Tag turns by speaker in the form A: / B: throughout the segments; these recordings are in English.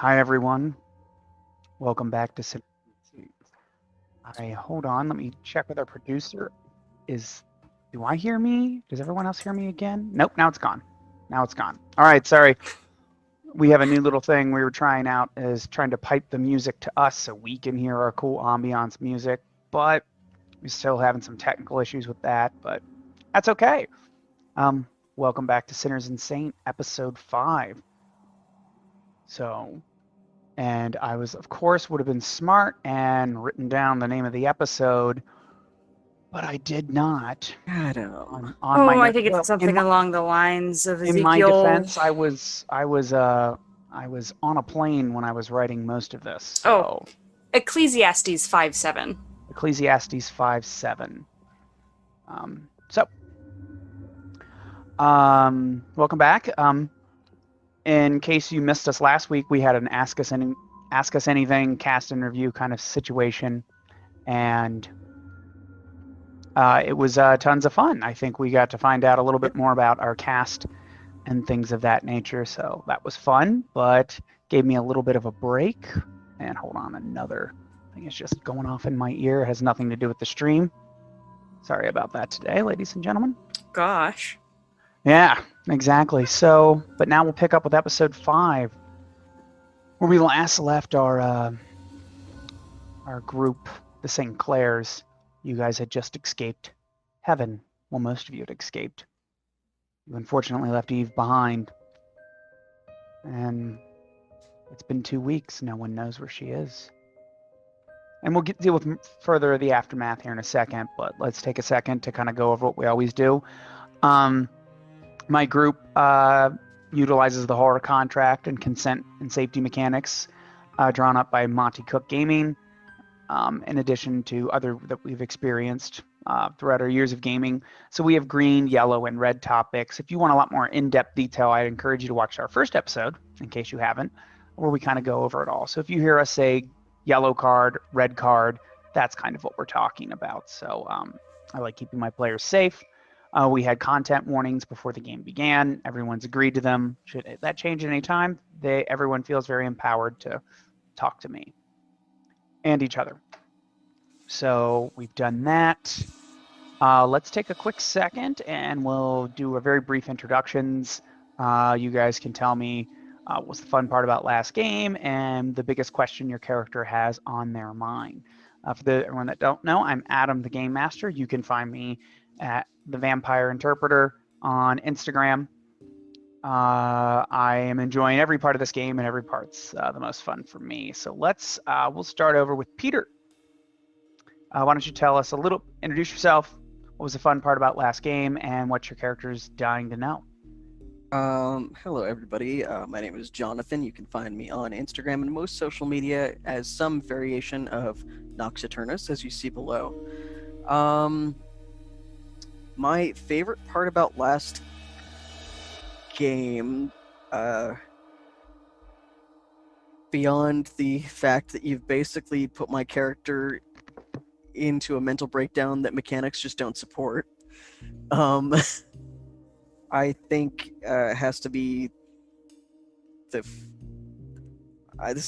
A: Hi, everyone. Welcome back to Citizen Seats. Hold on. Let me check with our producer. Do I hear me? Does everyone else hear me again? Nope. Now it's gone. Now it's gone. All right. Sorry. We have a new little thing we were trying out is trying to pipe the music to us so we can hear our cool ambiance music, but we're still having some technical issues with that, but that's okay. Um, Welcome back to Sinners and Saint, episode 5. And I was, of course, would have been smart and written down the name of the episode, but I did not.
B: Adam.
A: On my
C: Oh, I
A: note,
C: think it's
A: well,
C: something along the lines of
A: in my
C: Ezekiel.
A: defense, I was on a plane when I was writing most of this.
C: Oh,
A: So
C: Ecclesiastes 5:7.
A: Ecclesiastes 5:7. So welcome back. In case you missed us last week, we had an ask us anything cast and review kind of situation, and it was tons of fun. I think we got to find out a little bit more about our cast and things of that nature, so that was fun, but gave me a little bit of a break. And hold on, another thing is just going off in my ear. It has nothing to do with the stream. Sorry about that today, ladies and gentlemen.
C: Gosh.
A: Yeah, exactly. So, but now we'll pick up with episode 5, where we last left our group, the St. Clairs. You guys had just escaped heaven. Well, most of you had escaped. You unfortunately left Eve behind. And it's been 2 weeks. No one knows where she is. And we'll deal with further the aftermath here in a second, but let's take a second to kind of go over what we always do. My group utilizes the horror contract and consent and safety mechanics drawn up by Monty Cook Gaming, in addition to other that we've experienced throughout our years of gaming. So we have green, yellow, and red topics. If you want a lot more in-depth detail, I encourage you to watch our first episode, in case you haven't, where we kind of go over it all. So if you hear us say yellow card, red card, that's kind of what we're talking about. So I like keeping my players safe. We had content warnings before the game began. Everyone's agreed to them. Should that change at any time, everyone feels very empowered to talk to me and each other. So we've done that. Let's take a quick second and we'll do a very brief introductions. You guys can tell me what's the fun part about last game and the biggest question your character has on their mind. For everyone that don't know, I'm Adam, the Game Master. You can find me at the Vampire Interpreter on Instagram. I am enjoying every part of this game, and every part's the most fun for me. So we'll start over with Peter. Why don't you tell us introduce yourself, what was the fun part about last game, and what your character's dying to know?
B: Hello everybody. My name is Jonathan. You can find me on Instagram and most social media as some variation of Nox Eternus, as you see below. My favorite part about last game, beyond the fact that you've basically put my character into a mental breakdown that mechanics just don't support, I think has to be this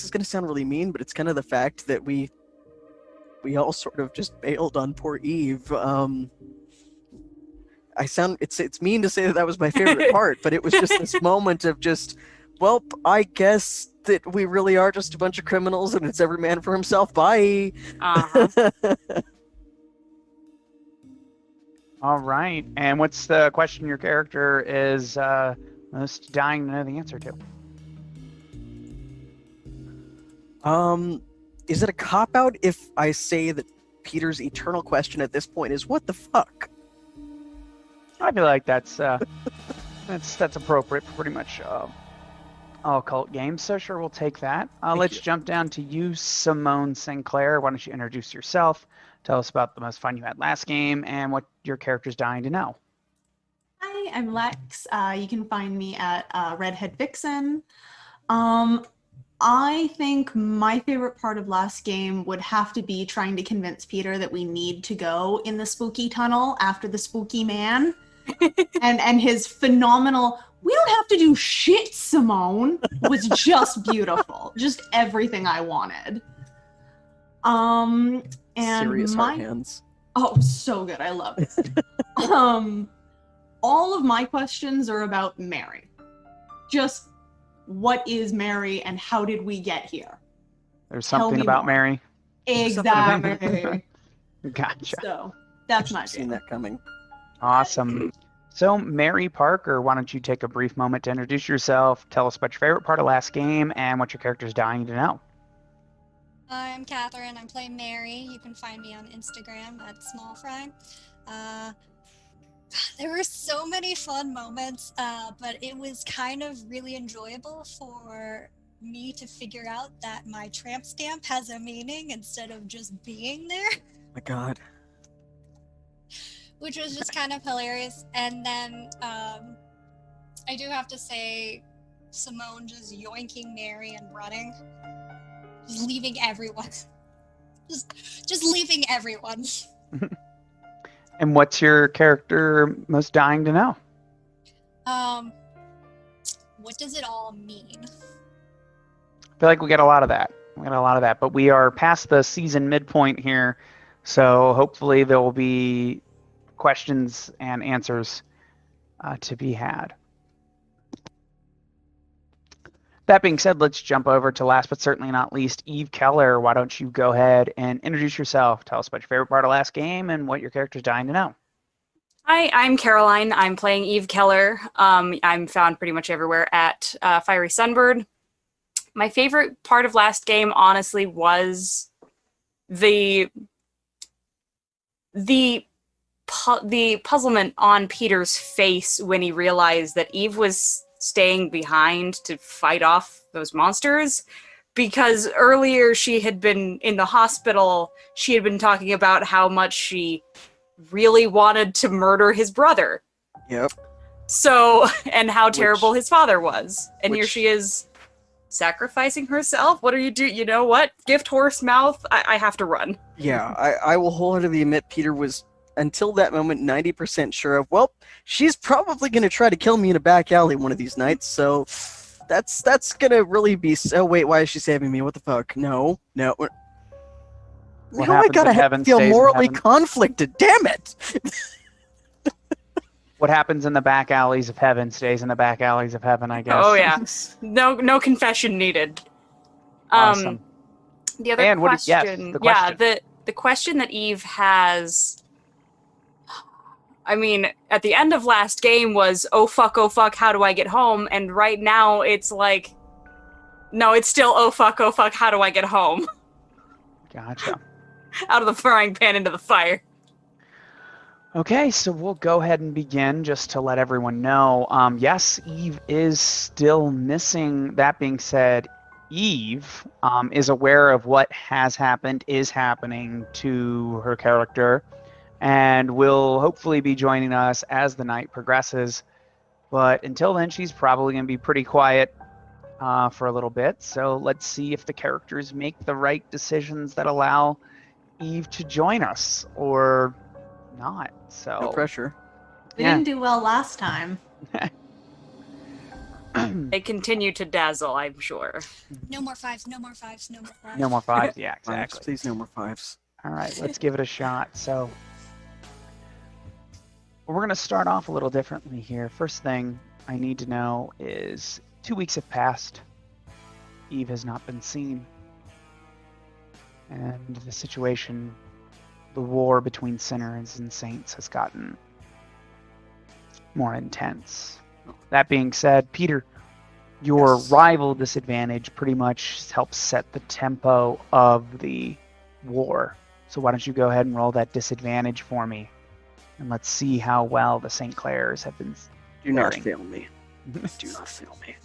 B: is going to sound really mean, but it's kind of the fact that we all sort of just bailed on poor Eve. It's mean to say that was my favorite part, but it was just this moment of just, well, I guess that we really are just a bunch of criminals and it's every man for himself. Bye.
C: Uh-huh.
A: All right. And what's the question your character is most dying to know the answer to?
B: Is it a cop-out if I say that Peter's eternal question at this point is, what the fuck?
A: I feel like that's appropriate for pretty much all cult games. So sure, we'll take that. Let's jump down to you, Simone Sinclair. Why don't you introduce yourself? Tell us about the most fun you had last game and what your character's dying to know.
D: Hi, I'm Lex. You can find me at Redhead Vixen. I think my favorite part of last game would have to be trying to convince Peter that we need to go in the spooky tunnel after the spooky man. and his phenomenal "we don't have to do shit, Simone" was just beautiful. Just everything I wanted. And
B: Serious hard
D: my
B: hands.
D: oh, so good. I love it. All of my questions are about Mary. Just what is Mary and how did we get here?
A: There's
D: Tell
A: something
D: me
A: about
D: more.
A: Mary.
D: Exactly.
A: Gotcha.
D: So that's my
B: Seen
D: jam.
B: that coming.
A: Awesome. So, Mary Parker, why don't you take a brief moment to introduce yourself, tell us about your favorite part of last game, and what your character's dying to know.
E: I'm Catherine. I'm playing Mary. You can find me on Instagram at smallfry. There were so many fun moments, but it was kind of really enjoyable for me to figure out that my tramp stamp has a meaning instead of just being there,
B: My God.
E: which was just kind of hilarious. And then I do have to say, Simone just yoinking Mary and running, just leaving everyone, just leaving everyone.
A: And what's your character most dying to know?
E: What does it all mean?
A: I feel like we get a lot of that. But we are past the season midpoint here, so hopefully there will be questions and answers to be had. That being said, let's jump over to last but certainly not least, Eve Keller. Why don't you go ahead and introduce yourself? Tell us about your favorite part of last game and what your character's dying to know.
C: Hi, I'm Caroline. I'm playing Eve Keller. I'm found pretty much everywhere at Fiery Sunbird. My favorite part of last game, honestly, was the puzzlement on Peter's face when he realized that Eve was staying behind to fight off those monsters, because earlier she had been in the hospital. She had been talking about how much she really wanted to murder his brother.
B: Yep.
C: So, and how terrible his father was. And here
B: which-
C: she is sacrificing herself. What are you do? You know what? Gift horse mouth. I have to run.
B: Yeah, I will wholeheartedly admit Peter was, until that moment, 90% sure of, well, she's probably going to try to kill me in a back alley one of these nights, so that's going to really be, so wait, why is she saving me? What the fuck? No.
A: What
B: Oh my
A: happens
B: God,
A: in
B: I
A: heaven
B: feel
A: stays in
B: morally
A: heaven.
B: conflicted, damn it!
A: What happens in the back alleys of heaven stays in the back alleys of heaven, I guess.
C: Oh yeah. No confession needed.
A: Awesome.
C: The other
A: And
C: question,
A: the question.
C: yeah, the question that Eve has, I mean, at the end of last game was, oh fuck, how do I get home? And right now it's like, no, it's still, oh fuck, how do I get home?
A: Gotcha.
C: Out of the frying pan into the fire.
A: Okay, so we'll go ahead and begin just to let everyone know. Yes, Eve is still missing. That being said, Eve is aware of what has happened, is happening to her character, and will hopefully be joining us as the night progresses. But until then, she's probably going to be pretty quiet for a little bit. So let's see if the characters make the right decisions that allow Eve to join us, or not. So
B: No pressure.
D: We
A: Yeah.
D: didn't do well last time.
C: They continue to dazzle, I'm sure.
E: No more fives, no more fives, no more fives.
A: No more fives. Yeah,
B: Fives,
A: exactly.
B: please, no more fives.
A: All right, let's give it a shot. So we're going to start off a little differently here. First thing I need to know is 2 weeks have passed. Eve has not been seen. And the situation, the war between sinners and saints has gotten more intense. That being said, Peter, your
B: Yes.
A: rival disadvantage pretty much helps set the tempo of the war. So why don't you go ahead and roll that disadvantage for me, and let's see how well the St. Clairs have been
B: Do not
A: faring.
B: fail me. Do not fail me.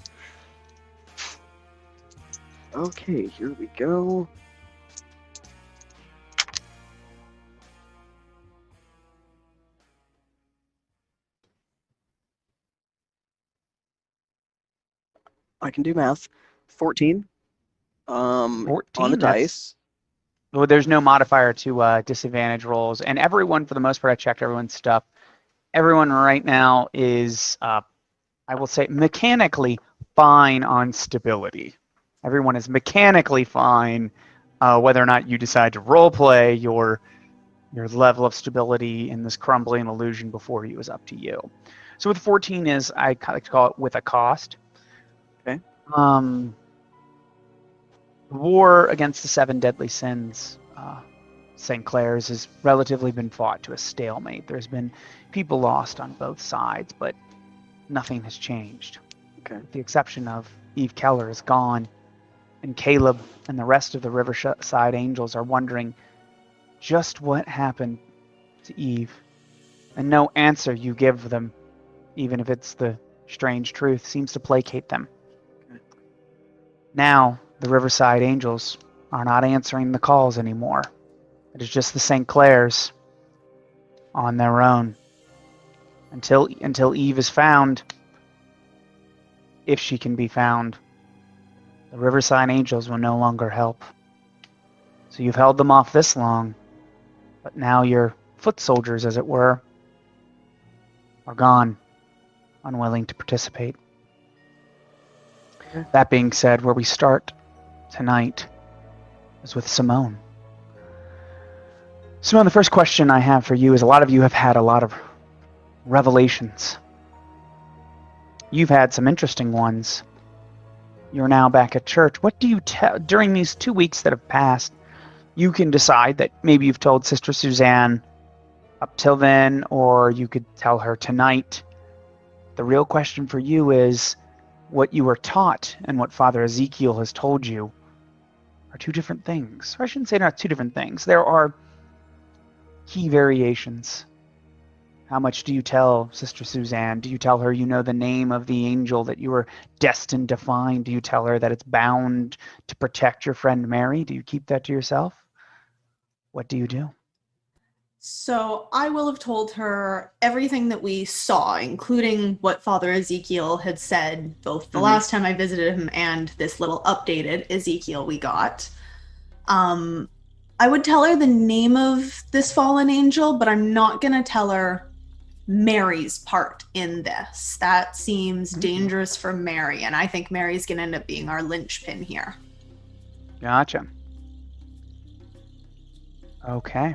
B: Okay, here we go. I can do math. 14. On
A: 14,
B: the
A: that's-
B: dice.
A: Well, there's no modifier to disadvantage rolls, and everyone, for the most part, I checked everyone's stuff, everyone right now is, I will say, mechanically fine on stability. Everyone is mechanically fine. Whether or not you decide to roleplay your level of stability in this crumbling illusion before you is up to you. So with 14 is, I like to call it with a cost.
B: Okay.
A: The war against the 7 deadly sins, St. Clair's, has relatively been fought to a stalemate. There's been people lost on both sides, but nothing has changed.
B: Okay.
A: With the exception of Eve Keller is gone, and Caleb and the rest of the Riverside Angels are wondering just what happened to Eve. And no answer you give them, even if it's the strange truth, seems to placate them.
B: Okay.
A: Now, the Riverside Angels are not answering the calls anymore. It is just the St. Clairs on their own. Until Eve is found, if she can be found, the Riverside Angels will no longer help. So you've held them off this long, but now your foot soldiers, as it were, are gone, unwilling to participate. That being said, where we start tonight is with Simone. Simone, the first question I have for you is, a lot of you have had a lot of revelations. You've had some interesting ones. You're now back at church. What do you tell during these 2 weeks that have passed? You can decide that maybe you've told Sister Suzanne up till then, or you could tell her tonight. The real question for you is, what you were taught and what Father Ezekiel has told you are two different things. Or I shouldn't say not two different things. There are key variations. How much do you tell Sister Suzanne? Do you tell her you know the name of the angel that you were destined to find? Do you tell her that it's bound to protect your friend Mary? Do you keep that to yourself? What do you do?
D: So I will have told her everything that we saw, including what Father Ezekiel had said, both the last time I visited him and this little updated Ezekiel we got. I would tell her the name of this fallen angel, but I'm not going to tell her Mary's part in this. That seems dangerous for Mary, and I think Mary's going to end up being our linchpin here.
A: Gotcha. Okay.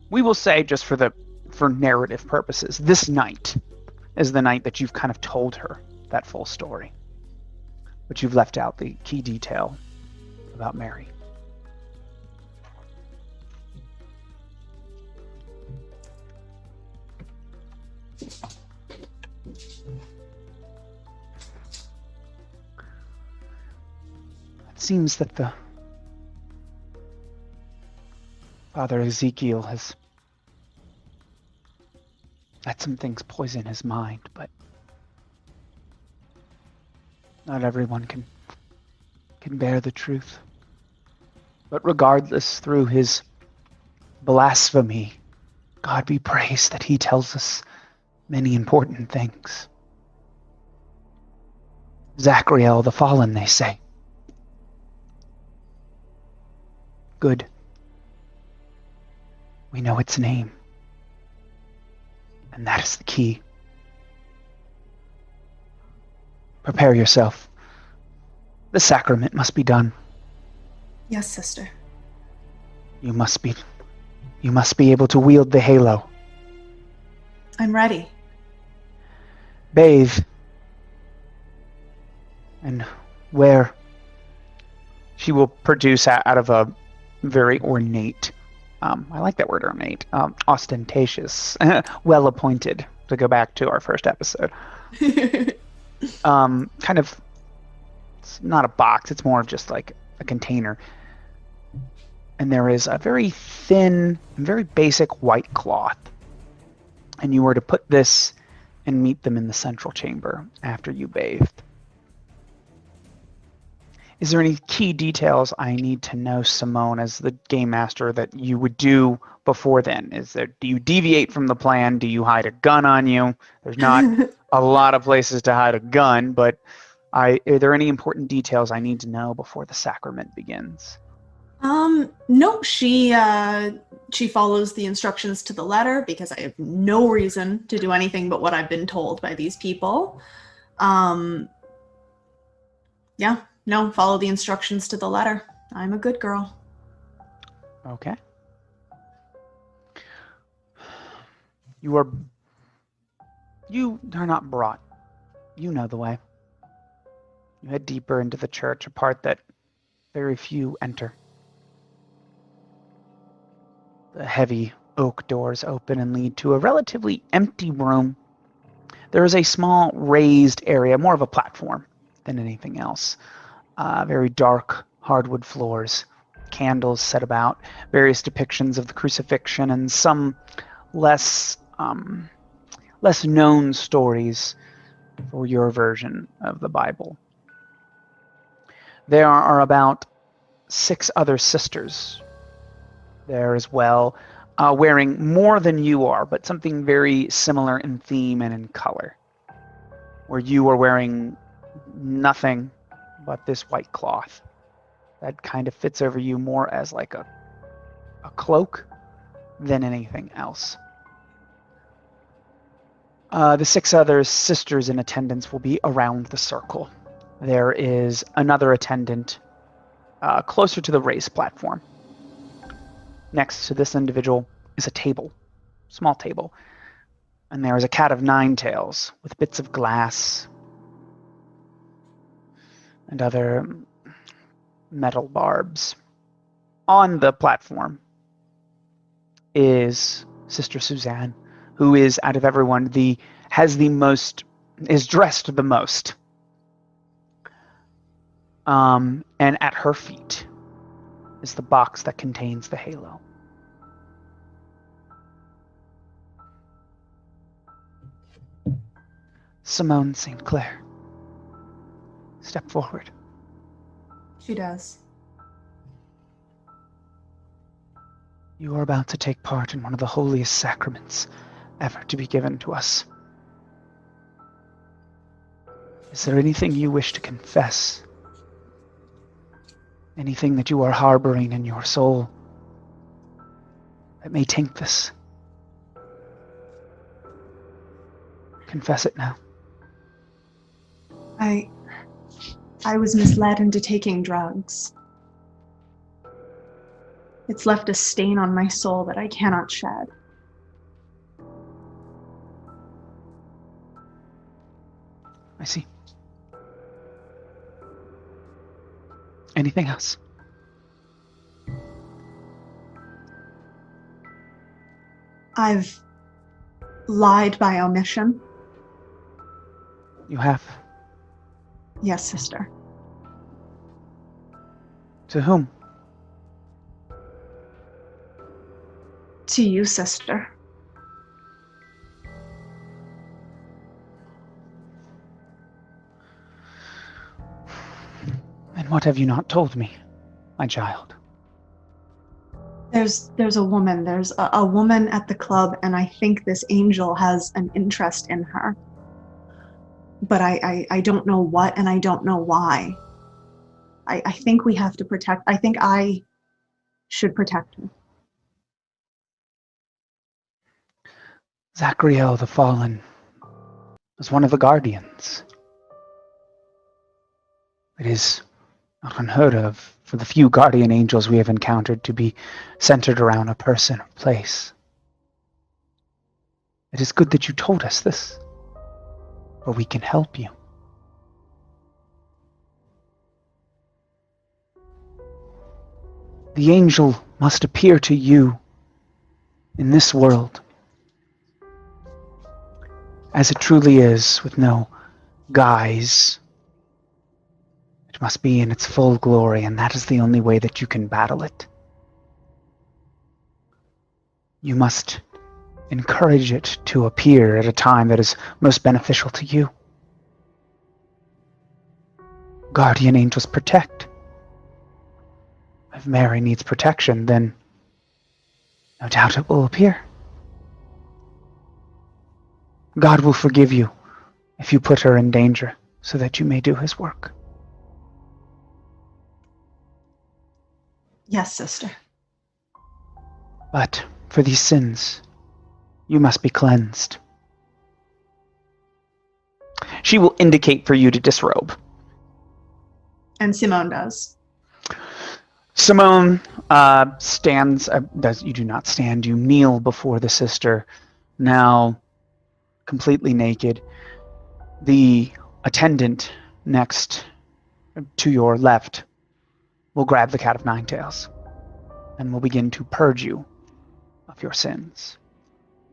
A: We will say, just for narrative purposes, this night is the night that you've kind of told her that full story, but you've left out the key detail about Mary. It seems that the Father Ezekiel has let some things poison his mind, but not everyone can bear the truth. But regardless, through his blasphemy, God be praised that he tells us many important things. Zachriel the fallen, they say. Good. We know its name. And that is the key. Prepare yourself. The sacrament must be done.
D: Yes, sister.
A: You must be able to wield the halo.
D: I'm ready.
A: Bathe. And wear. She will produce out of a very ornate, I like that word, ornate, ostentatious, well appointed, to go back to our first episode. Kind of, it's not a box, it's more of just like a container. And there is a very thin, very basic white cloth. And you were to put this and meet them in the central chamber after you bathed. Is there any key details I need to know, Simone, as the game master, that you would do before then? Do you deviate from the plan? Do you hide a gun on you? There's not a lot of places to hide a gun, but are there any important details I need to know before the sacrament begins?
D: No, she follows the instructions to the letter because I have no reason to do anything but what I've been told by these people. Yeah, no, follow the instructions to the letter. I'm a good girl.
A: Okay. You are not brought. You know the way. You head deeper into the church, a part that very few enter. The heavy oak doors open and lead to a relatively empty room. There is a small raised area, more of a platform than anything else. Very dark hardwood floors, candles set about, various depictions of the crucifixion, and some less known stories for your version of the Bible. There are about 6 other sisters there as well, wearing more than you are, but something very similar in theme and in color, where you are wearing nothing but this white cloth that kind of fits over you more as like a cloak than anything else. The 6 other sisters in attendance will be around the circle. There is another attendant closer to the raised platform. Next to this individual is a table, small table, and there is a cat of 9 tails with bits of glass and other metal barbs. On the platform is Sister Suzanne, who is, out of everyone, is dressed the most. And at her feet is the box that contains the halo. Simone St. Clair, step forward.
D: She does.
A: You are about to take part in one of the holiest sacraments ever to be given to us. Is there anything you wish to confess? Anything that you are harboring in your soul that may taint this? Confess it now.
D: I was misled into taking drugs. It's left a stain on my soul that I cannot shed.
A: I see. Anything else?
D: I've lied by omission.
A: You have.
D: Yes, sister.
A: To whom?
D: To you, sister.
A: And what have you not told me, my child?
D: There's a woman. There's a woman at the club, and I think this angel has an interest in her. But I don't know what, and I don't know why. I think we have to protect. I think I should protect her.
A: Zachariel the Fallen was one of the guardians. It is not unheard of for the few guardian angels we have encountered to be centered around a person or place. It is good that you told us this, for we can help you. The angel must appear to you in this world as it truly is, with no guise. It must be in its full glory, and that is the only way that you can battle it. You must encourage it to appear at a time that is most beneficial to you. Guardian angels protect. If Mary needs protection, then no doubt it will appear. God will forgive you if you put her in danger so that you may do his work.
D: Yes, sister.
A: But for these sins, you must be cleansed. She will indicate for you to disrobe.
D: And Simone does.
A: Simone stands, you do not stand, you kneel before the sister, now completely naked. The attendant next to your left will grab the cat of nine tails and will begin to purge you of your sins.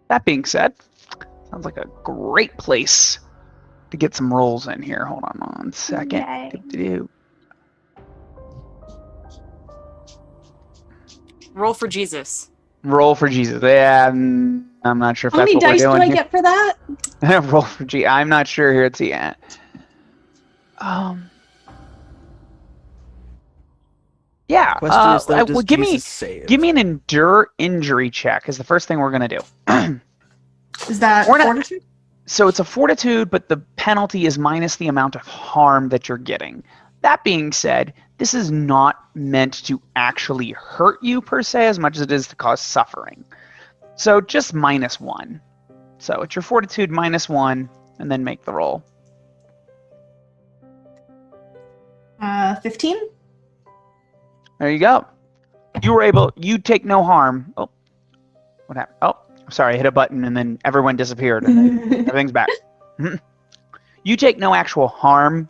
A: That being said, sounds like a great place to get some rolls in here. Hold on 1 second.
D: Yay.
C: Roll for Jesus.
A: Roll for Jesus. Yeah, I'm not sure if
D: How
A: that's
D: many
A: what we're
D: dice do
A: doing
D: I
A: here.
D: get for that?
A: Roll for G. I'm not sure here. It's the end. Yeah.
B: Question is, though,
A: Well,
B: does
A: give
B: Jesus save?
A: me an endure injury check is the first thing we're gonna do.
D: Is that
A: We're not-
D: fortitude?
A: So it's a fortitude, but the penalty is minus the amount of harm that you're getting. That being said, this is not meant to actually hurt you per se as much as it is to cause suffering. So just -1. So it's your fortitude -1, and then make the roll.
D: 15?
A: There you go. You take no harm. Oh, what happened? Oh, sorry, I hit a button and then everyone disappeared and then everything's back. You take no actual harm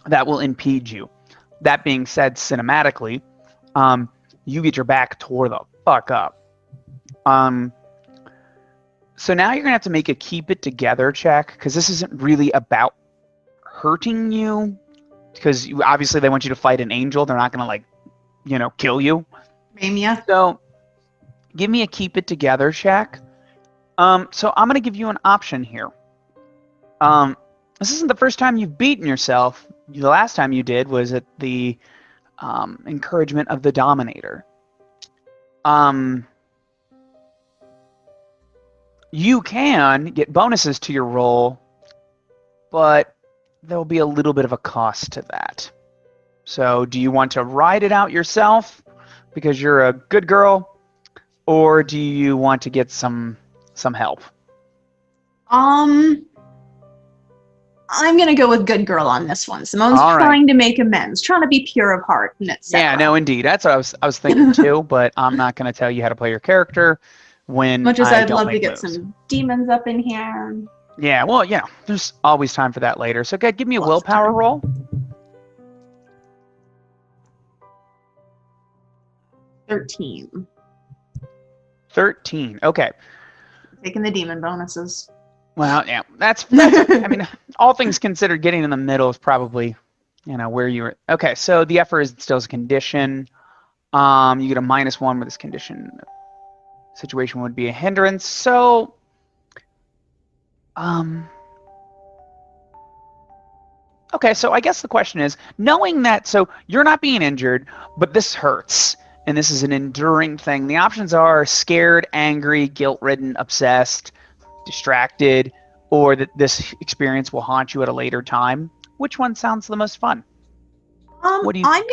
A: that will impede you. That being said, cinematically, you get your back tore the fuck up. So now you're gonna have to make a keep it together check because this isn't really about hurting you. Because obviously they want you to fight an angel. They're not gonna kill you.
D: Mamia.
A: So give me a keep it together check. So I'm gonna give you an option here. This isn't the first time you've beaten yourself. The last time you did was at the encouragement of the Dominator. You can get bonuses to your roll, but there'll be a little bit of a cost to that. So do you want to ride it out yourself because you're a good girl, or do you want to get some help?
D: I'm gonna go with good girl on this one. Simone's
A: All right.
D: trying to make amends, trying to be pure of heart, and etc.
A: Yeah, no, indeed. That's what I was thinking too, but I'm not going to tell you how to play your character when
D: Much as
A: I
D: I'd
A: don't
D: love to
A: make
D: get
A: moves.
D: some demons up in here.
A: Yeah, well, there's always time for that later. So give me a
D: Lots of
A: willpower
D: time.
A: roll.
D: 13.
A: 13. Okay.
D: Taking the demon bonuses.
A: Well, yeah, that's I mean, all things considered, getting in the middle is probably, where you were. Okay, so the effort is still a condition. You get a -1 with this condition. Situation would be a hindrance. So, okay, so I guess the question is, knowing that, so you're not being injured, but this hurts, and this is an enduring thing. The options are scared, angry, guilt-ridden, obsessed, distracted, or that this experience will haunt you at a later time. Which one sounds the most fun? What do you?
D: I'm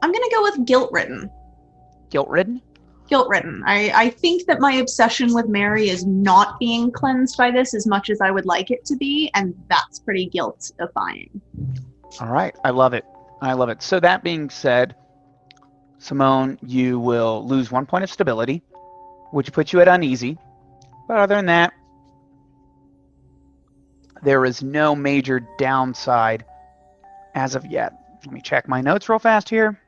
D: gonna go with guilt-ridden.
A: Guilt-ridden?
D: Guilt-ridden. I think that my obsession with Mary is not being cleansed by this as much as I would like it to be, and that's pretty guilt-defying.
A: All right, I love it. I love it. So that being said, Simone, you will lose 1 point of stability, which puts you at uneasy. But other than that, there is no major downside as of yet. Let me check my notes real fast here.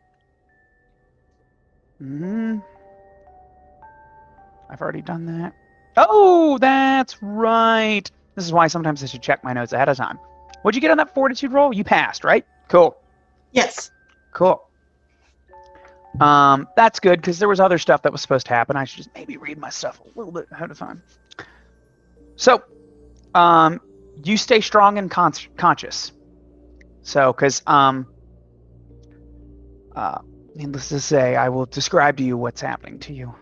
A: I've already done that. Oh, that's right. This is why sometimes I should check my notes ahead of time. What'd you get on that fortitude roll? You passed, right? Cool.
D: Yes.
A: Cool. That's good because there was other stuff that was supposed to happen. I should just maybe read my stuff a little bit ahead of time. So, you stay strong and conscious. So, because needless to say, I will describe to you what's happening to you.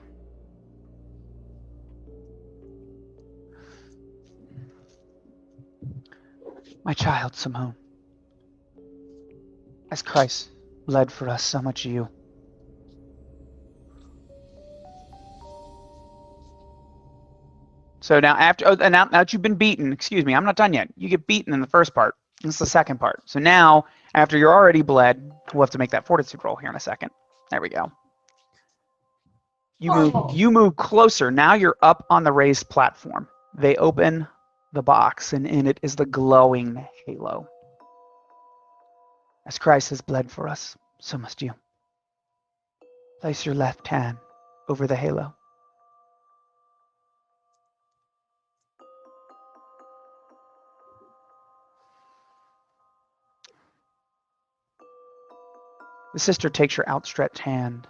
A: My child, Simone, as Christ bled for us, so much you So now now that you've been beaten, excuse me, I'm not done yet. You get beaten in the first part. This is the second part. So now, after you're already bled, we'll have to make that fortitude roll here in a second. There we go. You move closer. Now you're up on the raised platform. They open the box, and in it is the glowing halo. As Christ has bled for us, so must you. Place your left hand over the halo. The sister takes your outstretched hand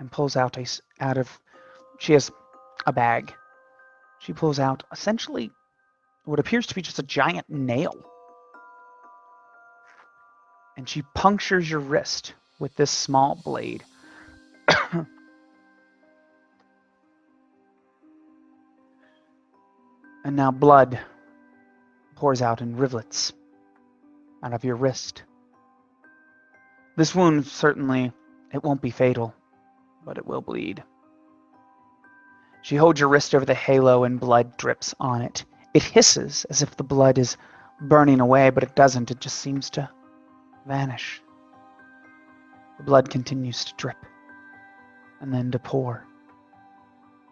A: and pulls out she has a bag. She pulls out essentially what appears to be just a giant nail. And she punctures your wrist with this small blade. And now blood pours out in rivulets out of your wrist. This wound, certainly, it won't be fatal, but it will bleed. She holds your wrist over the halo and blood drips on it. It hisses as if the blood is burning away, but it doesn't. It just seems to vanish. The blood continues to drip and then to pour.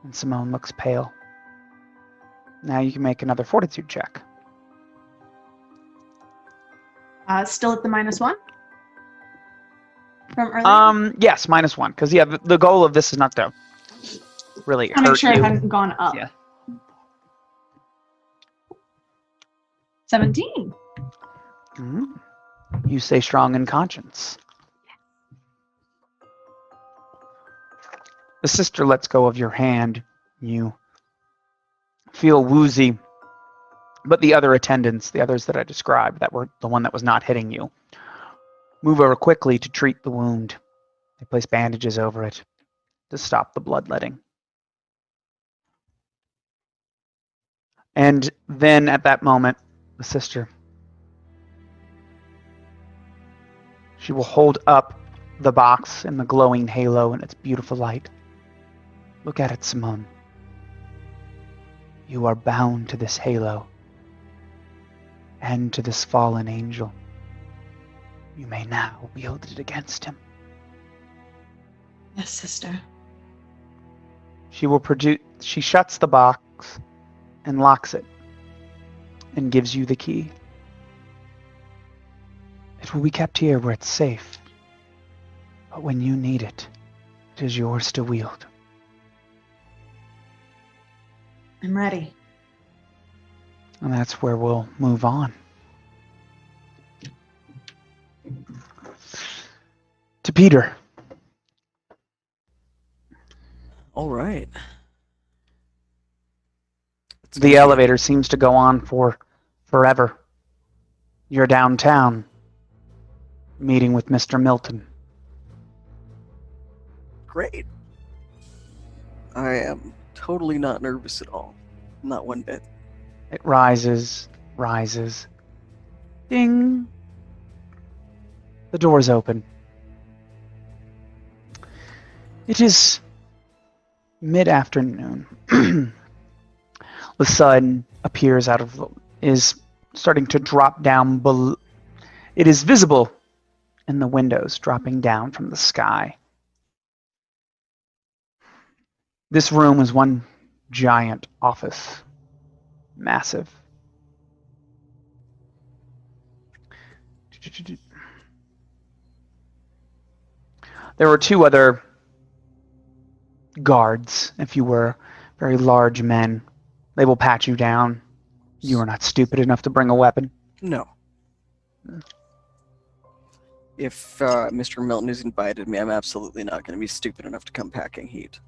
A: And Simone looks pale. Now you can make another fortitude check.
D: Still at the -1 from earlier.
A: Yes, -1. Because the goal of this is not to really
D: I make
A: hurt
D: sure
A: you.
D: it hadn't gone up.
A: Yeah.
D: 17.
A: Mhm. You stay strong in conscience. The sister lets go of your hand. You feel woozy, but the other attendants, the others that I described, that were the one that was not hitting you, move over quickly to treat the wound. They place bandages over it to stop the bloodletting. And then at that moment, the sister, she will hold up the box in the glowing halo in its beautiful light. Look at it, Simone. You are bound to this halo and to this fallen angel. You may now wield it against him.
D: Yes, sister.
A: She shuts the box and locks it and gives you the key. It will be kept here where it's safe, but when you need it, it is yours to wield.
D: I'm ready.
A: And that's where we'll move on. To Peter.
B: All right.
A: The elevator seems to go on for forever. You're downtown, meeting with Mr. Milton.
B: Great. I am totally not nervous at all. Not one bit.
A: It rises. Ding. The doors open. It is mid-afternoon. The sun appears is starting to drop down below. It is visible in the windows dropping down from the sky. This room is one giant office. Massive. There were two other guards, if you were, very large men. They will pat you down. You are not stupid enough to bring a weapon.
B: No. If Mr. Milton has invited me, I'm absolutely not going to be stupid enough to come packing heat.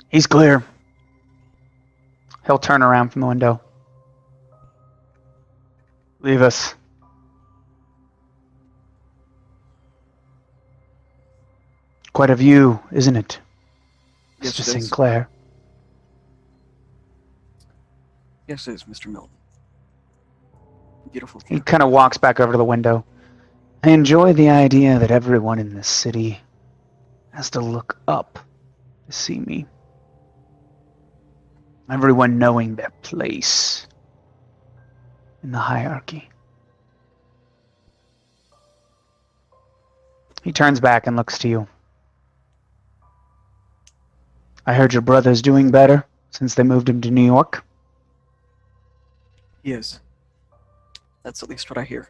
A: He's clear. He'll turn around from the window. Leave us. Quite a view, isn't it,
B: Yes,
A: Mr.
B: it is.
A: Sinclair?
B: Yes, it is, Mr. Milton. Beautiful
A: He
B: view.
A: kind of walks back over to the window. I enjoy the idea that everyone in this city has to look up to see me. Everyone knowing their place in the hierarchy. He turns back and looks to you. I heard your brother's doing better since they moved him to New York.
B: He is. That's at least what I hear.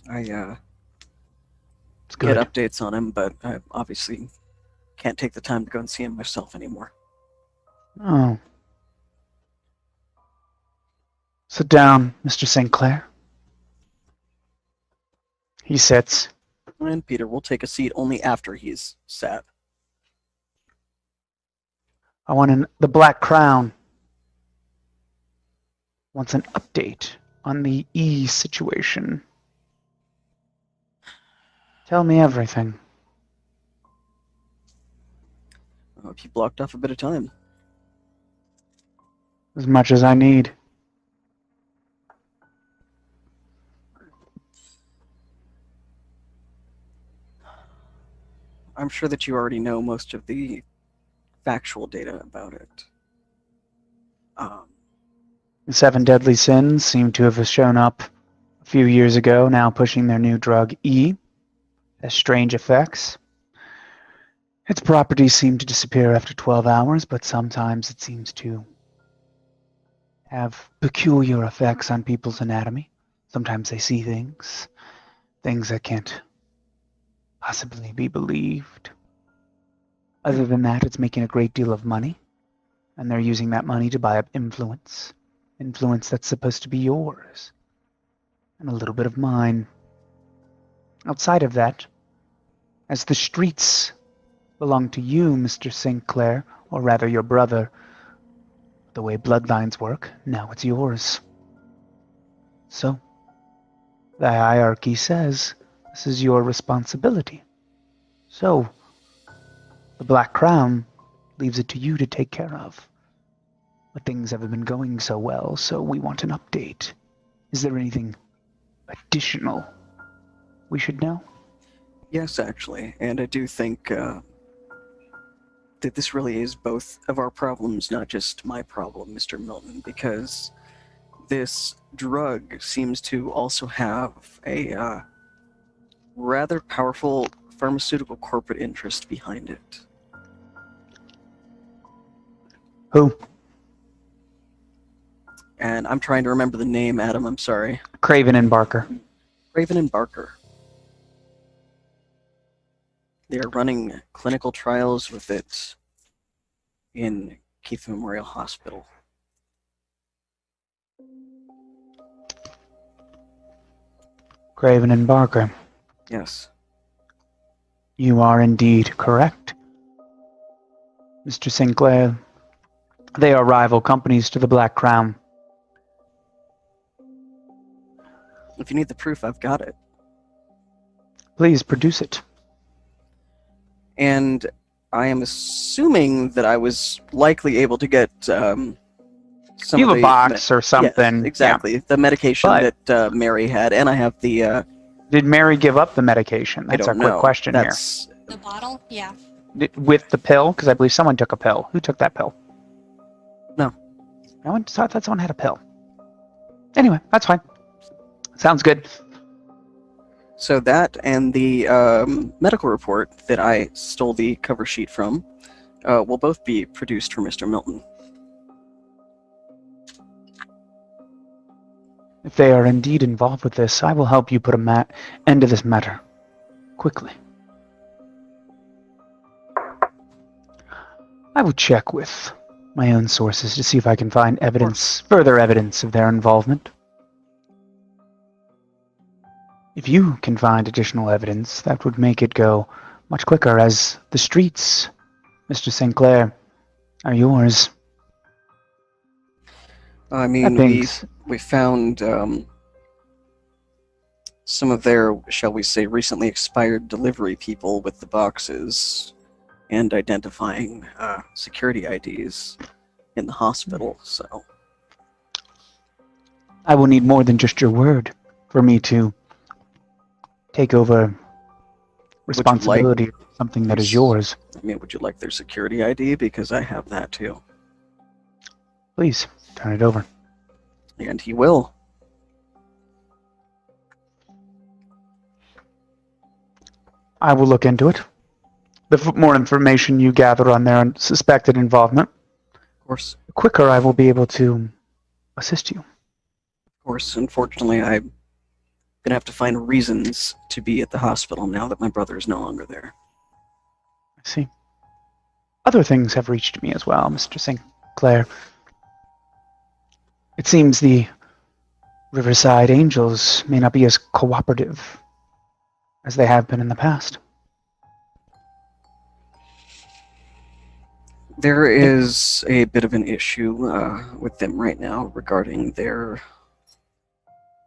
B: I
A: It's
B: get
A: good.
B: updates on him, but I obviously can't take the time to go and see him myself anymore.
A: Oh. Sit down, Mr. St. Clair. He sits.
B: And Peter will take a seat only after he's sat.
A: I want the Black Crown wants an update on the E situation. Tell me everything.
B: I hope you blocked off a bit of time.
A: As much as I need.
B: I'm sure that you already know most of the factual data about it.
A: The 7 deadly sins seem to have shown up a few years ago, now pushing their new drug E. Has strange effects. Its properties seem to disappear after 12 hours, but sometimes it seems to have peculiar effects on people's anatomy. Sometimes they see things that can't possibly be believed. Other than that, it's making a great deal of money, and they're using that money to buy up influence that's supposed to be yours, and a little bit of mine. Outside of that, as the streets belong to you, Mr. St. Clair, or rather your brother, the way bloodlines work, now it's yours. So, the hierarchy says this is your responsibility. So, the Black Crown leaves it to you to take care of. But things haven't been going so well, so we want an update. Is there anything additional we should know?
B: Yes, actually, and I do think that this really is both of our problems, not just my problem, Mr. Milton, because this drug seems to also have a rather powerful pharmaceutical corporate interest behind it.
A: Who?
B: And I'm trying to remember the name, Adam, I'm sorry.
A: Craven and Barker.
B: Craven and Barker. They are running clinical trials with it in Keith Memorial Hospital.
A: Craven and Barker.
B: Yes.
A: You are indeed correct, Mr. Sinclair. They are rival companies to the Black Crown.
B: If you need the proof, I've got it.
A: Please produce it.
B: And I am assuming that I was likely able to get some
A: You
B: of
A: have a
B: the
A: box or something.
B: Yes, exactly. The medication
A: But-
B: that Mary had, and I have the.
A: Did Mary give up the medication?
B: I
A: That's
B: don't
A: a quick
B: know.
A: question
B: That's
E: The bottle? Yeah.
A: here. With the pill? Because I believe someone took a pill. Who took that pill?
B: No.
A: I thought someone had a pill. Anyway, that's fine. Sounds good.
B: so that and the medical report that I stole the cover sheet from will both be produced for Mr. Milton.
A: If they are indeed involved with this, I will help you put an end to this matter quickly. I will check with my own sources to see if I can find further evidence of their involvement. If you can find additional evidence, that would make it go much quicker, as the streets, Mr. St. Clair, are yours.
B: I mean, we found some of their, shall we say, recently expired delivery people with the boxes and identifying security IDs in the hospital, so...
A: I will need more than just your word for me to take over responsibility. something that is yours.
B: I mean, would you like their security ID? Because I have that too.
A: Please, turn it over.
B: And he will.
A: I will look into it. The more information you gather on their suspected involvement,
B: Of course.
A: the quicker I will be able to assist you.
B: Of course. Unfortunately, I'm going to have to find reasons to be at the hospital now that my brother is no longer there.
A: I see. Other things have reached me as well, Mr. St. Clair. It seems the Riverside Angels may not be as cooperative as they have been in the past.
B: There is a bit of an issue with them right now regarding their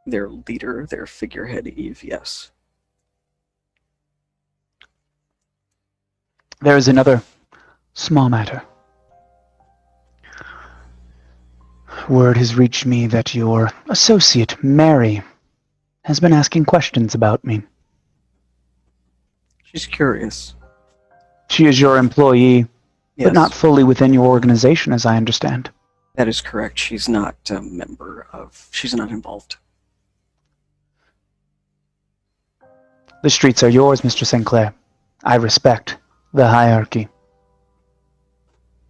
B: leader, their figurehead, Eve, yes.
A: There is another small matter. Word has reached me that your associate, Mary, has been asking questions about me.
B: She's curious.
A: She is your employee,
B: Yes,
A: but not fully within your organization, as I understand.
B: that is correct. She's not a member of... She's not involved.
A: The streets are yours, Mr. Sinclair. I respect the hierarchy.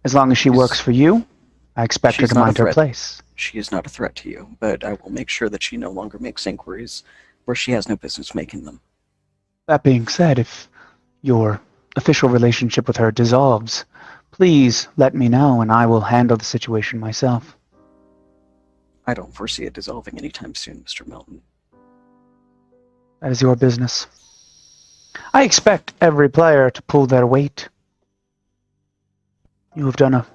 A: As long as she works for you, I expect her
B: She's
A: to
B: not a
A: mind her
B: threat.
A: place.
B: She is not a threat to you, but I will make sure that she no longer makes inquiries where she has no business making them.
A: That being said, if your official relationship with her dissolves, please let me know and I will handle the situation myself.
B: I don't foresee it dissolving anytime soon, Mr. Melton.
A: That is your business. I expect every player to pull their weight. You have done a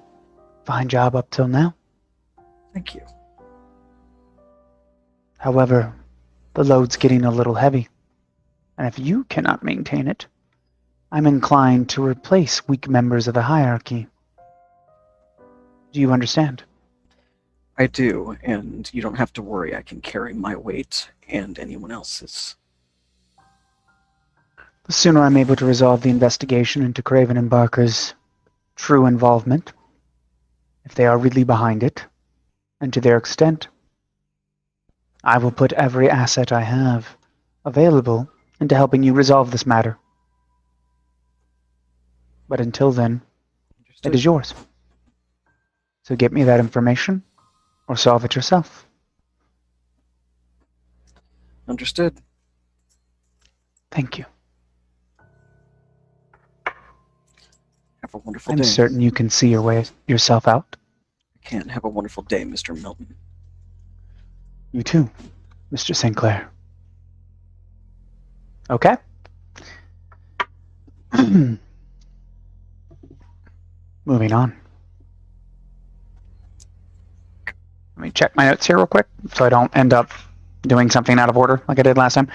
A: fine job up till now.
B: Thank you.
A: However, the load's getting a little heavy, and if you cannot maintain it, I'm inclined to replace weak members of the hierarchy. Do you understand?
B: I do, and you don't have to worry. I can carry my weight and anyone else's.
A: The sooner I'm able to resolve the investigation into Craven and Barker's true involvement, if they are really behind it, and to their extent, I will put every asset I have available into helping you resolve this matter. But until then, it is yours. So get me that information, or solve it yourself.
B: Understood.
A: Thank you.
B: Have a wonderful
A: I'm
B: day.
A: certain you can see your way yourself out.
B: I can't. Have a wonderful day, Mr. Melton.
A: You too, Mr. Sinclair. Okay? Moving on. Let me check my notes here real quick so I don't end up doing something out of order like I did last time.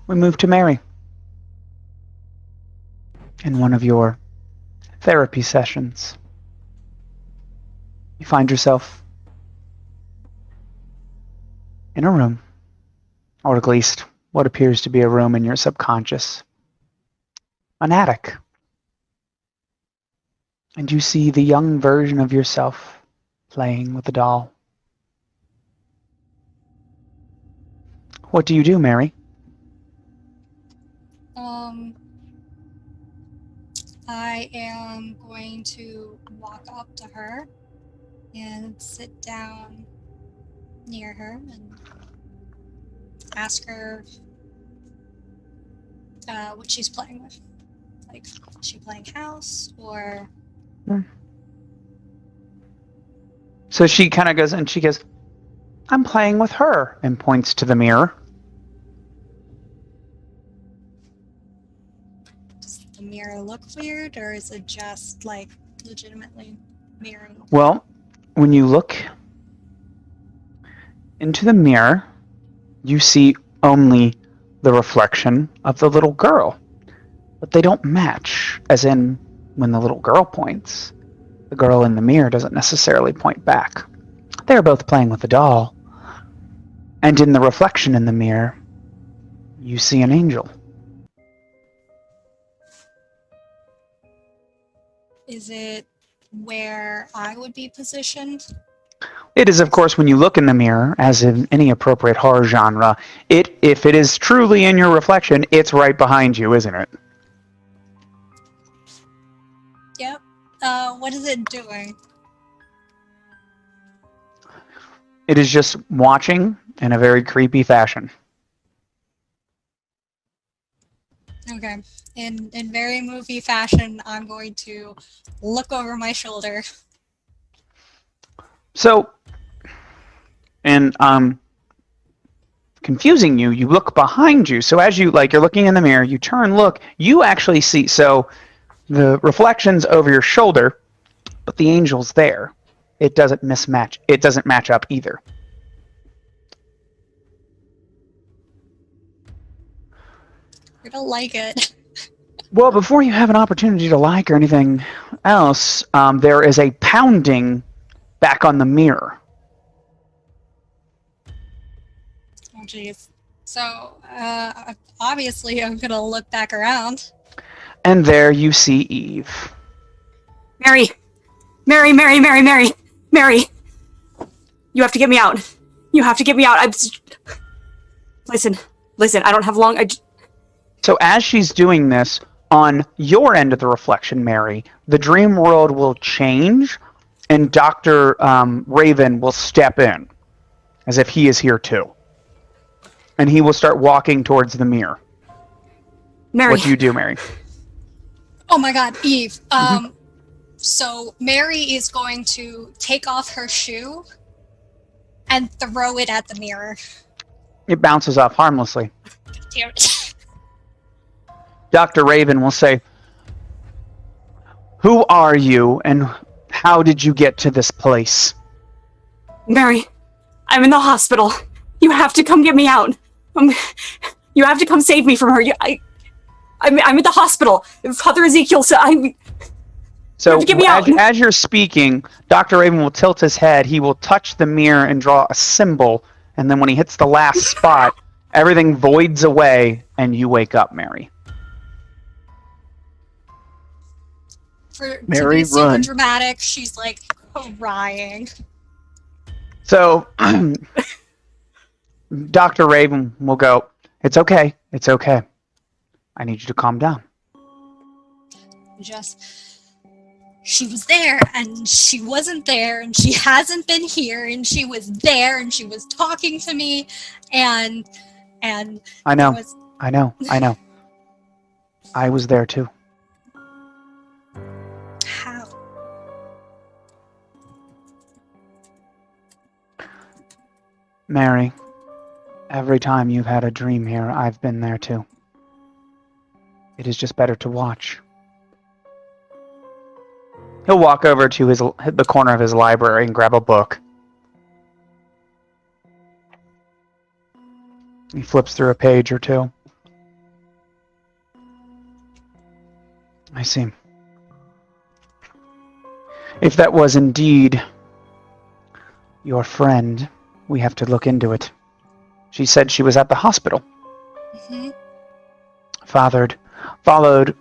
A: We move to Mary. In one of your therapy sessions, you find yourself in a room, or at least what appears to be a room in your subconscious, an attic. And you see the young version of yourself playing with a doll. What do you do, Mary?
E: I am going to walk up to her and sit down near her and ask her what she's playing with. Like, is she playing house or...
A: So she kind of goes and she goes, I'm playing with her, and points to the mirror.
E: Does the mirror look weird, or is it just like legitimately mirroring?
A: Well, when you look into the mirror, you see only the reflection of the little girl. But they don't match, as in when the little girl points, the girl in the mirror doesn't necessarily point back. They're both playing with a doll. And in the reflection in the mirror, you see an angel.
E: Is it where I would be positioned?
A: It is, of course, when you look in the mirror, as in any appropriate horror genre, if it is truly in your reflection, it's right behind you, isn't it?
E: Yep. What is it doing?
A: It is just watching in a very creepy fashion.
E: Okay. In very movie fashion, I'm going to look over my shoulder.
A: So, and confusing you, you look behind you. So as you, like, you're looking in the mirror, you turn, look, you actually see, so the reflection's over your shoulder, but the angel's there. It doesn't mismatch. It doesn't match up either.
E: I don't like it.
A: Well, before you have an opportunity to like or anything else, there is a pounding back on the mirror.
E: Oh, jeez. So, obviously, I'm gonna look back around.
A: And there you see Eve.
C: Mary! Mary, Mary, Mary, Mary! Mary! You have to get me out. You have to get me out. Listen, I don't have long.
A: So as she's doing this, on your end of the reflection, Mary, the dream world will change, and Dr. Raven will step in, as if he is here too. And he will start walking towards the mirror.
C: Mary.
A: What do you do, Mary?
E: Oh my god, Eve. So Mary is going to take off her shoe and throw it at the mirror.
A: It bounces off harmlessly.
E: Damn it.
A: Dr. Raven will say, "Who are you, and how did you get to this place?"
C: Mary, I'm in the hospital. You have to come get me out. You have to come save me from her. I'm at the hospital. Father Ezekiel said
A: So
C: get me out.
A: as you're speaking, Dr. Raven will tilt his head. He will touch the mirror and draw a symbol. And then when he hits the last spot, everything voids away and you wake up, Mary.
B: Mary,
E: to be super
B: run.
E: dramatic, she's like crying.
A: So Dr. Raven will go, "It's okay. It's okay. I need you to calm down."
E: She was there and she wasn't there and she hasn't been here and she was there and she was talking to me and
A: I know.
E: there was-
A: I know. I was there too.
E: how?
A: Mary, every time you've had a dream here, I've been there too. It is just better to watch. He'll walk over to the corner of his library and grab a book. He flips through a page or two. I see. If that was indeed your friend, we have to look into it. She said she was at the hospital.
E: hmm
A: Followed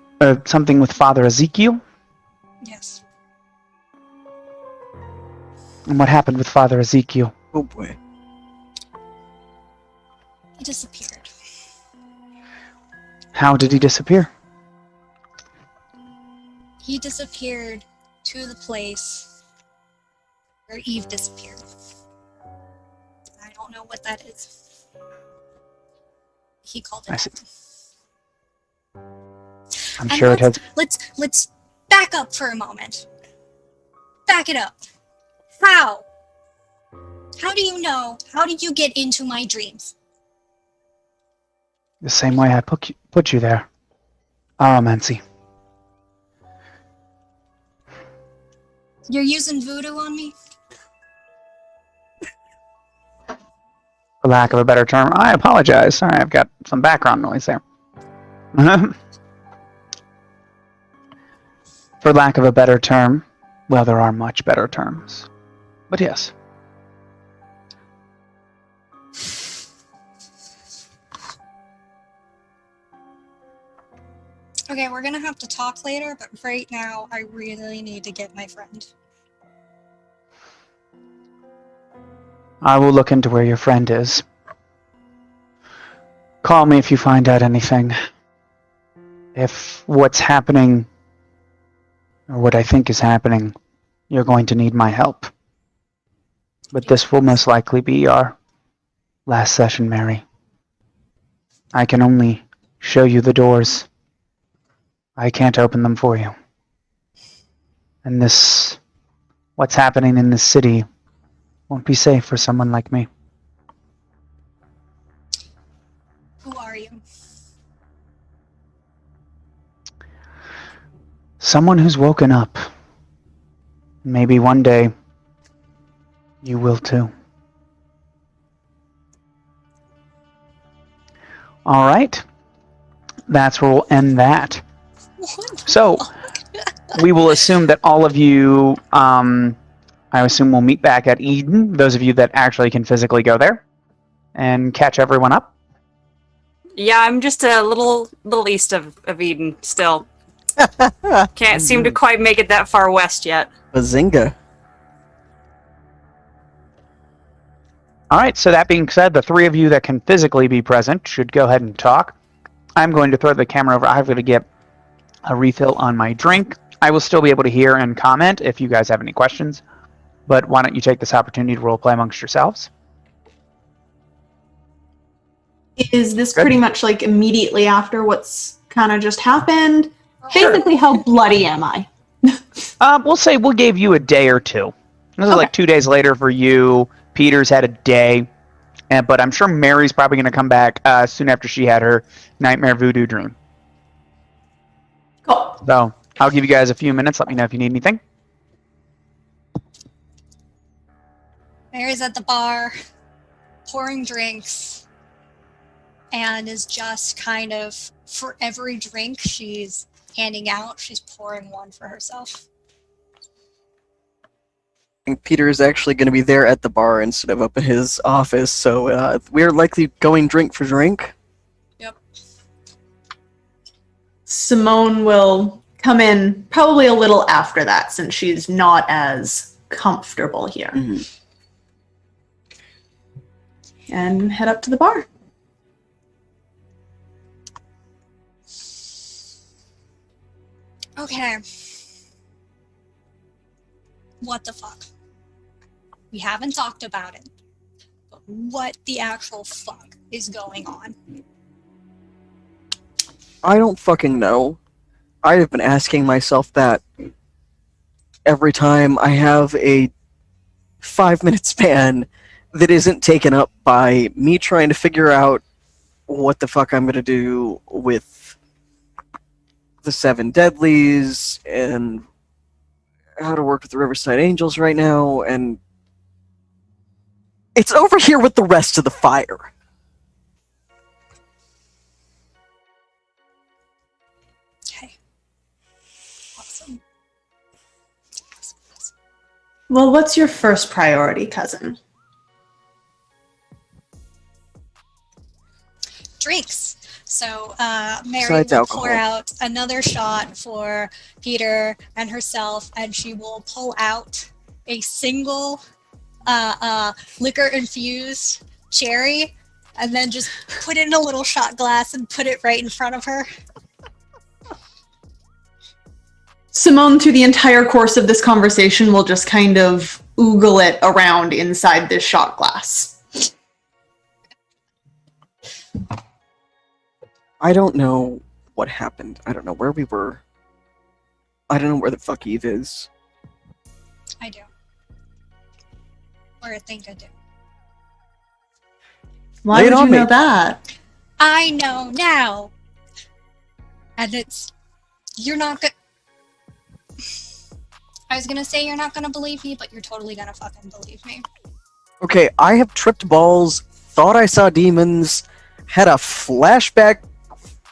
A: something with Father Ezekiel.
E: Yes.
A: And what happened with Father Ezekiel?
B: Oh boy.
E: He disappeared.
A: How did he disappear?
E: He disappeared to the place where Eve disappeared. I don't know what that is. He called it.
A: I see.
E: out.
A: I'm
E: And
A: sure it has.
E: Let's back up for a moment. Back it up. How? How do you know? How did you get into my dreams?
A: The same way I put you there. Mancy.
E: You're using voodoo on me?
A: For lack of a better term, I apologize. Sorry, I've got some background noise there. For lack of a better term, well, there are much better terms. But yes.
E: Okay, we're gonna have to talk later, but right now I really need to get my friend.
A: I will look into where your friend is. Call me if you find out anything. If what's happening, or what I think is happening, you're going to need my help. But this will most likely be our last session, Mary. I can only show you the doors. I can't open them for you. And what's happening in this city won't be safe for someone like me.
E: Who are you?
A: Someone who's woken up. Maybe one day you will too. All right. That's where we'll end that. So we will assume that all of you, I assume we'll meet back at Eden, those of you that actually can physically go there, and catch everyone up.
C: Yeah, I'm just a little east of Eden still. Can't seem to quite make it that far west yet.
B: Bazinga.
A: All right, so that being said, the three of you that can physically be present should go ahead and talk. I'm going to throw the camera over. I'm going to get a refill on my drink. I will still be able to hear and comment if you guys have any questions, but why don't you take this opportunity to roleplay amongst yourselves?
D: Is this
A: Good.
D: pretty much like immediately after what's kind of just happened?
A: Sure.
D: Basically, how bloody am I?
A: We'll say we'll give you a day or two. This is
D: Okay.
A: like 2 days later for you. Peter's had a day, but I'm sure Mary's probably going to come back soon after she had her nightmare voodoo dream.
D: Cool.
A: So I'll give you guys a few minutes. Let me know if you need anything.
E: Mary's at the bar, pouring drinks, and is just kind of, for every drink she's handing out, she's pouring one for herself.
B: I think Peter is actually going to be there at the bar instead of up in his office, so we're likely going drink for drink.
E: Yep.
D: Simone will come in probably a little after that since she's not as comfortable here.
B: Mhm.
D: And head up to the bar.
E: Okay. What the fuck? We haven't talked about it. But what the actual fuck is going on?
B: I don't fucking know. I have been asking myself that every time I have a 5-minute span that isn't taken up by me trying to figure out what the fuck I'm gonna do with the 7 deadlies and how to work with the Riverside Angels right now, and it's over here with the rest of the fire.
E: Okay. Awesome.
D: Well, what's your first priority, cousin?
E: Drinks. So Mary
B: Besides
E: will
B: alcohol.
E: pour out another shot for Peter and herself, and she will pull out a single liquor-infused cherry, and then just put it in a little shot glass and put it right in front of her.
D: Simone, through the entire course of this conversation, will just kind of oogle it around inside this shot glass.
B: I don't know what happened. I don't know where we were. I don't know where the fuck Eve is.
E: I do. Or I think I do.
D: Why
B: Lay it
D: would you
B: on me.
D: know that?
E: I know now! And it's... You're not gonna... I was gonna say you're not gonna believe me, but you're totally gonna fucking believe me.
B: Okay, I have tripped balls, thought I saw demons, had a flashback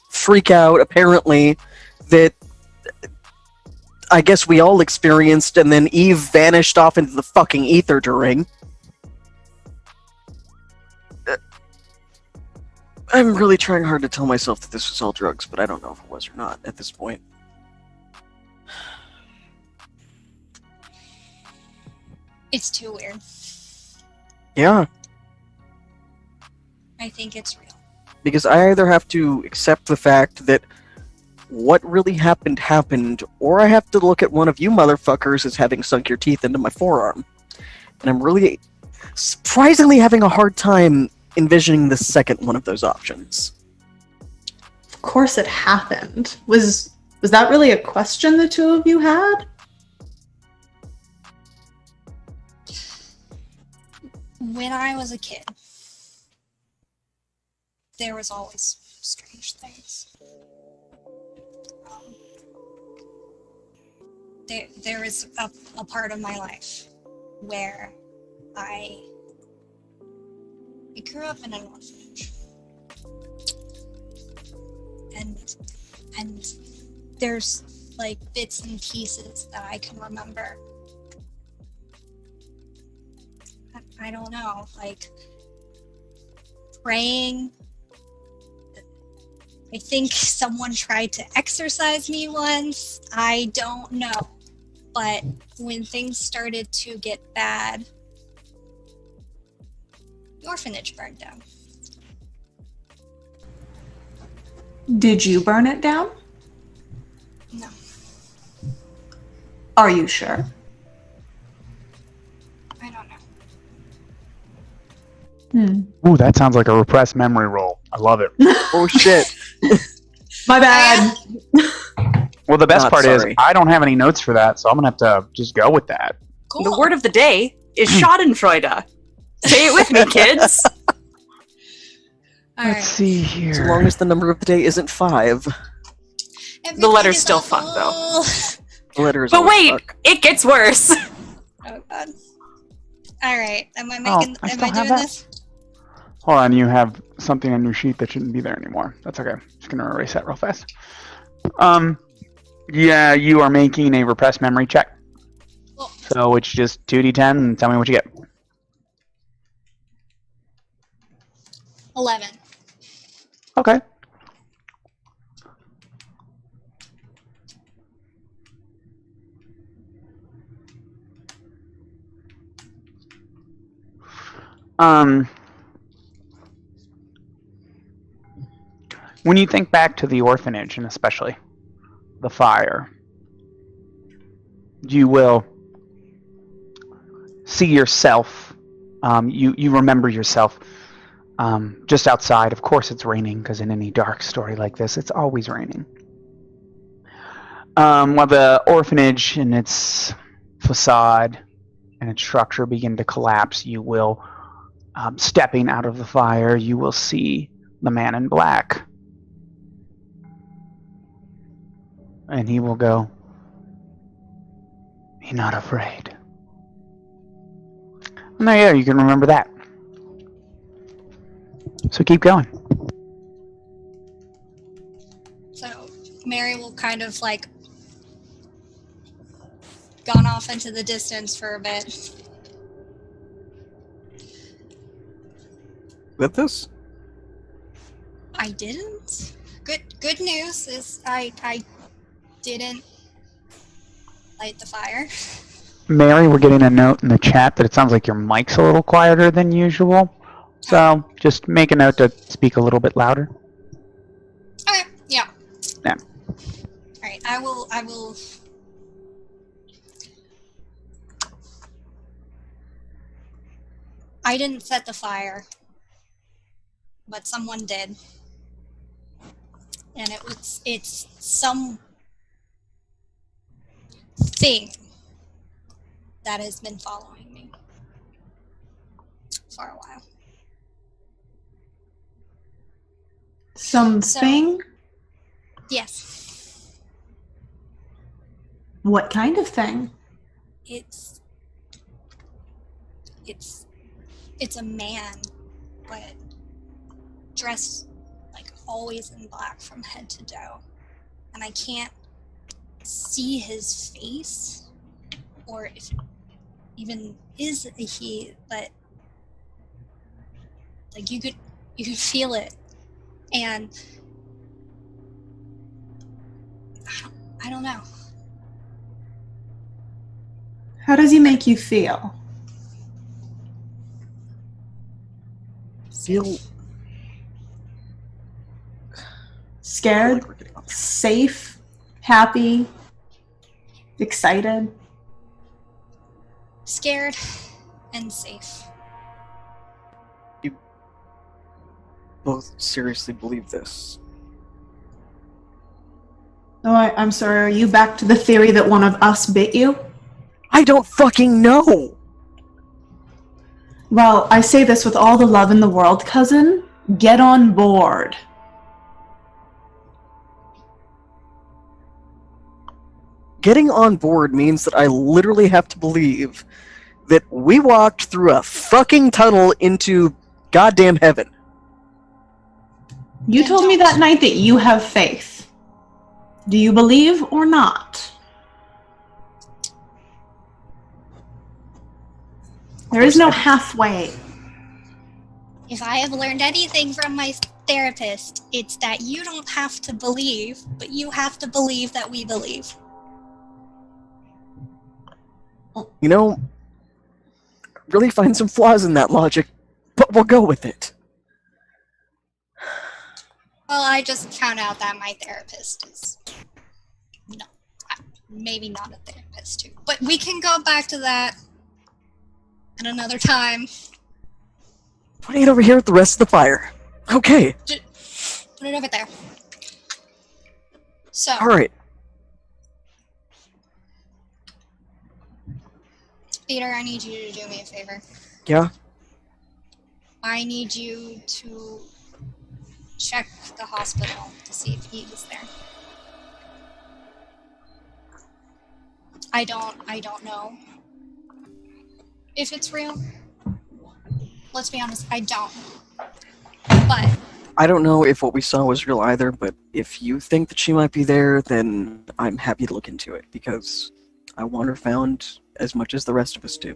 B: freak out, apparently, that I guess we all experienced, and then Eve vanished off into the fucking ether during. I'm really trying hard to tell myself that this was all drugs, but I don't know if it was or not at this point.
E: It's too weird.
B: Yeah,
E: I think it's real.
B: because I either have to accept the fact that what really happened, or I have to look at one of you motherfuckers as having sunk your teeth into my forearm. And I'm really surprisingly having a hard time envisioning the second one of those options.
D: Of course it happened. Was that really a question the two of you had?
E: When I was a kid, there was always strange things. There was a part of my life where I grew up in an orphanage, and there's like bits and pieces that I can remember. I don't know, like praying. I think someone tried to exorcise me once. I don't know. But when things started to get bad, the orphanage burned down.
D: Did you burn it down?
E: No.
D: Are you sure?
E: I don't know.
A: Ooh, that sounds like a repressed memory roll. I love it.
B: Oh shit.
D: My bad.
A: Well, the best
B: Not
A: part
B: sorry.
A: is I don't have any notes for that, so I'm gonna have to just go with that.
E: Cool.
C: The word of the day is Schadenfreude. Say it with me, kids.
E: All
A: Let's
E: right.
A: see here.
B: As long as the number of the day isn't 5.
C: The letter's
E: Everything is
C: still fucked, though.
E: awful.
B: The letter is
C: But
B: always
C: wait,
B: fuck.
C: it gets worse.
E: Oh god. All right. Am I
A: Oh,
E: making?
A: I
E: am
A: still
E: I
A: have
E: doing
A: that.
E: this?
A: Hold on, you have something on your sheet that shouldn't be there anymore. That's okay. Just gonna erase that real fast. Yeah, you are making a repressed memory check.
E: Cool.
A: So it's just 2d10 and tell me what you get.
E: 11.
A: Okay. When you think back to the orphanage, and especially the fire, you will see yourself. You remember yourself just outside. Of course, it's raining because in any dark story like this, it's always raining. While the orphanage and its facade and its structure begin to collapse, you will, stepping out of the fire, you will see the man in black. And he will go, "Be not afraid." And there you go, you can remember that. So keep going.
E: So Mary will kind of like gone off into the distance for a bit.
B: With this?
E: I didn't. Good news is I didn't light the fire.
A: Mary, we're getting a note in the chat that it sounds like your mic's a little quieter than usual. So just make a note to speak a little bit louder.
E: Okay. Yeah.
A: Yeah.
E: All right. I will. I didn't set the fire, but someone did. And it's some thing that has been following me for a while.
D: Something?
E: Yes,
D: What kind of thing?
E: it's a man, but dressed like always in black from head to toe, and I can't see his face or if it even is a he, but like you could feel it And I don't know.
D: How does he make you feel?
B: Feel
D: Scared?
B: like we're getting off.
D: Safe? Happy? Excited?
E: Scared and safe.
B: Both seriously believe this.
D: Oh, I'm sorry. Are you back to the theory that one of us bit you?
B: I don't fucking know!
D: Well, I say this with all the love in the world, cousin. Get on board.
B: Getting on board means that I literally have to believe that we walked through a fucking tunnel into goddamn heaven.
D: You
E: Then
D: told me
E: don't.
D: that night that you have faith. Do you believe or not? There is no halfway.
E: If I have learned anything from my therapist, it's that you don't have to believe, but you have to believe that we believe.
B: You know, really find some flaws in that logic, but we'll go with it.
E: Well, I just found out that my therapist is maybe not a therapist too. But we can go back to that at another time.
B: Putting it over here with the rest of the fire. Okay,
E: Put it over there. So,
B: alright.
E: Peter, I need you to do me a favor.
B: Yeah?
E: I need you to check the hospital to see if Eve is there. I don't know if it's real. Let's be honest, I don't. But
B: I don't know if what we saw was real either, but if you think that she might be there, then I'm happy to look into it, because I want her found as much as the rest of us do.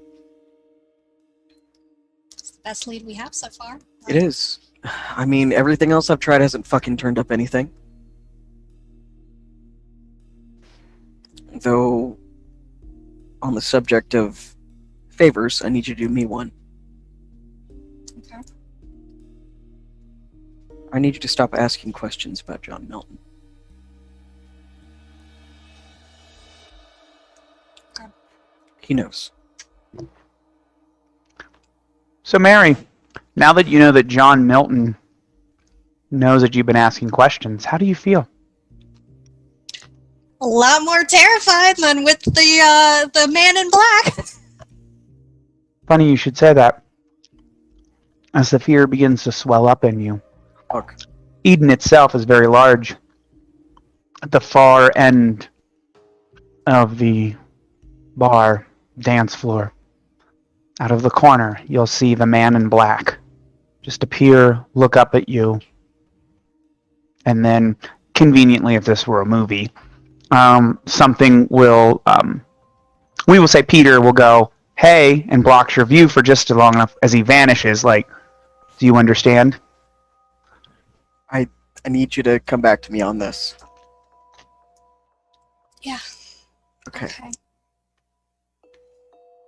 E: it's the best lead we have so far.
B: It is. I mean, everything else I've tried hasn't fucking turned up anything. Though, on the subject of favors, I need you to do me one.
E: Okay.
B: I need you to stop asking questions about John Milton.
E: Okay.
B: He knows.
A: So, Mary, now that you know that John Milton knows that you've been asking questions, how do you feel?
E: A lot more terrified than with the man in black.
A: Funny you should say that. As the fear begins to swell up in you.
B: Fuck.
A: Eden itself is very large. At the far end of the bar dance floor, out of the corner, you'll see the man in black just appear, look up at you, and then, conveniently, if this were a movie, something will, we will say Peter will go, hey, and blocks your view for just long enough as he vanishes. Like, do you understand?
B: I need you to come back to me on this.
E: Yeah.
B: Okay.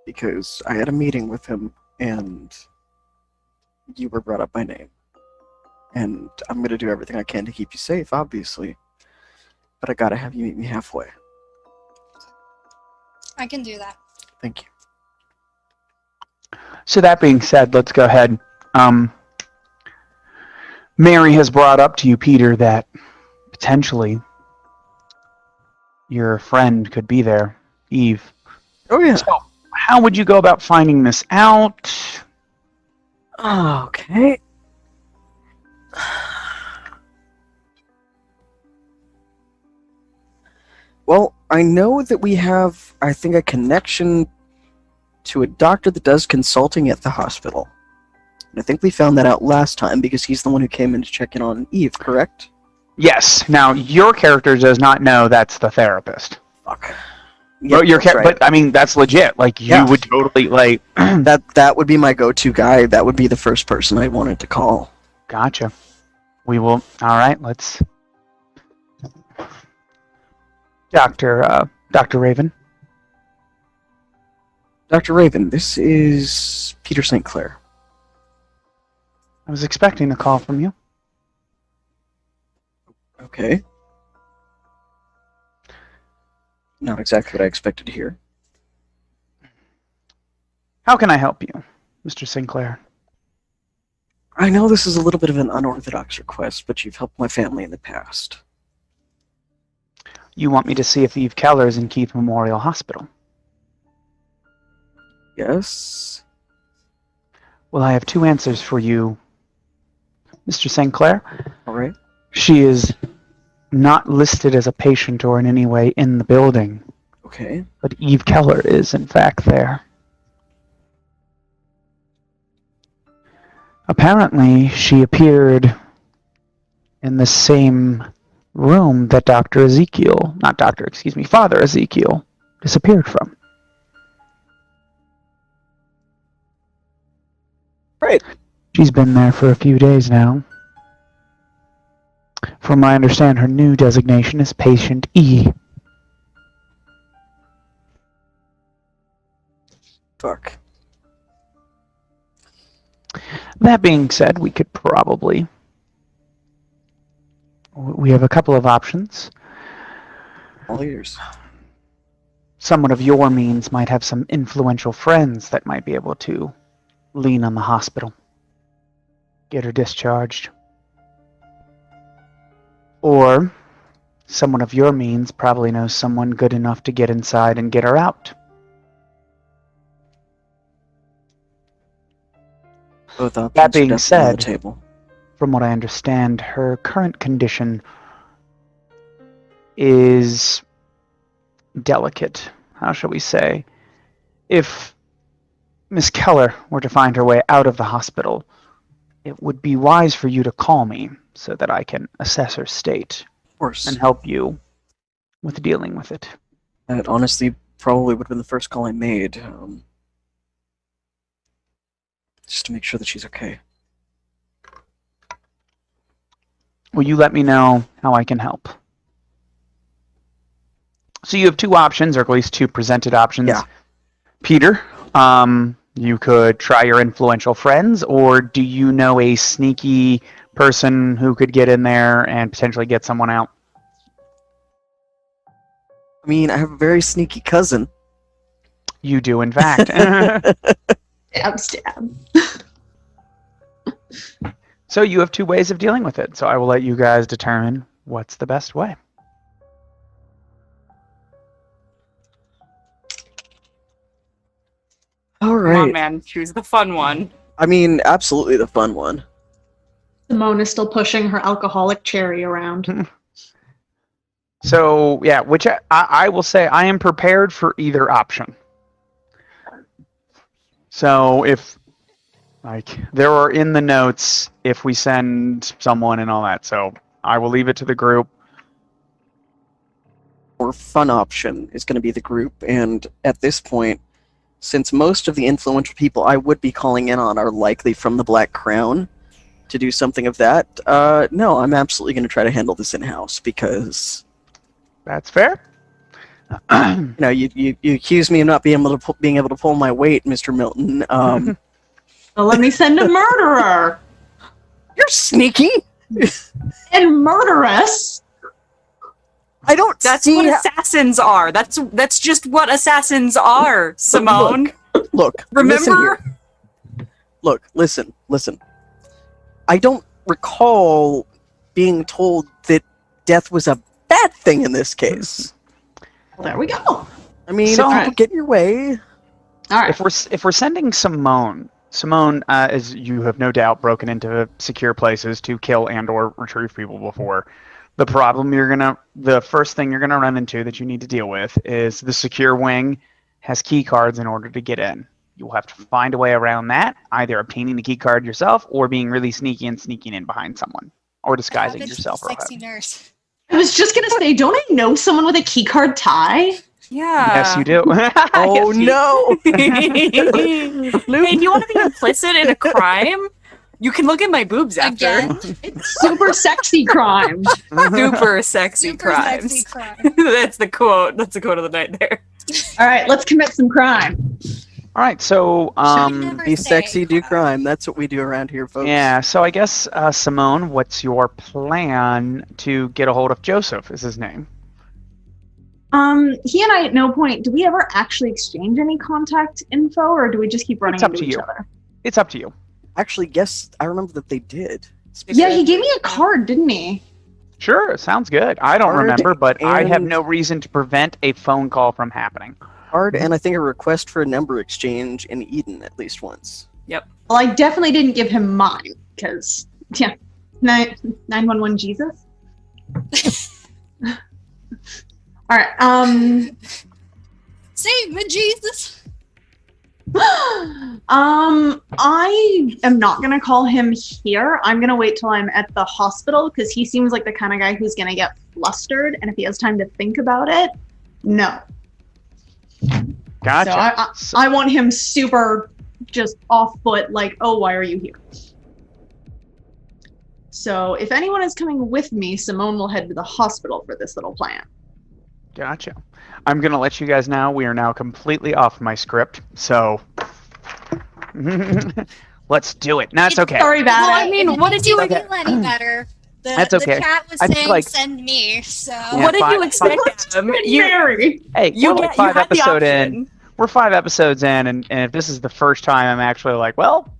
B: Because I had a meeting with him, and you were brought up by name. And I'm going to do everything I can to keep you safe, obviously. But I gotta have you meet me halfway.
E: I can do that.
B: Thank you.
A: So that being said, let's go ahead. Mary has brought up to you, Peter, that potentially your friend could be there, Eve.
B: Oh, yeah.
A: So how would you go about finding this out?
B: Okay. Well, I know that we have, I think, a connection to a doctor that does consulting at the hospital. And I think we found that out last time because he's the one who came in to check in on Eve, correct?
A: Yes. Now, your character does not know that's the therapist.
B: Fuck.
A: But
B: that's right.
A: But I mean, that's legit. Like, you
B: Yeah.
A: would totally, like...
B: that would be my go-to guy. That would be the first person I wanted to call.
A: Gotcha. We will. All right. Let's. Dr. Raven.
B: Dr. Raven, this is Peter St. Clair.
A: I was expecting a call from you.
B: Okay. Not exactly what I expected to hear.
A: How can I help you, Mr. Sinclair?
B: I know this is a little bit of an unorthodox request, but you've helped my family in the past.
A: You want me to see if Eve Keller is in Keith Memorial Hospital?
B: Yes?
A: Well, I have two answers for you, Mr. Sinclair.
B: All right.
A: She is not listed as a patient or in any way in the building,
B: Okay.
A: but Eve Keller is, in fact, there. Apparently, she appeared in the same room that Father Ezekiel disappeared from.
B: Right.
A: She's been there for a few days now. From what I understand, her new designation is Patient E.
B: Fuck.
A: That being said, we have a couple of options.
B: All ears.
A: Someone of your means might have some influential friends that might be able to lean on the hospital, get her discharged. Or someone of your means probably knows someone good enough to get inside and get her out.
B: Both options
A: That being
B: are definitely on the
A: said,
B: table.
A: From what I understand, her current condition is delicate. How shall we say? If Miss Keller were to find her way out of the hospital, it would be wise for you to call me so that I can assess her state
B: Of course.
A: and help you with dealing with it.
B: That honestly probably would have been the first call I made. Just to make sure that she's okay.
A: Will you let me know how I can help? So you have two options, or at least two presented options.
B: Yeah.
A: Peter, you could try your influential friends, or do you know a sneaky person who could get in there and potentially get someone out?
B: I mean, I have a very sneaky cousin.
A: You do, in fact.
D: Stab.
A: So you have two ways of dealing with it. So I will let you guys determine what's the best way.
B: All
C: Come on,
B: right.
C: man. Choose the fun one.
B: I mean, absolutely the fun one.
D: Simone is still pushing her alcoholic cherry around.
A: So yeah, which I will say I am prepared for either option. So if there are in the notes if we send someone and all that, so I will leave it to the group.
B: Or fun option is going to be the group, and at this point, since most of the influential people I would be calling in on are likely from the Black Crown to do something of that, no, I'm absolutely going to try to handle this in-house because
A: That's fair.
B: you know you accuse me of not being able to pull my weight, Mr. Milton.
D: Well, let me send a murderer
B: You're sneaky.
D: and murderess.
B: I don't.
C: That's
B: see
C: what
B: how-
C: assassins are. That's just what assassins are, Simone.
B: Look. Listen
C: Remember?
B: here. Look. Listen. I don't recall being told that death was a bad thing in this case.
D: Well, there we go.
B: I mean,
A: So-
B: if people get in your way.
D: All right.
A: If we're sending Simone, as you have no doubt broken into secure places to kill and or retrieve people before, the first thing you're gonna run into that you need to deal with is the secure wing has key cards in order to get in. You'll have to find a way around that, either obtaining the key card yourself or being really sneaky and sneaking in behind someone, or disguising
E: Happens to
A: yourself.
E: the sexy nurse.
D: I was just gonna say, don't I know someone with a keycard tie?
C: Yeah.
A: Yes, you do.
B: Oh
A: Yes, you
B: no!
C: Hey, do you want to be implicit in a crime? You can look at my boobs after.
E: Again?
D: Super sexy crime.
C: Super sexy
E: Super
C: crimes.
E: sexy crime.
C: That's the quote. That's the quote of the night there.
D: All right, let's commit some crime.
A: All right, so
E: never
B: Be
E: say
B: sexy, do
E: crime.
B: crime. That's what we do around here, folks.
A: yeah, so I guess Simone, what's your plan to get a hold of Joseph? Is his name?
D: He and I at no point do we ever actually exchange any contact info, or do we just keep running
A: It's up
D: into
A: to
D: each
A: you.
D: other?
A: It's up to you.
B: Actually, yes, I remember that they did.
D: Yeah, he gave me a card, didn't he?
A: Sure, sounds good. I don't
B: Card
A: remember, but I have
B: and-
A: no reason to prevent a phone call from happening.
B: Card, and I think a request for a number exchange in Eden at least once.
D: Well, I definitely didn't give him mine because 911 Jesus. All right.
E: Save me, Jesus.
D: I am not gonna call him here. I'm gonna wait till I'm at the hospital because he seems like the kind of guy who's gonna get flustered, and if he has time to think about it, no.
A: Gotcha.
D: So I want him super just off foot, like, oh, why are you here? So if anyone is coming with me, Simone will head to the hospital for this little plan.
A: Gotcha. I'm going to let you guys know we are now completely off my script, so let's do it. No, it's okay.
D: Sorry about
C: Well,
D: it.
C: I mean,
E: If it
C: what
E: makes
C: did you
E: you
A: Okay.
E: feel any better?
A: That's
E: The
A: okay.
E: chat was
A: I feel
E: saying
A: like-
E: send me, so
A: Yeah,
C: what did
A: fine,
C: you expect, Adam?
D: Mary.
A: Hey,
C: You
A: we're like
C: get- you
A: five
C: had the
A: episodes in.
C: option.
A: We're 5 episodes in, and if this is the first time, I'm actually like, well,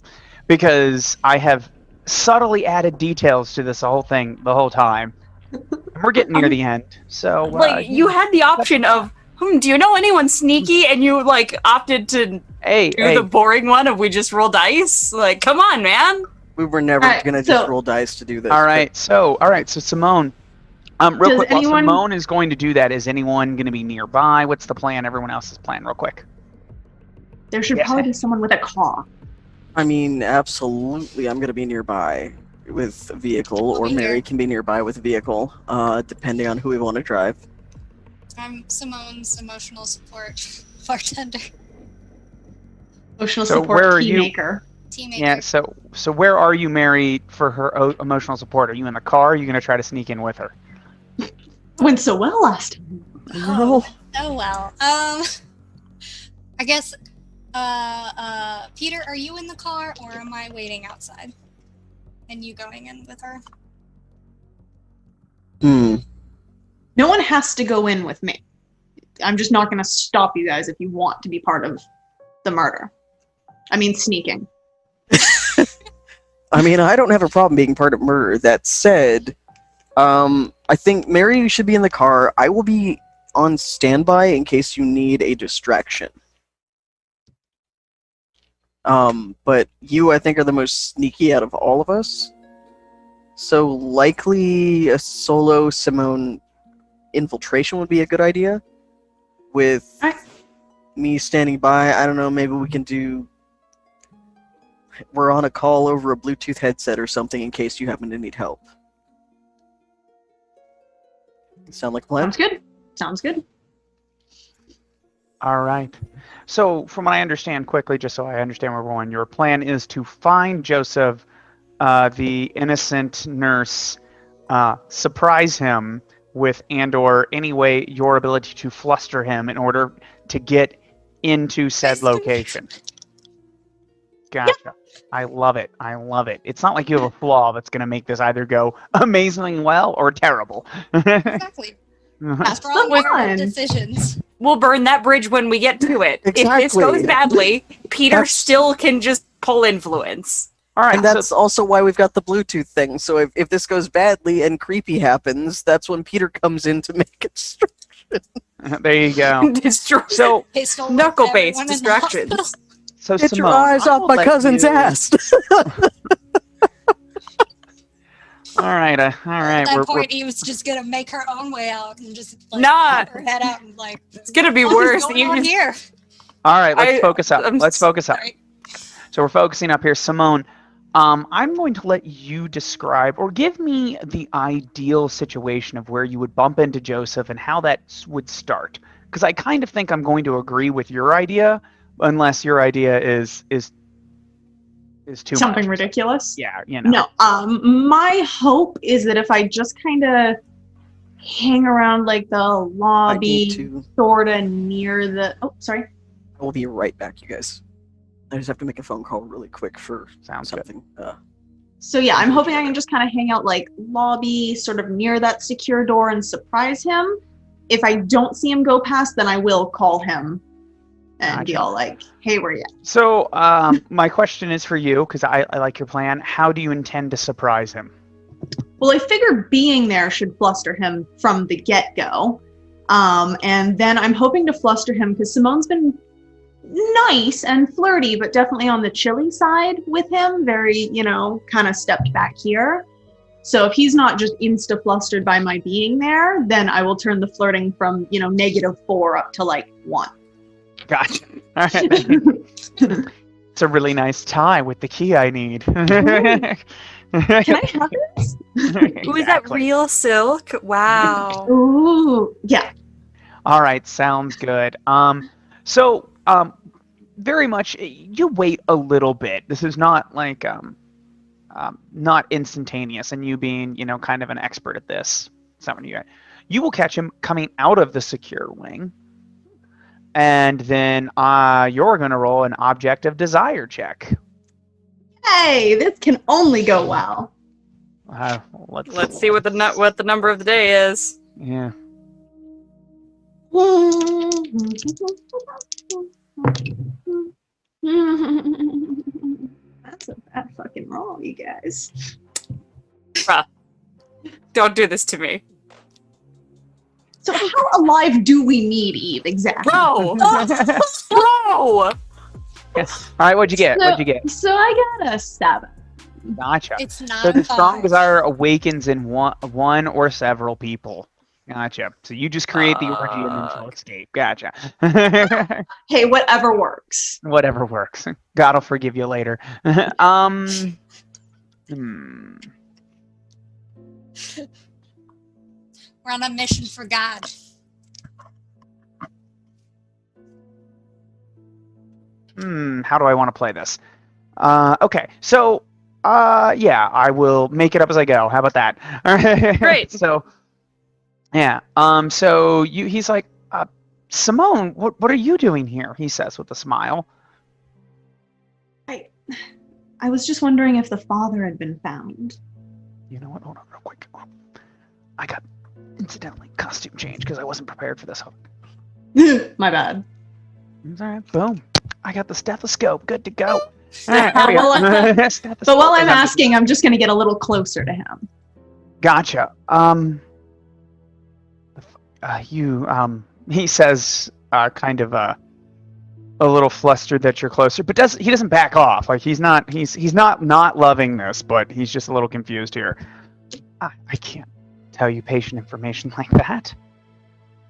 A: because I have subtly added details to this whole thing the whole time. And we're getting near the end, so
C: Like, you had the option of, do you know anyone sneaky? And you, like, opted to
A: hey,
C: do the boring one of we just roll dice? Like, come on, man.
B: We were never
D: Alright,
B: gonna just
D: so-
B: roll dice to do this.
A: all right, so Simone, real
D: Does
A: quick, while
D: anyone-
A: Simone is going to do that, is anyone going to be nearby? What's the plan? Everyone else's plan, real quick.
D: There should
A: Yes.
D: probably be someone with a car.
B: I mean, absolutely, I'm gonna be nearby with a vehicle,
E: I'll
B: or
E: be
B: Mary
E: here.
B: can be nearby with a vehicle, depending on who we want to drive.
E: I'm Simone's emotional support bartender,
D: Emotional
A: So
D: support
A: where are
D: key
A: you-
D: maker.
E: teammate.
A: Yeah, so where are you, Mary, for her emotional support? Are you in the car? Or are you going to try to sneak in with her?
D: Went so well last time.
B: No.
E: Oh well. I guess. Peter, are you in the car, or am I waiting outside? And you going in with her?
D: No one has to go in with me. I'm just not going to stop you guys if you want to be part of the murder. I mean, sneaking.
B: I mean, I don't have a problem being part of murder. That said, I think Mary should be in the car. I will be on standby in case you need a distraction. But you, I think, are the most sneaky out of all of us. So likely a solo Simone infiltration would be a good idea. With
D: Alright.
B: me standing by, I don't know, maybe we can do... We're on a call over a Bluetooth headset or something in case you happen to need help. Sound like a plan?
D: Sounds good. Sounds good.
A: All right. So, from what I understand quickly, just so I understand where we're going, your plan is to find Joseph, the innocent nurse, surprise him with and/or any way your ability to fluster him in order to get into said location. Gotcha. I love it. I love it. It's not like you have a flaw that's going to make this either go amazingly well or terrible.
E: Exactly.
D: That's
E: Strong
D: the
E: moral
D: fun.
E: decisions.
C: We'll burn that bridge when we get to it. If this
B: Exactly.
C: goes badly, Peter
B: That's-
C: still can just pull influence.
A: All right.
B: And that's also why we've got the Bluetooth thing. So if this goes badly and creepy happens, that's when Peter comes in to make it straight.
A: So, there you go.
C: Destroy.
A: So,
E: They stole
C: Knuckle-based
E: everyone in the
C: distractions.
E: hospital.
A: so
B: Get
A: Simone,
B: your eyes
A: I
B: off
A: will
B: my
A: let
B: cousin's
A: you-
B: ass!
A: All right. All right.
E: At that
A: We're,
E: point, he was just gonna make her own way out and just like
C: Nah.
E: pop her head out and like.
C: It's gonna be
E: "What is
C: worse.
E: going
C: You
E: on
C: just-
E: here?
A: all right. Let's
C: I-
A: focus up.
C: I'm
A: Let's focus up.
E: Sorry.
A: So we're focusing up here. Simone, I'm going to let you describe or give me the ideal situation of where you would bump into Joseph and how that would start. Because I kind of think I'm going to agree with your idea, unless your idea is is too
D: Something
A: much.
D: ridiculous.
A: Yeah, you know.
D: No. My hope is that if I just kind of hang around like the
B: I need
D: lobby,
B: to.
D: sort of near the. Oh, sorry.
B: I will be right back, you guys. I just have to make a phone call really quick for
A: Sounds good.
B: something.
D: So yeah, I'm hoping I can just kind of hang out like lobby, sort of near that secure door and surprise him. If I don't see him go past, then I will call him and be
A: Gotcha.
D: all like, "Hey, where you at?"
A: So, my question is for you, because I like your plan. How do you intend to surprise him?
D: Well, I figure being there should fluster him from the get-go. And then I'm hoping to fluster him because Simone's been nice and flirty, but definitely on the chilly side with him. Very, kind of stepped back here. So if he's not just insta-flustered by my being there, then I will turn the flirting from, -4 up to like 1.
A: Gotcha. All right. It's a really nice tie with the key I need.
D: Can I have this?
C: Ooh, is that real silk? Wow.
D: Ooh, yeah.
A: All right, sounds good. So, very much, you wait a little bit. This is not like, not instantaneous, and you being, kind of an expert at this. Someone you will catch him coming out of the secure wing, and then you're going to roll an object of desire check.
D: Hey, this can only go well.
C: Let's see what the number of the day is.
A: Yeah.
D: That's a bad fucking roll, you guys.
C: Bruh. Don't do this to me.
D: So how alive do we need Eve exactly?
C: Bro! Bro!
A: All right, what'd you get? What'd you get?
D: So I got a 7.
A: Gotcha.
E: It's not.
A: So the strong
E: 5.
A: desire awakens in one or several people. Gotcha. So you just create the orgy and then she'll escape. Gotcha.
D: Hey, whatever works.
A: Whatever works. God will forgive you later.
E: We're on a mission for God.
A: How do I want to play this? Okay, so yeah, I will make it up as I go. How about that? All right.
C: Great.
A: So yeah, so he's like, Simone, what are you doing here? He says with a smile.
D: I was just wondering if the father had been found.
A: You know what? Hold on real quick. I got incidentally costume change because I wasn't prepared for this.
D: My bad.
A: It's all right. Boom. I got the stethoscope. Good to go.
D: But while I'm asking, I'm just going to get a little closer to him.
A: Gotcha. He says, kind of a little flustered that you're closer, but he doesn't back off. Like he's not loving this, but he's just a little confused here. I can't tell you patient information like that.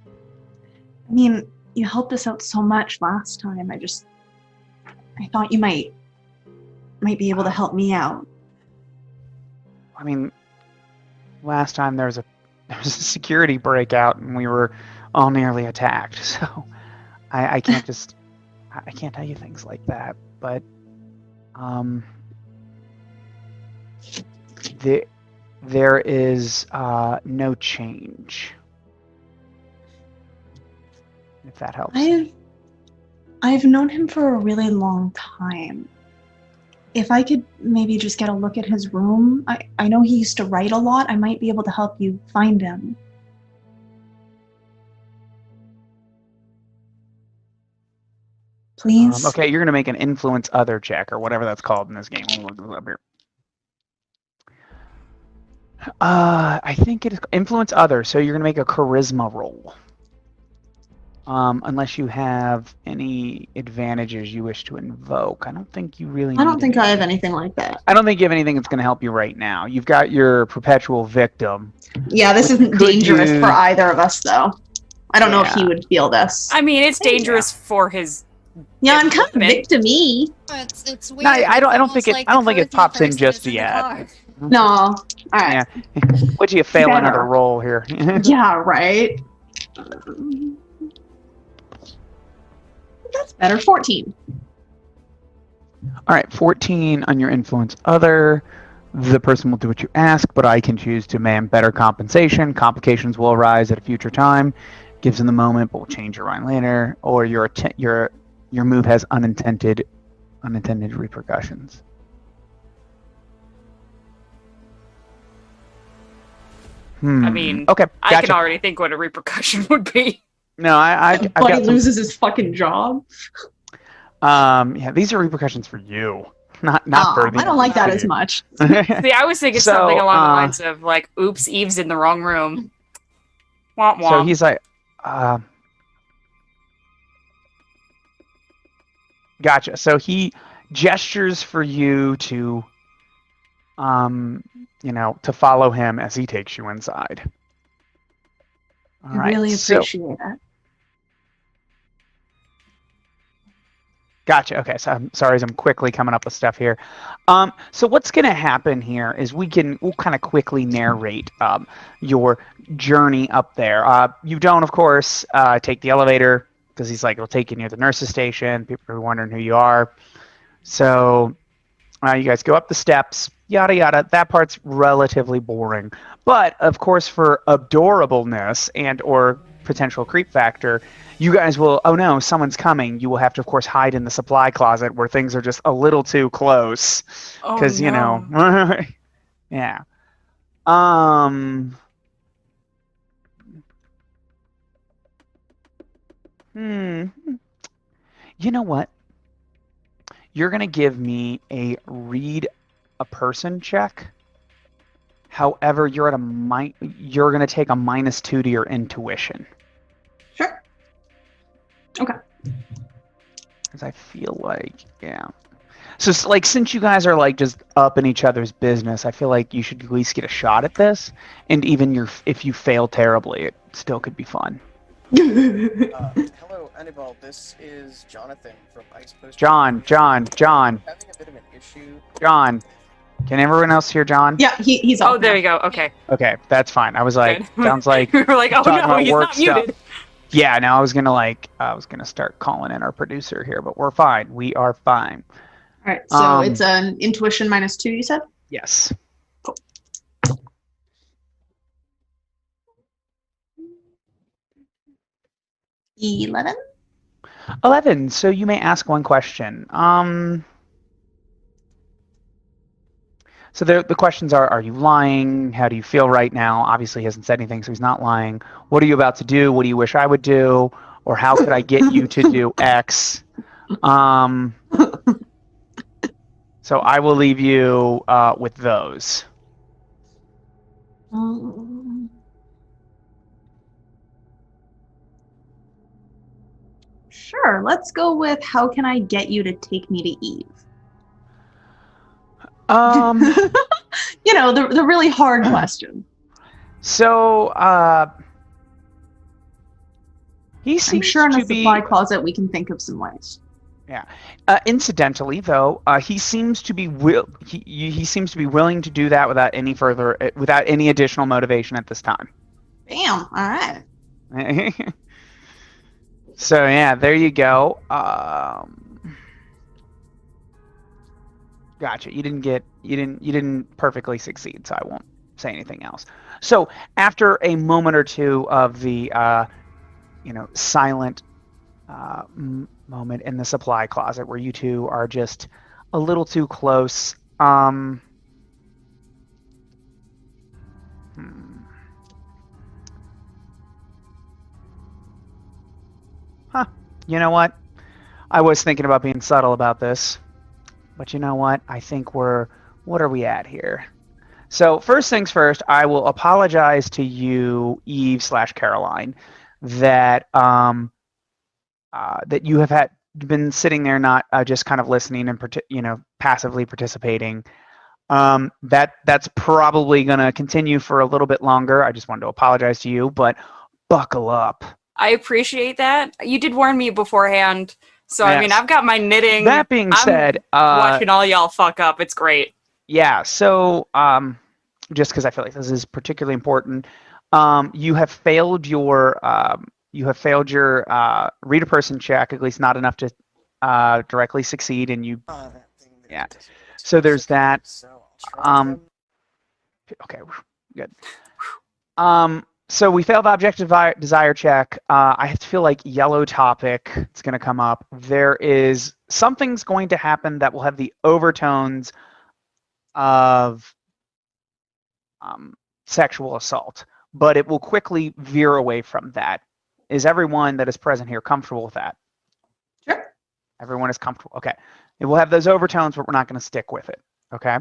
D: I mean, you helped us out so much last time. I thought you might be able to help me out.
A: I mean, last time there was a security breakout and we were all nearly attacked. So I can't just I can't tell you things like that. But there is no change. If that helps.
D: I've known him for a really long time. If I could maybe just get a look at his room, I know he used to write a lot. I might be able to help you find him. Please?
A: Okay, you're going to make an influence other check or whatever that's called in this game. We'll look this up here. I think it is influence other, so you're going to make a charisma roll. Unless you have any advantages you wish to invoke. I don't think you really
D: I don't
A: need
D: think I have
A: anything.
D: anything like that.
A: I don't think you have anything that's going to help you right now. You've got your perpetual victim.
D: Yeah, this isn't
A: Could
D: dangerous
A: you-
D: for either of us, though. I don't know if
A: Yeah.
D: he would feel this.
C: I mean, it's dangerous for his.
D: Yeah, I'm kind of
C: Equipment.
D: victim-y.
E: It's weird.
A: No, I don't
E: It's
A: think it.
E: almost
A: I don't
E: like
A: think it
E: the
A: pops in
E: charisma
A: just
E: person in the
A: yet.
E: car.
D: No. All right.
A: Yeah. Would you fail
D: Better.
A: another roll here?
D: Yeah, right. That's better. 14.
A: All right, 14 on your influence other. The person will do what you ask, but I can choose to demand better compensation. Complications will arise at a future time. Gives in the moment, but will change your mind later. Or your move has unintended repercussions.
C: I mean,
A: Okay,
C: I can
A: gotcha.
C: already think what a repercussion would be.
A: No, I've
D: Buddy
A: got some,
D: loses his fucking job.
A: yeah, these are repercussions for you, not for the
D: I don't like that as
A: NPC.
D: much.
C: See, I was thinking
A: So,
C: something along the lines of like, "Oops, Eve's in the wrong room." Womp womp.
A: So he's like, gotcha. So he gestures for you to, to follow him as he takes you inside. All
D: I
A: right.
D: really
A: So,
D: appreciate it.
A: gotcha. Okay. So I'm sorry as I'm quickly coming up with stuff here. So what's going to happen here is we'll kind of quickly narrate your journey up there. You don't, of course, take the elevator because he's like, it'll take you near the nurse's station. People are wondering who you are. So you guys go up the steps, yada yada. That part's relatively boring. But of course, for adorableness and or potential creep factor, you guys will. Oh no, someone's coming. You will have to, of course, hide in the supply closet where things are just a little too close.
C: Oh
A: Because
C: no.
A: yeah. You know what? You're gonna give me a read a person check. However, you're gonna take a -2 to your intuition.
D: Sure. Okay.
A: Because I feel like, yeah. So like, since you guys are like just up in each other's business, I feel like you should at least get a shot at this. And even if you fail terribly, it still could be fun.
B: Hello, Annabelle. This is Jonathan from Ice Post.
A: John.
B: Having a bit of an issue.
A: John. Can everyone else hear John?
D: Yeah, he's
C: Oh,
D: up
C: there
D: now.
C: you go. Okay.
A: Okay, that's fine. I was like,
C: Good.
A: sounds like
C: we were like, oh
A: talking
C: no,
A: about
C: he's
A: work
C: not muted.
A: yeah, no, I was gonna start calling in our producer here, but we're fine. We are fine.
D: All right, so it's an intuition -2, you said?
A: Yes.
D: Cool. 11?
A: 11. So you may ask one question. So the questions are you lying? How do you feel right now? Obviously, he hasn't said anything, so he's not lying. What are you about to do? What do you wish I would do? Or how could I get you to do X? So I will leave you with those.
D: Sure, let's go with how can I get you to take me to Eve? You know, the really hard question.
A: So he seems
D: I'm sure in
A: to
D: the supply closet we can think of some ways.
A: Yeah. Incidentally, though, he seems to be he seems to be willing to do that without any additional motivation at this time.
D: Bam! All right.
A: So yeah, there you go. Gotcha. You didn't perfectly succeed, so I won't say anything else. So after a moment or two of the silent moment in the supply closet where you two are just a little too close. You know what? I was thinking about being subtle about this, but you know what? I think what are we at here? So first things first, I will apologize to you, Eve/Caroline, that that you have been sitting there not just kind of listening and passively participating. That's probably going to continue for a little bit longer. I just wanted to apologize to you, but buckle up.
C: I appreciate that. You did warn me beforehand, so
A: Yes.
C: I mean, I've got my knitting.
A: That being said,
C: watching all y'all fuck up. It's great.
A: Yeah. So just because I feel like this is particularly important, you have failed your read a person check, at least not enough to directly succeed, and you Yeah. So there's that. Okay, good. So we failed the objective desire check. I feel like yellow topic. It's going to come up. There is something's going to happen that will have the overtones of sexual assault, but it will quickly veer away from that. Is everyone that is present here comfortable with that?
D: Sure.
A: Everyone is comfortable. Okay. It will have those overtones, but we're not going to stick with it. Okay.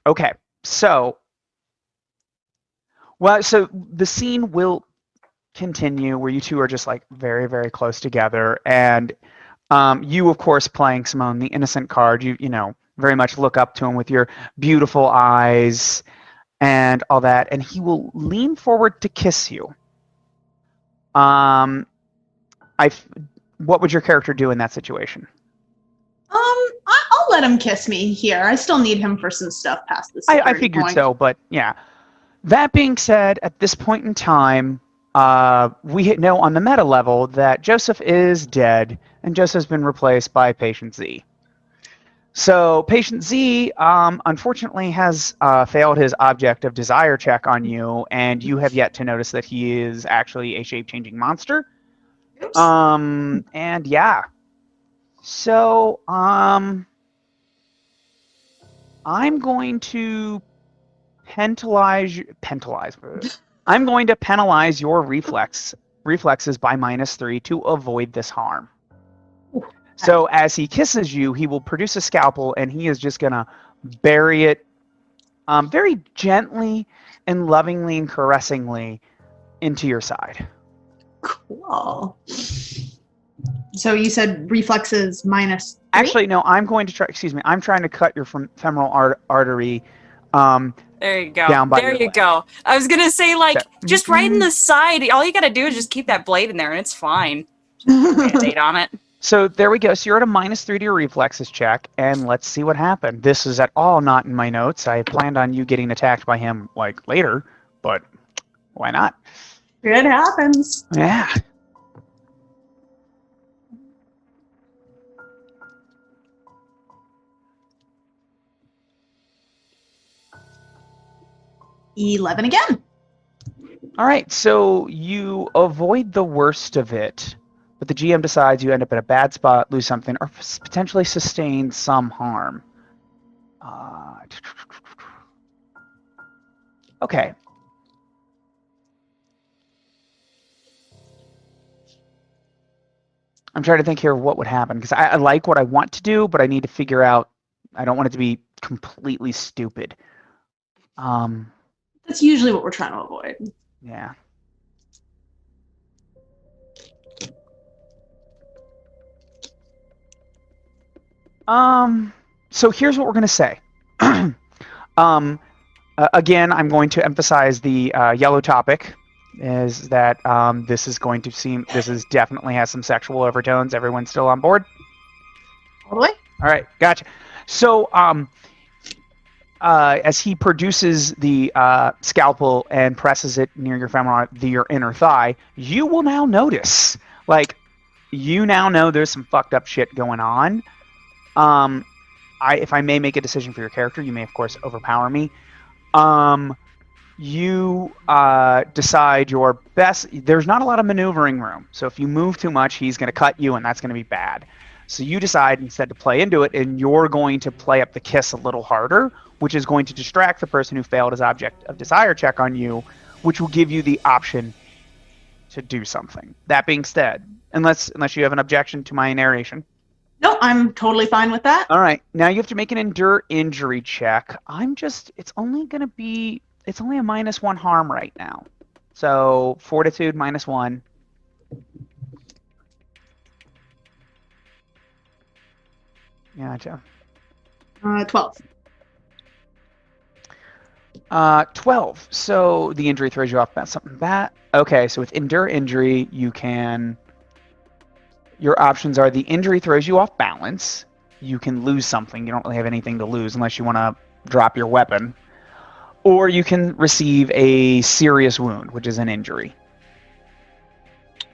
A: Okay. So the scene will continue where you two are just like very, very close together, and you, of course, playing Simone, the innocent card. You know, very much look up to him with your beautiful eyes and all that, and he will lean forward to kiss you. What would your character do in that situation?
D: I'll let him kiss me here. I still need him for some stuff past this.
A: I figured so, but yeah. That being said, at this point in time, we know on the meta level that Joseph is dead, and Joseph's been replaced by Patient Z. So Patient Z, unfortunately, has failed his object of desire check on you, and you have yet to notice that he is actually a shape-changing monster.
D: Oops.
A: And yeah. So, I'm going to I'm going to penalize your reflexes by -3 to avoid this harm. So as he kisses you, he will produce a scalpel, and he is just gonna bury it very gently and lovingly and caressingly into your side.
D: Cool. So you said reflexes -3?
A: Actually, no. I'm going to try. Excuse me. I'm trying to cut your femoral artery.
C: There you go.
A: Down by
C: there
A: your
C: you
A: leg.
C: go. I was gonna say, like,
A: So-
C: just right in the side. All you gotta do is just keep that blade in there, and it's fine. Band-aid on it.
A: So there we go. So you're at a -3 to your reflexes check, and let's see what happened. This is at all not in my notes. I planned on you getting attacked by him like later, but why not?
D: It happens.
A: Yeah.
D: $11 again.
A: All right. So you avoid the worst of it, but the GM decides you end up in a bad spot, lose something, or potentially sustain some harm. Okay. I'm trying to think here of what would happen, because I like what I want to do, but I need to figure out. I don't want it to be completely stupid.
D: That's usually what we're trying to avoid.
A: Yeah. So here's what we're gonna say. Again, I'm going to emphasize the yellow topic. Is that this is going to seem, this is definitely has some sexual overtones. Everyone's still on board?
D: All the way?
A: All right, gotcha. So as he produces the scalpel and presses it near your femoral, your inner thigh, you will now notice, like, you now know there's some fucked up shit going on. If I may make a decision for your character, you may of course overpower me. You decide your best. There's not a lot of maneuvering room, so if you move too much, he's going to cut you, and that's going to be bad. So you decide instead to play into it, and you're going to play up the kiss a little harder, which is going to distract the person who failed his object of desire check on you, which will give you the option to do something. That being said, unless you have an objection to my narration.
D: No, I'm totally fine with that.
A: All right, now you have to make an endure injury check. It's only a -1 harm right now. So fortitude -1. Gotcha.
D: 12.
A: 12. So the injury throws you off about something bad. Okay, so with endure injury, your options are the injury throws you off balance. You can lose something. You don't really have anything to lose unless you want to drop your weapon. Or you can receive a serious wound, which is an injury.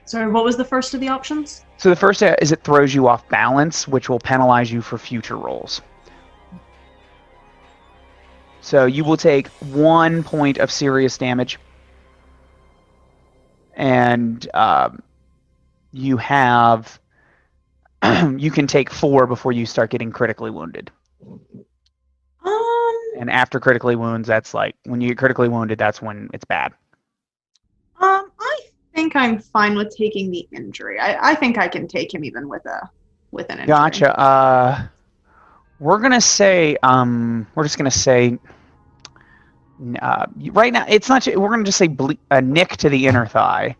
D: Sorry, what was the first of the options?
A: So the first is it throws you off balance, which will penalize you for future rolls. So you will take 1 point of serious damage, and you have you can take 4 before you start getting critically wounded. And after critically wounds, that's like when you get critically wounded, that's when it's bad.
D: I think I'm fine with taking the injury. I think I can take him even with an injury.
A: Gotcha. We're gonna say we're just gonna say right now it's not. We're gonna just say nick to the inner thigh,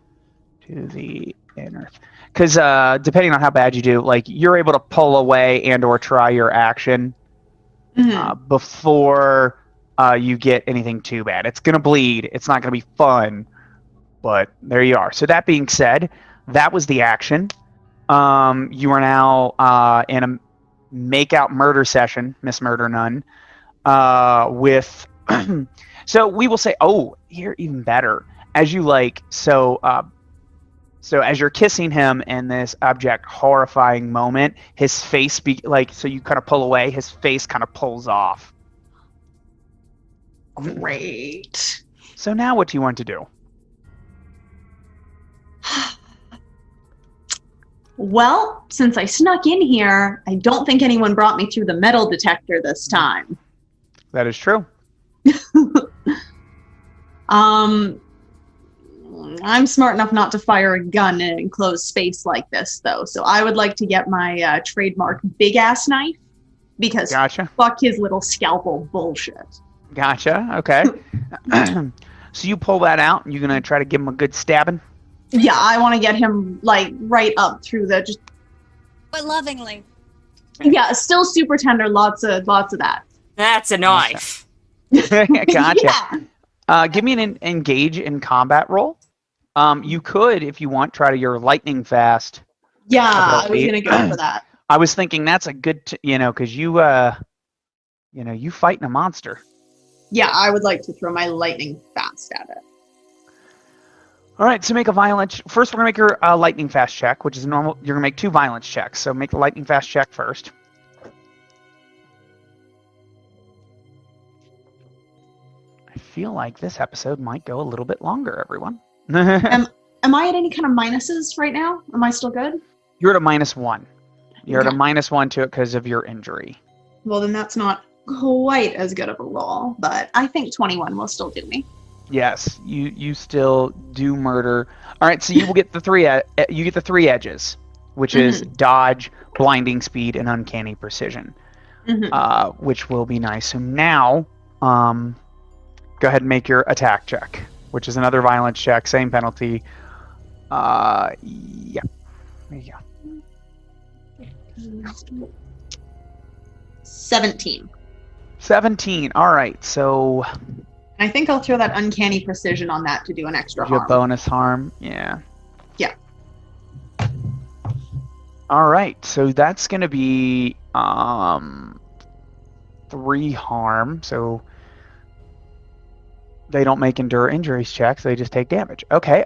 A: because depending on how bad you do, like you're able to pull away and or try your action before you get anything too bad. It's gonna bleed. It's not gonna be fun, but there you are. So that being said, that was the action. You are now in a make-out murder session, Miss Murder Nun, with. So we will say, oh, here even better. As you like, so as you're kissing him in this abject, horrifying moment, his face so you kind of pull away, his face kind of pulls off.
D: Great.
A: So now what do you want to do?
D: Well, since I snuck in here, I don't think anyone brought me through the metal detector this time.
A: That is true.
D: I'm smart enough not to fire a gun in an enclosed space like this, though, so I would like to get my trademark big-ass knife, because
A: Gotcha.
D: fuck his little scalpel bullshit.
A: Gotcha. Okay. So you pull that out, and you're going to try to give him a good stabbing?
D: Yeah, I want to get him, like, right up through the just...
E: But lovingly.
D: Yeah, still super tender, lots of that.
C: That's a knife.
A: Gotcha.
D: Yeah.
A: Give me an engage in combat roll. You could, if you want, try to your lightning fast.
D: Yeah, I was
A: ability.
D: going to go for that.
A: I was thinking that's a good, because you fighting a monster.
D: Yeah, I would like to throw my lightning fast at it.
A: All right, so make a violence. First, we're gonna make your lightning fast check, which is normal. You're gonna make 2 violence checks. So make the lightning fast check first. I feel like this episode might go a little bit longer, everyone.
D: Am I at any kind of minuses right now? Am I still good?
A: You're at a -1. You're at a
D: Okay.
A: -1 to it because of your injury.
D: Well, then that's not quite as good of a roll, but I think 21 will still do me.
A: Yes, you still do murder. All right, so you will get the 3 you get the 3 edges, which is dodge, blinding speed, and uncanny precision, which will be nice. So now, go ahead and make your attack check, which is another violence check, same penalty. Yeah, there you go.
D: 17.
A: 17. All right, so
D: I think I'll throw that uncanny precision on that to do an extra
A: your
D: harm.
A: bonus harm. Yeah.
D: Yeah.
A: All right, so that's gonna be 3 harm. So they don't make endure injuries checks; they just take damage. Okay.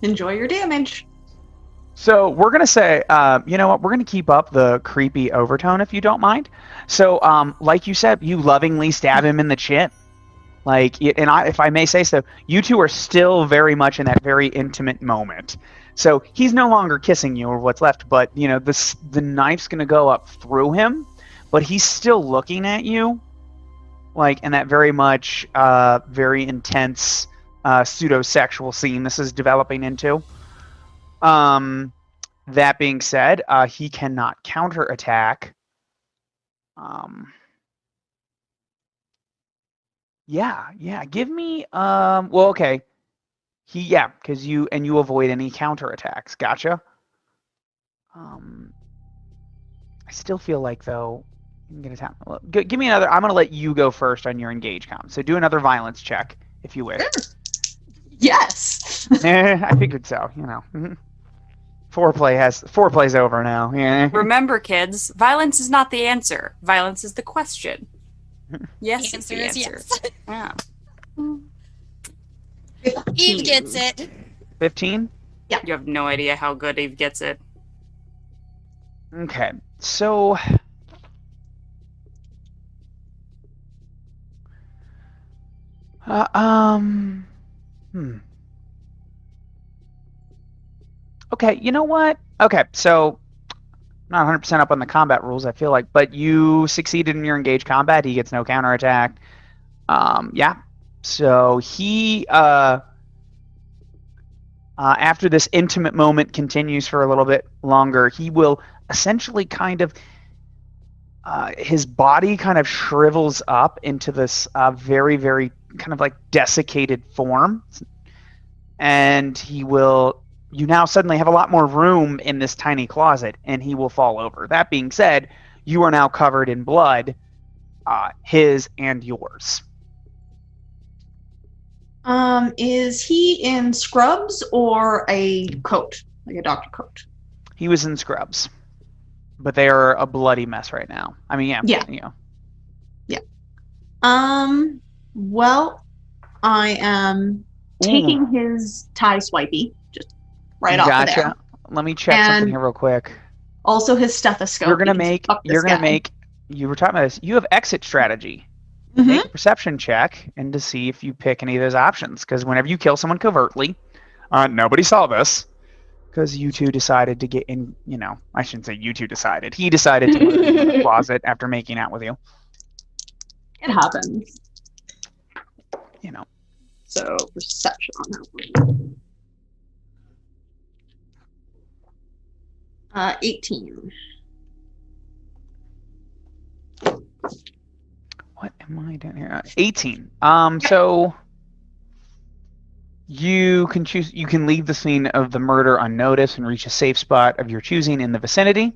D: Enjoy your damage.
A: So we're gonna say, you know what? We're gonna keep up the creepy overtone if you don't mind. So, like you said, you lovingly stab him in the chin, if I may say so, you two are still very much in that very intimate moment. So he's no longer kissing you or what's left, but the knife's gonna go up through him, but he's still looking at you, in that very much, very intense, pseudo-sexual scene this is developing into. That being said, he cannot counterattack. Yeah. Give me well, okay. Because you avoid any counterattacks. Gotcha. I still feel like though, you can get a tap. Give me another. I'm gonna let you go first on your engage count. So do another violence check if you wish.
D: Yes.
A: I figured so. Foreplay's over now. Yeah.
C: Remember, kids, violence is not the answer. Violence is the question. Yes,
E: The
C: it's
E: answer
C: the
E: is
C: answer.
E: yes.
C: Yeah.
E: Eve gets it.
A: 15?
D: Yeah.
C: You have no idea how good Eve gets it.
A: Okay, so hmm. Okay, you know what? Okay, so not 100% up on the combat rules, I feel like, but you succeeded in your engaged combat. He gets no counterattack. Yeah. So he, after this intimate moment continues for a little bit longer, he will essentially kind of, his body kind of shrivels up into this very, very kind of like desiccated form. And you now suddenly have a lot more room in this tiny closet, and he will fall over. That being said, you are now covered in blood, his and yours.
D: Is he in scrubs or a coat, like a doctor coat?
A: He was in scrubs, but they are a bloody mess right now. I mean,
D: Yeah.
A: you know.
D: Well, I am taking his tie swipey just right off of there.
A: Let me check something here real quick.
D: Also his stethoscope.
A: You were talking about this. You have exit strategy.
D: Mm-hmm.
A: Make a perception check and to see if you pick any of those options. Because whenever you kill someone covertly, nobody saw this. Because you two decided to get in, I shouldn't say you two decided. He decided to murder you in the closet after making out with you.
D: It happens. So perception on that one. 18.
A: What am I doing here? 18. So you can choose. You can leave the scene of the murder unnoticed and reach a safe spot of your choosing in the vicinity.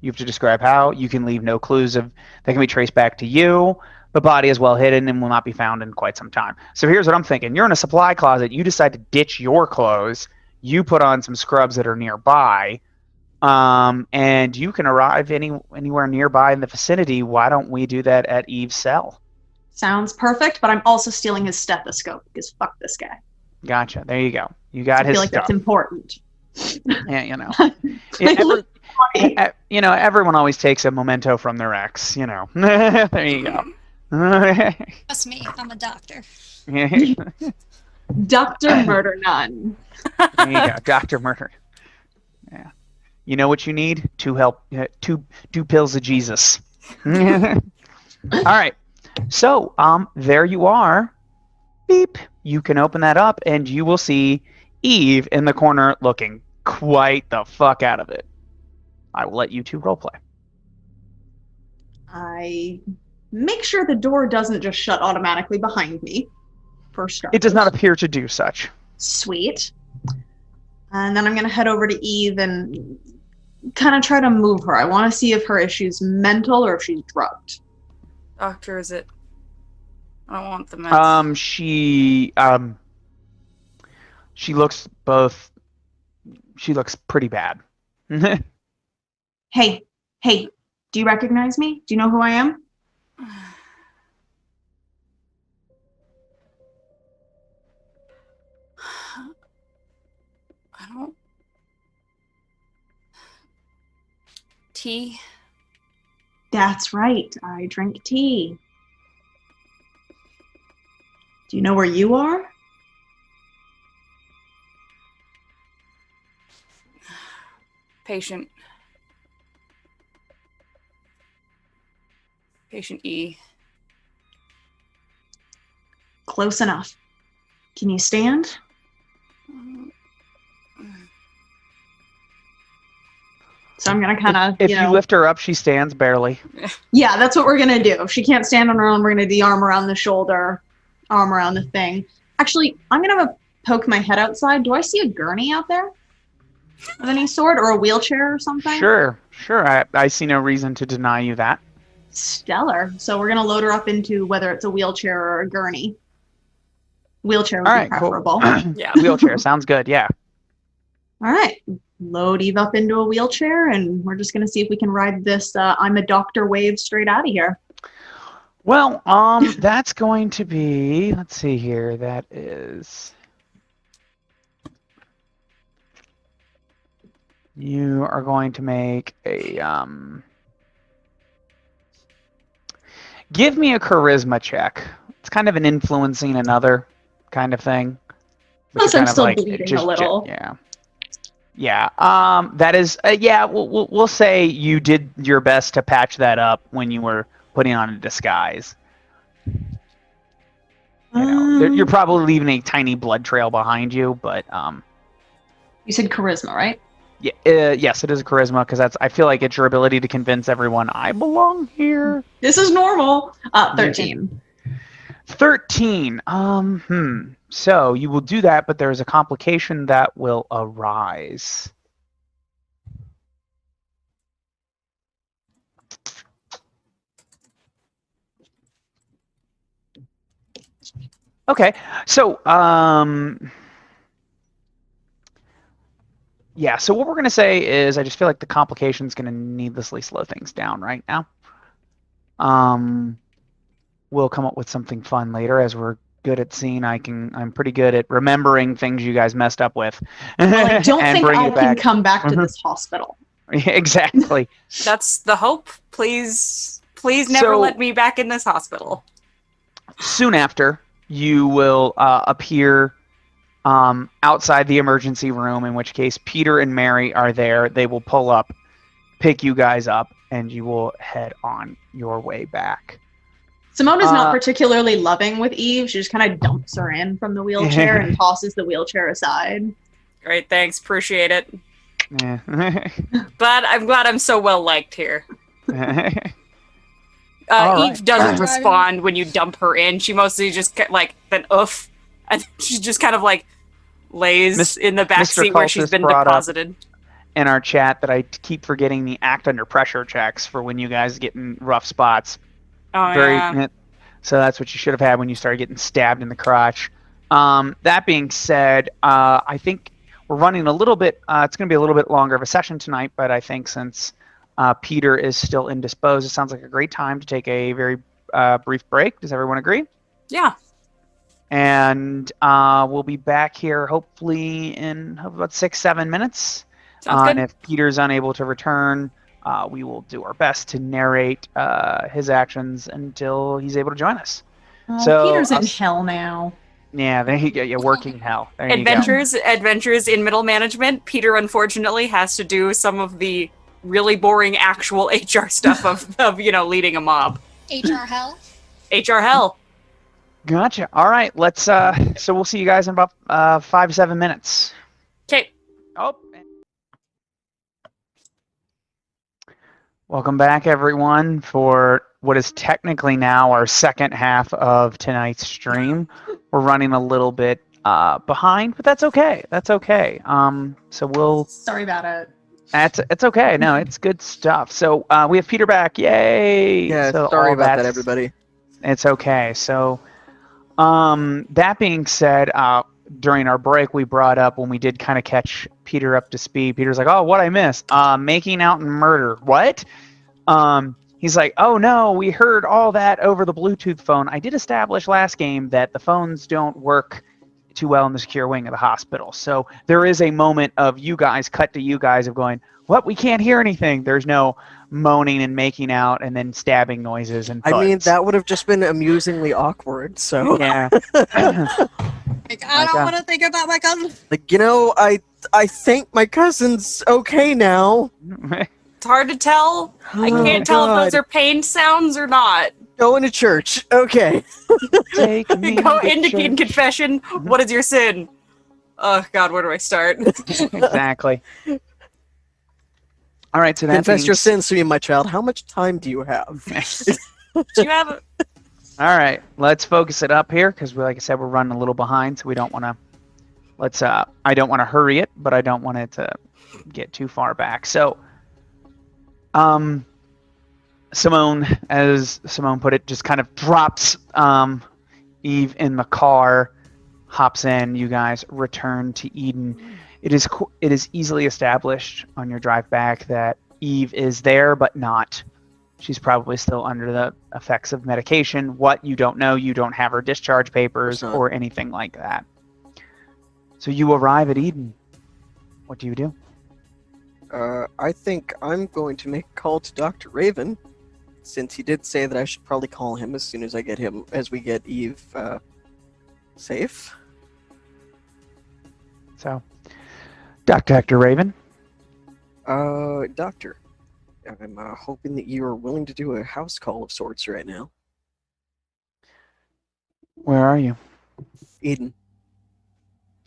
A: You have to describe how. You can leave no clues that can be traced back to you. The body is well hidden and will not be found in quite some time. So here's what I'm thinking. You're in a supply closet. You decide to ditch your clothes. You put on some scrubs that are nearby. And you can arrive anywhere nearby in the vicinity. Why don't we do that at Eve's cell?
D: Sounds perfect, but I'm also stealing his stethoscope because fuck this guy.
A: Gotcha. There you go. You got his stuff.
D: I feel like that's important.
A: Yeah, everyone always takes a memento from their ex. There you go.
E: Trust me, I'm a doctor.
D: Dr. Murder Nun.
A: There you go, Dr. Murder. Yeah. You know what you need? Two pills of Jesus. All right. So, there you are. Beep. You can open that up, and you will see Eve in the corner looking quite the fuck out of it. I will let you two roleplay.
D: I make sure the door doesn't just shut automatically behind me. For starters.
A: It does not appear to do such.
D: Sweet. And then I'm going to head over to Eve and kind of try to move her. I want to see if her issue's mental or if she's drugged.
C: Doctor, is it? I don't want the meds.
A: She looks both. She looks pretty bad.
D: Hey, do you recognize me? Do you know who I am?
C: I don't. Tea?
D: That's right. I drink tea. Do you know where you are?
C: Patient E.
D: Close enough. Can you stand? So I'm gonna kind of,
A: if you lift her up, she stands barely.
D: Yeah, that's what we're gonna do. If she can't stand on her own, we're gonna do the arm around the shoulder, arm around the thing. Actually, I'm gonna poke my head outside. Do I see a gurney out there of any sort, or a wheelchair or something?
A: Sure. I see no reason to deny you that.
D: Stellar. So we're gonna load her up into whether it's a wheelchair or a gurney. Wheelchair would be preferable.
A: Cool.
C: Yeah.
A: Wheelchair sounds good. Yeah.
D: All right. Load Eve up into a wheelchair, and we're just going to see if we can ride this I'm a doctor wave straight out of here.
A: Well, that's going to be, let's see here, that is You are going to make a give me a charisma check. It's kind of an influencing another kind of thing. But
D: Plus,
A: you're
D: I'm
A: kind of
D: still
A: like
D: bleeding a little.
A: yeah. Yeah. That is yeah, we'll say you did your best to patch that up when you were putting on a disguise. You're probably leaving a tiny blood trail behind you, but
D: You said charisma, right?
A: yeah, yes, it is a charisma because I feel like it's your ability to convince everyone I belong here.
D: This is normal. 13.
A: 13. So you will do that, but there's a complication that will arise. Okay, so yeah, so what we're gonna say is I just feel like the complication is gonna needlessly slow things down right now. We'll come up with something fun later as we're good at seeing. I'm pretty good at remembering things you guys messed up with.
D: Well, I don't
A: and
D: think
A: bring
D: I
A: it
D: can
A: back.
D: come back to this hospital.
A: Exactly.
C: That's the hope. Please never
A: So-
C: let me back in this hospital.
A: Soon after, you will appear outside the emergency room, in which case Peter and Mary are there. They will pull up, pick you guys up, and you will head on your way back.
D: Simone is not particularly loving with Eve. She just kind of dumps her in from the wheelchair and tosses the wheelchair aside.
C: Great, thanks. Appreciate it.
A: Yeah.
C: But I'm glad I'm so well liked here.
A: All
C: Eve
A: right.
C: doesn't respond when you dump her in. She mostly just like then oof, and she just kind of like lays in the back
A: Mr.
C: seat where she's
A: Cultist
C: been
A: brought up
C: deposited.
A: in our chat that I keep forgetting the act under pressure checks for when you guys get in rough spots.
C: Oh yeah.
A: So that's what you should have had when you started getting stabbed in the crotch. That being said, I think we're running a little bit. It's going to be a little bit longer of a session tonight, but I think since Peter is still indisposed, it sounds like a great time to take a very brief break. Does everyone agree?
C: Yeah.
A: And we'll be back here hopefully in about 6-7 minutes.
C: Sounds good.
A: And if Peter's unable to return, we will do our best to narrate his actions until he's able to join us.
D: Oh,
A: So,
D: Peter's in hell now.
A: Yeah, there you go. Yeah, working hell. There you go.
C: Adventures in middle management. Peter unfortunately has to do some of the really boring actual HR stuff of leading a mob.
E: HR hell.
C: HR hell.
A: Gotcha. All right, let's. So we'll see you guys in about 5-7 minutes.
C: Okay.
A: Oh. Welcome back, everyone, for what is technically now our second half of tonight's stream. We're running a little bit behind, but that's okay. That's okay. So we'll.
D: Sorry about it.
A: It's okay. No, it's good stuff. So we have Peter back. Yay!
B: Yeah,
A: So
B: sorry about that, everybody.
A: It's okay. So, that being said, during our break, we brought up when we did kind of catch Peter up to speed. Peter's like, "Oh, what I missed? Making out and murder. What?" He's like, "Oh no, we heard all that over the Bluetooth phone. I did establish last game that the phones don't work too well in the secure wing of the hospital. So there is a moment of you guys cut to you guys of going, what? We can't hear anything. There's no moaning and making out and then stabbing noises and thuds.
B: I mean, that would have just been amusingly awkward. So
A: yeah."
E: Like, I don't want to think about my cousin.
B: Like, I think my cousin's okay now.
C: It's hard to tell. I can't tell if those are pain sounds or not.
B: Going to church. Okay.
A: Take me
C: Go
A: to
C: into
A: church.
C: confession. What is your sin? Oh God, where do I start?
A: Exactly. All right, so that
B: Confess your sins to me, my child. How much time do you have?
C: Do you have a...
A: All right, let's focus it up here because, like I said, we're running a little behind, so we don't want to. Let's. I don't want to hurry it, but I don't want it to get too far back. So, Simone, as Simone put it, just kind of drops Eve in the car, hops in. You guys return to Eden. It is easily established on your drive back that Eve is there, but not. She's probably still under the effects of medication. What, you don't know. You don't have her discharge papers or anything like that. So you arrive at Eden. What do you do?
B: I think I'm going to make a call to Dr. Raven, since he did say that I should probably call him as soon as we get Eve safe.
A: So, Dr. Hector Raven.
B: Doctor, I'm hoping that you are willing to do a house call of sorts right now.
A: Where are you?
B: Eden,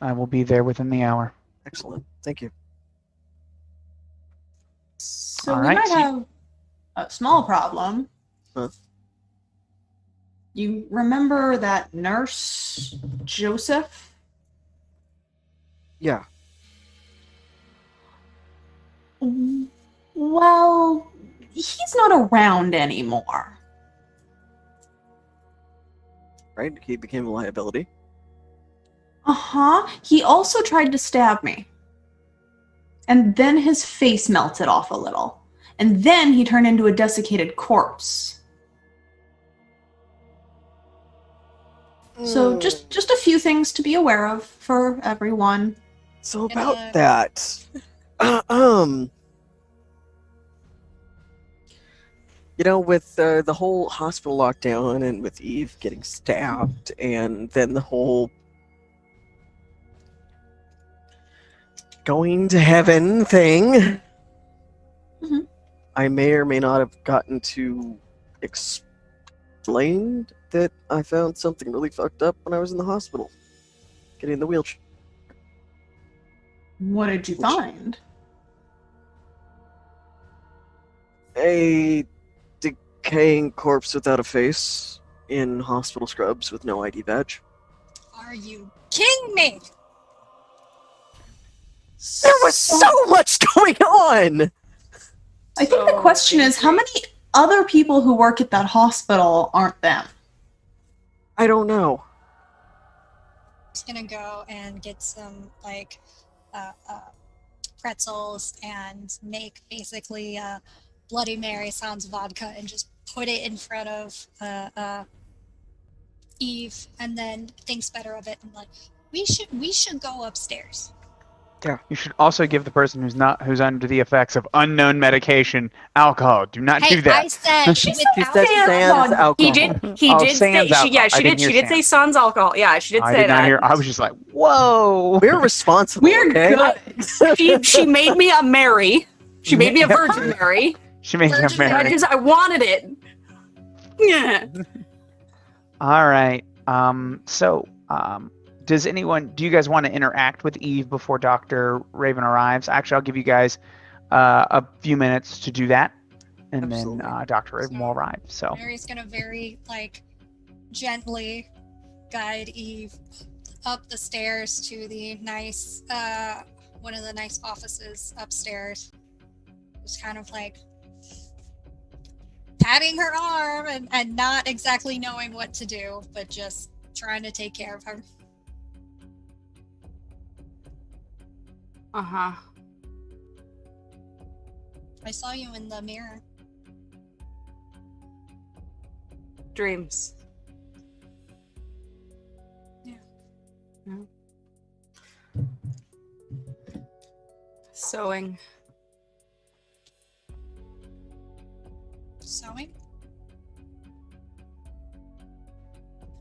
A: I will be there within the hour.
B: excellent. Thank you.
D: So
A: All
D: we
A: right,
D: might
A: so you-
D: have a small problem.
B: Huh?
D: You remember that nurse, Joseph?
B: Yeah.
D: Well, he's not around anymore.
B: Right? He became a liability.
D: Uh-huh. He also tried to stab me. And then his face melted off a little. And then he turned into a desiccated corpse. So just a few things to be aware of for everyone.
B: So
E: And,
B: about that, with the whole hospital lockdown and with Eve getting stabbed, and then the whole going to heaven thing,
D: Mhm.
B: I may or may not have gotten to explain that I found something really fucked up when I was in the hospital, getting in the wheelchair.
D: What did you find?
B: A decaying corpse without a face in hospital scrubs with no ID badge.
E: Are you kidding me?
B: There was so much going on!
D: I think the question is, how many other people who work at that hospital aren't them?
B: I don't know.
E: Just gonna go and get some pretzels and make basically Bloody Mary sans vodka and just put it in front of Eve, and then thinks better of it and like we should go upstairs.
A: You should also give the person who's under the effects of unknown medication alcohol. Do not
E: Hey,
A: do that.
E: I said
D: She
E: with
B: She said
E: alcohol.
B: sans alcohol.
C: He did
A: Oh,
C: say
A: sans alcohol.
C: yeah,
A: I
C: she
A: didn't
C: did
A: hear
C: say
A: sans.
C: sans alcohol. Yeah, she did
A: I
C: say
A: did not
C: that.
A: hear. I was just like, whoa.
B: We're responsible.
D: We're
B: okay?
D: good.
C: She made me a Mary. She made me a Virgin Mary
A: She made him
E: Virgin Mary.
A: marry.
C: because I wanted it. Yeah.
A: All right. Do you guys want to interact with Eve before Dr. Raven arrives? Actually, I'll give you guys a few minutes to do that, and
B: Absolutely.
A: then Dr. Raven will arrive. So,
E: Mary's gonna very gently guide Eve up the stairs to the nice one of the nice offices upstairs. Just kind of patting her arm and not exactly knowing what to do, but just trying to take care of her.
C: Uh-huh.
E: I saw you in the mirror.
C: Dreams.
E: Yeah.
C: Sewing.
E: Sewing?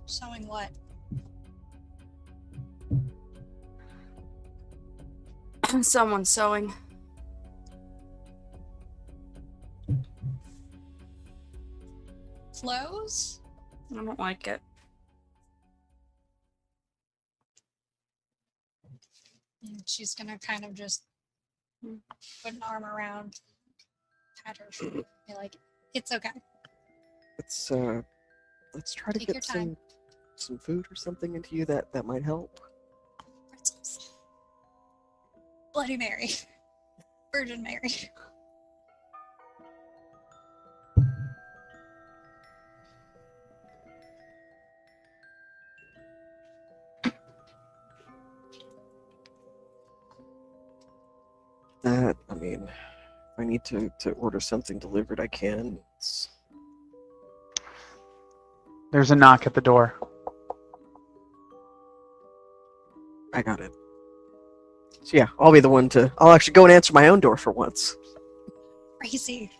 E: Sewing what?
C: Someone's sewing.
E: Clothes?
C: I don't like it.
E: And she's gonna kind of just put an arm around, pat her shoulder, be like, "It's okay.
B: Let's try to
E: Take your
B: get
E: time.
B: some food or something into you that might help.
E: Pretzels. Bloody Mary. Virgin Mary."
B: If I need to order something delivered, I can.
A: there's a knock at the door.
B: I got it. So yeah, I'll be the one to. I'll actually go and answer my own door for once.
E: Crazy.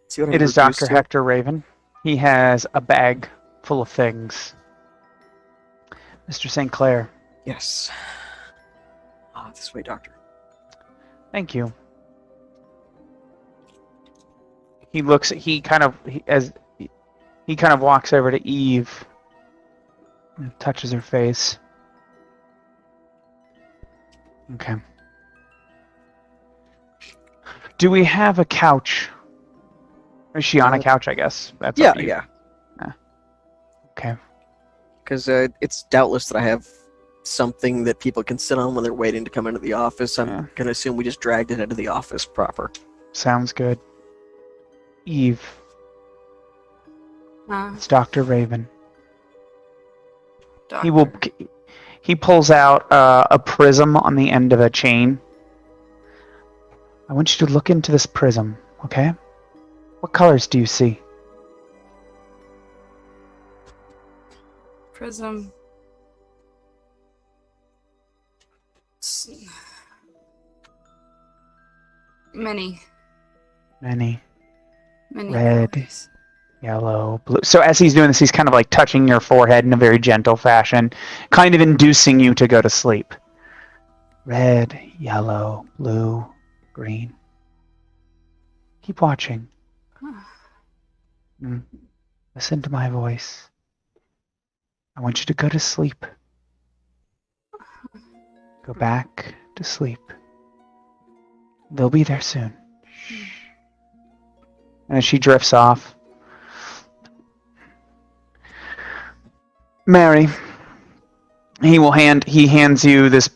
B: See what I'm
A: It is
B: reduced
A: Dr.
B: to.
A: Hector Raven. He has a bag full of things. Mr. St. Clair,
B: Yes. Ah, this way, Doctor.
A: thank you. He looks. He kind of walks over to Eve and touches her face. Okay. Do we have a couch? Is she on a couch? I guess that's
B: Yeah,
A: up to you.
B: yeah.
A: Okay.
B: Because it's doubtless that I have something that people can sit on when they're waiting to come into the office. I'm
A: Yeah.
B: gonna assume we just dragged it into the office proper.
A: Sounds good. Eve,
C: Uh,
A: it's Dr. Raven.
C: doctor.
A: He will. He pulls out a prism on the end of a chain. I want you to look into this prism, okay? What colors do you see?
C: Prism. Many.
A: Many.
C: Many
A: Red.
C: colors.
A: Yellow, blue. So as he's doing this, he's kind of like touching your forehead in a very gentle fashion, kind of inducing you to go to sleep. Red, yellow, blue, green. Keep watching. Listen to my voice. I want you to go to sleep. Go back to sleep. They'll be there soon. And as she drifts off, Mary, he hands you this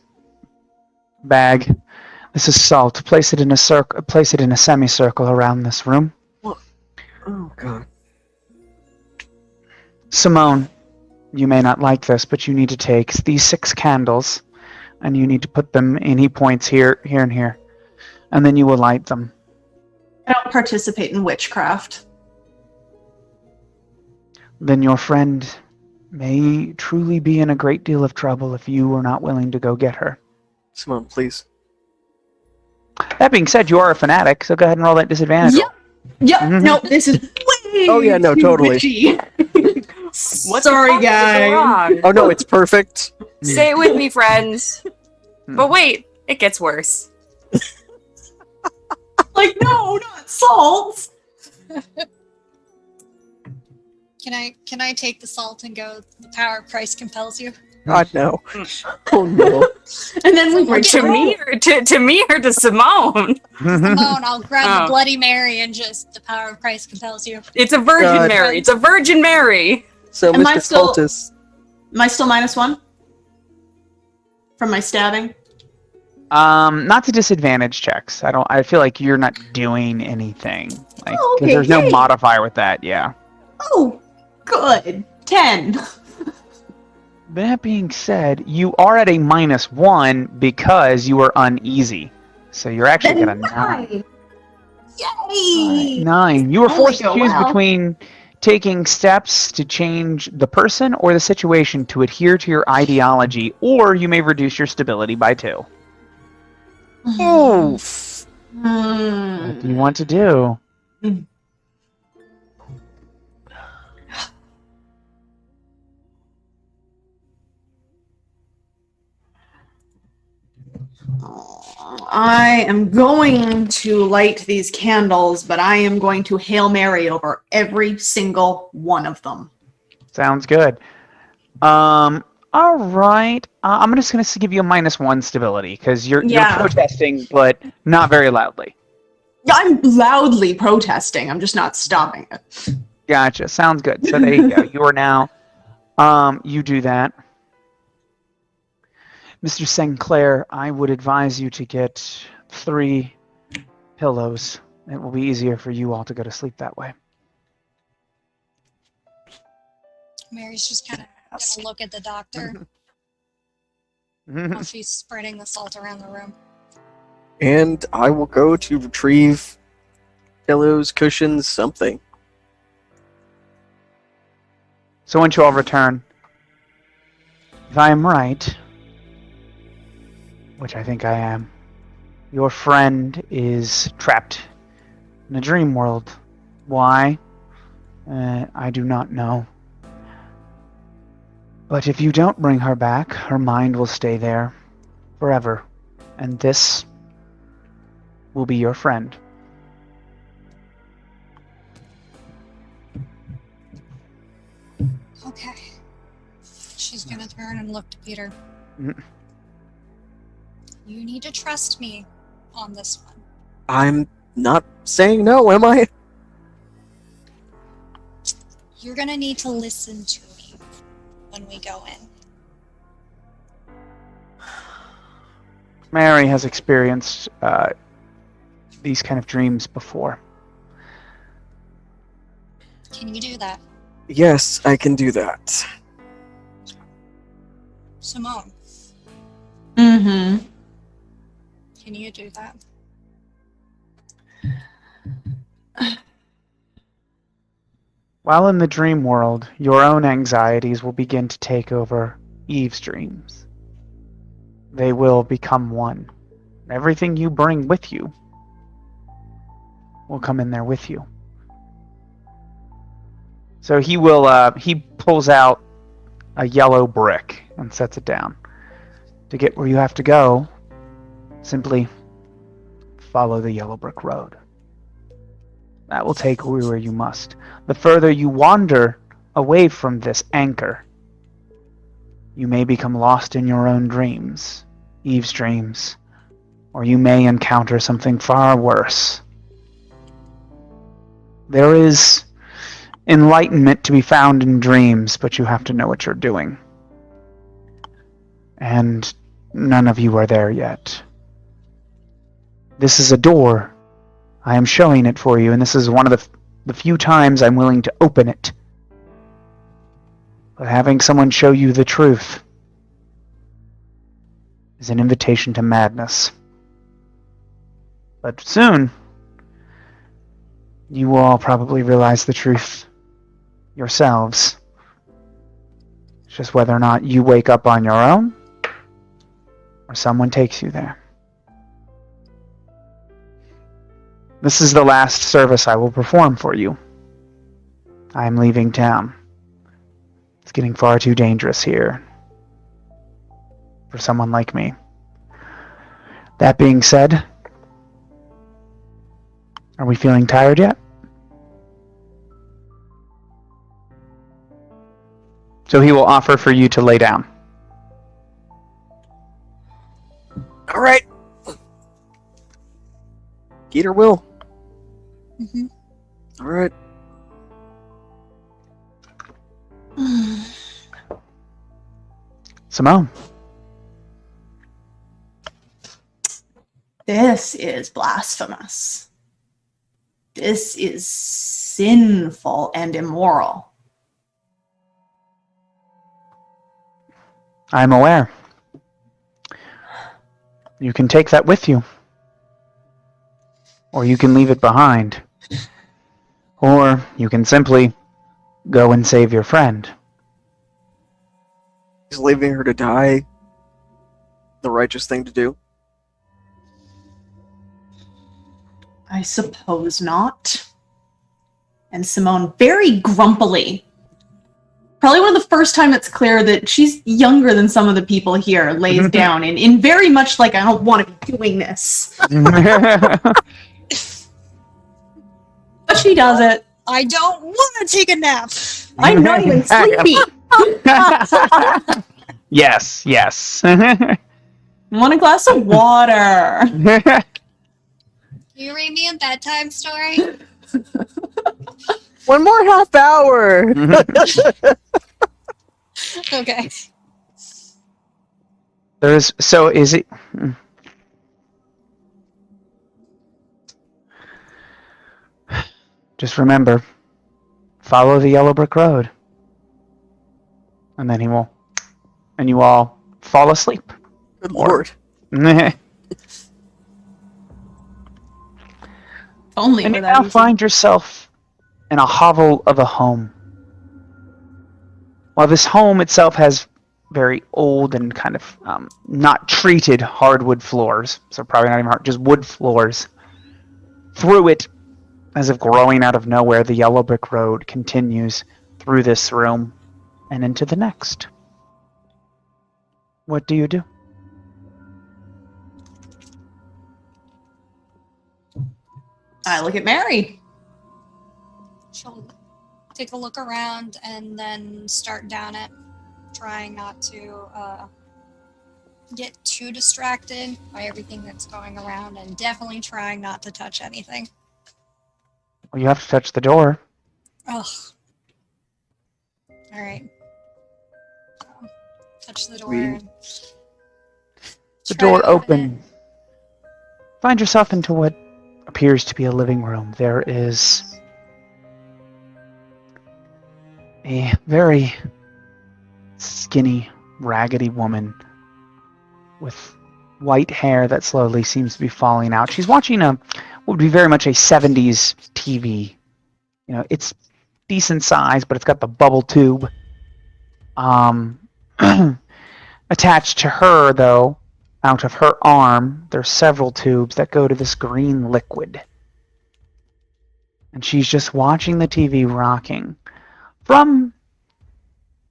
A: bag. This is salt. Place it in a semicircle around this room.
B: Oh god.
A: Simone, you may not like this, but you need to take these 6 candles and you need to put them in. He points here, here, and here. And then you will light them.
D: I don't participate in witchcraft.
A: Then your friend may truly be in a great deal of trouble if you are not willing to go get her.
B: Simone, please.
A: That being said, you are a fanatic, so go ahead and roll that disadvantage.
D: Yep. Yep.
A: Mhm.
D: No, this is way
B: Oh, yeah, no,
D: too
B: totally.
D: witchy.
C: What's
D: Sorry,
C: possibly
D: guys.
C: wrong?
B: Oh no, it's perfect.
C: Say it with me, friends. But wait, it gets worse.
D: Like, no, not salt.
E: Can I take the salt and go? The power of Christ compels you.
B: God no. Oh no.
D: And then we bring
C: To me or to Simone?
E: Simone, I'll grab
C: Oh.
E: the Bloody Mary and just the power of Christ compels you.
C: It's a Virgin
B: God.
C: Mary. It's a Virgin Mary.
B: So
D: Am I
B: Mr.
D: still-
B: Cultus.
D: Am I still -1 from my stabbing?
A: Not to disadvantage checks. I feel like you're not doing anything. Like, 'cause
D: okay,
A: there's no
D: yay.
A: modifier with that, yeah.
D: Oh, good. 10.
A: That being said, you are at a -1 because you were uneasy. So you're actually
D: Then
A: at a 9.
D: 9. Yay!
A: 9. You were
D: Only
A: forced to
D: go
A: choose
D: well.
A: between taking steps to change the person or the situation to adhere to your ideology, or you may reduce your stability by 2.
B: Oof.
A: What do you want to do?
D: I am going to light these candles, but I am going to Hail Mary over every single one of them.
A: Sounds good. All right. I'm just going to give you a -1 stability because you're
D: Yeah.
A: protesting, but not very loudly.
D: I'm loudly protesting. I'm just not stopping it.
A: Gotcha. Sounds good. So there you go. You are now. You do that. Mr. Sinclair, I would advise you to get 3 pillows. It will be easier for you all to go to sleep that way.
E: Mary's just kind of gonna look at the doctor while she's spreading the salt around the room.
B: And I will go to retrieve pillows, cushions, something.
A: So once you all return, if I am right, which I think I am, your friend is trapped in a dream world. Why? I do not know. But if you don't bring her back, her mind will stay there forever. And this will be your friend.
E: Okay. She's gonna turn and look to Peter.
A: Mm.
E: You need to trust me on this one.
B: I'm not saying no, am I?
E: You're gonna need to listen to me when we go in.
A: Mary has experienced these kind of dreams before.
E: Can you do that?
B: Yes, I can do that.
E: Simone,
D: Mm-hmm.
E: can you do that?
A: While in the dream world, your own anxieties will begin to take over Eve's dreams. They will become one. Everything you bring with you will come in there with you. So he pulls out a yellow brick and sets it down. To get where you have to go, simply follow the yellow brick road. That will take you where you must. The further you wander away from this anchor, you may become lost in your own dreams, Eve's dreams, or you may encounter something far worse. There is enlightenment to be found in dreams, but you have to know what you're doing. And none of you are there yet. This is a door. I am showing it for you, and this is one of the few times I'm willing to open it. But having someone show you the truth is an invitation to madness. But soon, you will all probably realize the truth yourselves. It's just whether or not you wake up on your own, or someone takes you there. This is the last service I will perform for you. I am leaving town. It's getting far too dangerous here for someone like me. That being said, are we feeling tired yet? So he will offer for you to lay down.
B: All right. Peter will.
E: Mm-hmm.
B: All right.
A: Simone.
D: This is blasphemous. This is sinful and immoral.
A: I'm aware. You can take that with you. Or you can leave it behind. Or you can simply go and save your friend.
B: Is leaving her to die the righteous thing to do?
D: I suppose not. And Simone, very grumpily, probably one of the first time it's clear that she's younger than some of the people here, lays down in very much like, I don't want to be doing this. But she does it.
E: I don't want to take a nap.
D: I'm not even sleepy.
A: Yes, yes.
D: Want a glass of water.
E: Can you read me a bedtime story?
B: One more half hour.
E: Okay.
A: Is it... Just remember, follow the yellow brick road. And then and you all fall asleep.
B: Good lord.
D: Only
A: And
D: for
A: you
D: that
A: now
D: easy.
A: find yourself in a hovel of a home. While this home itself has very old and kind of not treated hardwood floors, so probably not even hard, just wood floors. Through it, as if growing out of nowhere, the yellow brick road continues through this room and into the next. What do you do?
D: I look at Mary.
E: She'll take a look around and then start down it, trying not to get too distracted by everything that's going around, and definitely trying not to touch anything.
A: Well, you have to touch the door.
E: Ugh. All right. Touch the door. And
A: The
E: try
A: door
E: to open
A: open. Find yourself into what appears to be a living room. There is a very skinny, raggedy woman with white hair that slowly seems to be falling out. She's watching what would be very much a 70s TV. You know, it's decent size, but it's got the bubble tube. Attached to her, though, out of her arm, there's several tubes that go to this green liquid. And she's just watching the TV rocking. From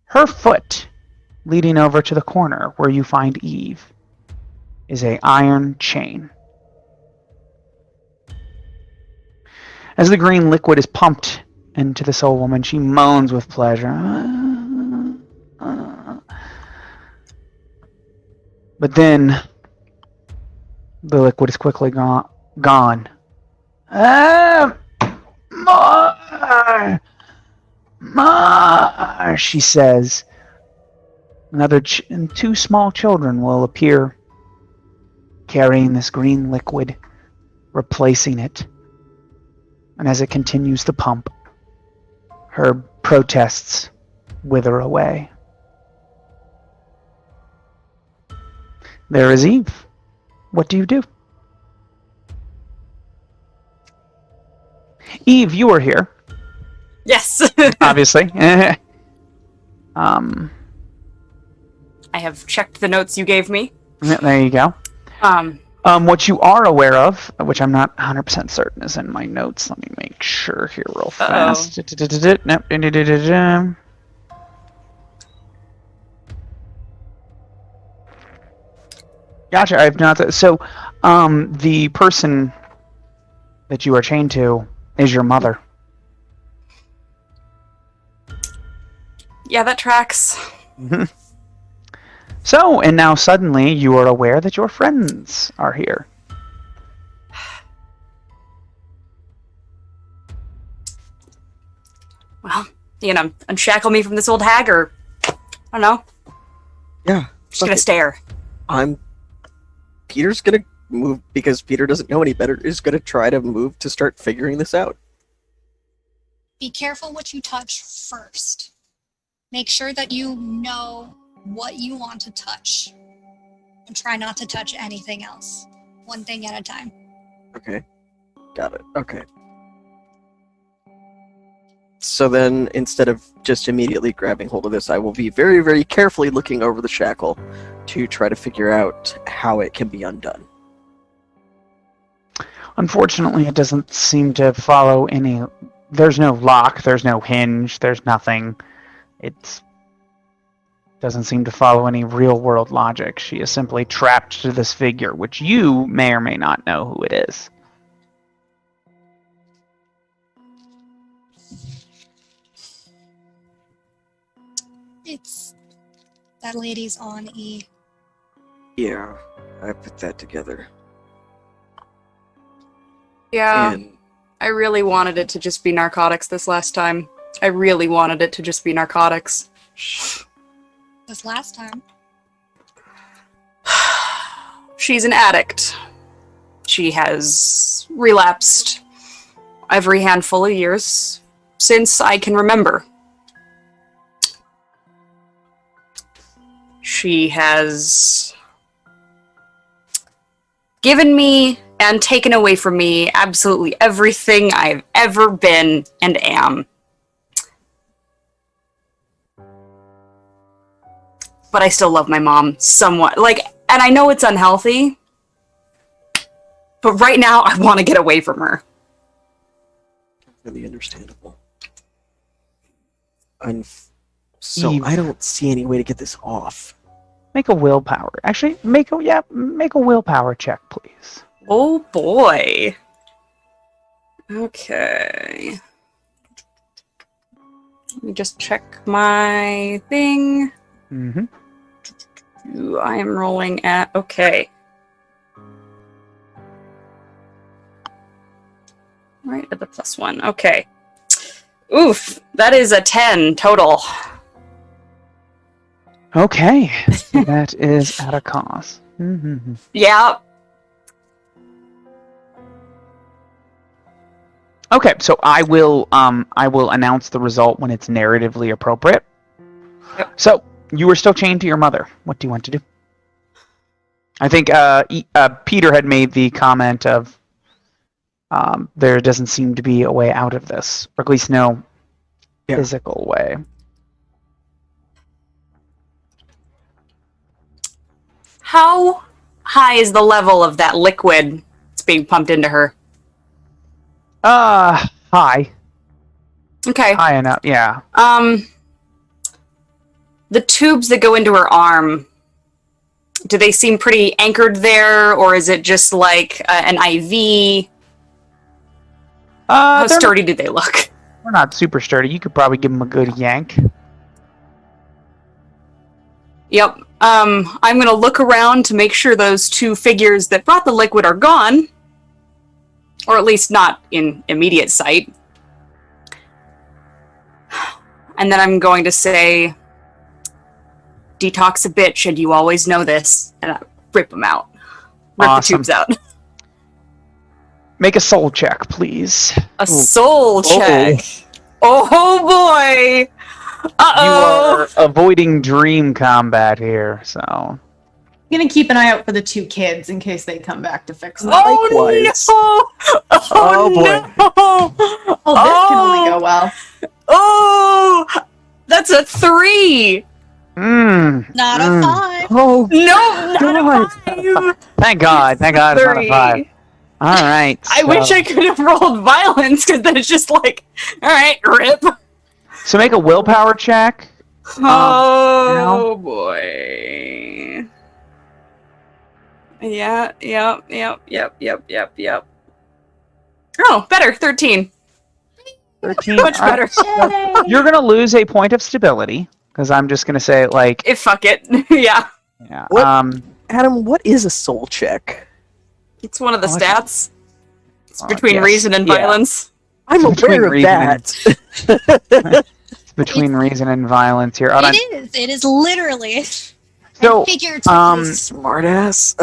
A: her foot, leading over to the corner where you find Eve, is a iron chain. As the green liquid is pumped into this old woman, she moans with pleasure. But then the liquid is quickly gone. More! More! She says. Another and two small children will appear carrying this green liquid, replacing it. And as it continues to pump, her protests wither away. There is Eve. What do you do? Eve, you are here.
C: Yes.
A: Obviously.
C: I have checked the notes you gave me.
A: There you go. What you are aware of, which I'm not 100% certain is in my notes. Let me make sure here real fast. Nope. Gotcha. I've not. So, the person that you are chained to is your mother.
C: Yeah, that tracks.
A: Mm-hmm. So, and now suddenly you are aware that your friends are here.
C: Well, you know, unshackle me from this old hag, or I don't know.
B: Yeah.
C: Just gonna stare.
B: Peter's gonna move because Peter doesn't know any better. Is gonna try to move to start figuring this out.
E: Be careful what you touch first. Make sure that you know what you want to touch. And try not to touch anything else. One thing at a time.
B: Okay. Got it. Okay. So then, instead of just immediately grabbing hold of this, I will be very, very carefully looking over the shackle to try to figure out how it can be undone.
A: Unfortunately, it doesn't seem to follow any... There's no lock, there's no hinge, there's nothing. It doesn't seem to follow any real-world logic. She is simply trapped to this figure, which you may or may not know who it is.
E: It's that lady's on E.
B: Yeah, I put that together.
C: Yeah,
B: And
C: I really wanted it to just be narcotics this last time. I really wanted it to just be narcotics.
E: This last time.
C: She's an addict. She has relapsed every handful of years since I can remember. She has given me and taken away from me absolutely everything I've ever been and am. but I still love my mom somewhat. Like, and I know it's unhealthy, but right now I want to get away from her.
B: Really understandable. So
A: Eve.
B: I don't see any way to get this off.
A: Make a willpower. Actually, make a willpower check, please.
C: Oh boy. Okay. Let me just check my thing.
A: Mm-hmm.
C: I am rolling at okay. Right at the +1. Okay. Oof, that is a 10 total.
A: Okay, so that is at a cost. Mm-hmm.
C: Yeah.
A: Okay, so I will announce the result when it's narratively appropriate.
C: Yep.
A: So you were still chained to your mother. What do you want to do? I think Peter had made the comment of there doesn't seem to be a way out of this, or at least no physical way.
C: How high is the level of that liquid that's being pumped into her?
A: High.
C: Okay.
A: High enough, yeah.
C: The tubes that go into her arm, do they seem pretty anchored there, or is it just like an IV? How sturdy do they look?
A: They're not super sturdy. You could probably give them a good yank.
C: Yep. I'm gonna look around to make sure those two figures that brought the liquid are gone. Or at least not in immediate sight. And then I'm going to say, detox a bitch, and you always know this. And I rip them out. Rip the tubes out.
A: Make a soul check, please.
C: A soul check. Oh boy! Uh-oh!
A: You are avoiding dream combat here, so...
D: I'm gonna keep an eye out for the two kids in case they come back to fix them.
B: Likewise.
C: Oh no!
B: Oh, boy.
C: No!
D: Oh, this can only go well.
C: Oh! That's a 3!
E: Not a 5.
B: Oh,
C: No, not a 5!
A: Thank God, it's not a
C: 3.
A: 5. Alright,
C: I wish I could have rolled violence, because then it's just like, alright, rip.
A: So make a willpower check.
C: Oh boy. Yep. Oh, better, 13.
A: 13.
C: Much better.
A: You're going to lose a point of stability, because I'm just going to say, like...
C: Fuck it. Yeah.
A: Yeah.
B: What? Adam, what is a soul check?
C: It's one of the
A: Oh,
C: stats. It's between
A: yes.
C: reason and
A: Yeah.
C: violence.
B: I'm
A: Between
B: aware of
A: reason
B: that.
A: It's between reason and violence here. Hold on.
E: It is literally.
A: So,
E: Figuratively.
B: Smartass.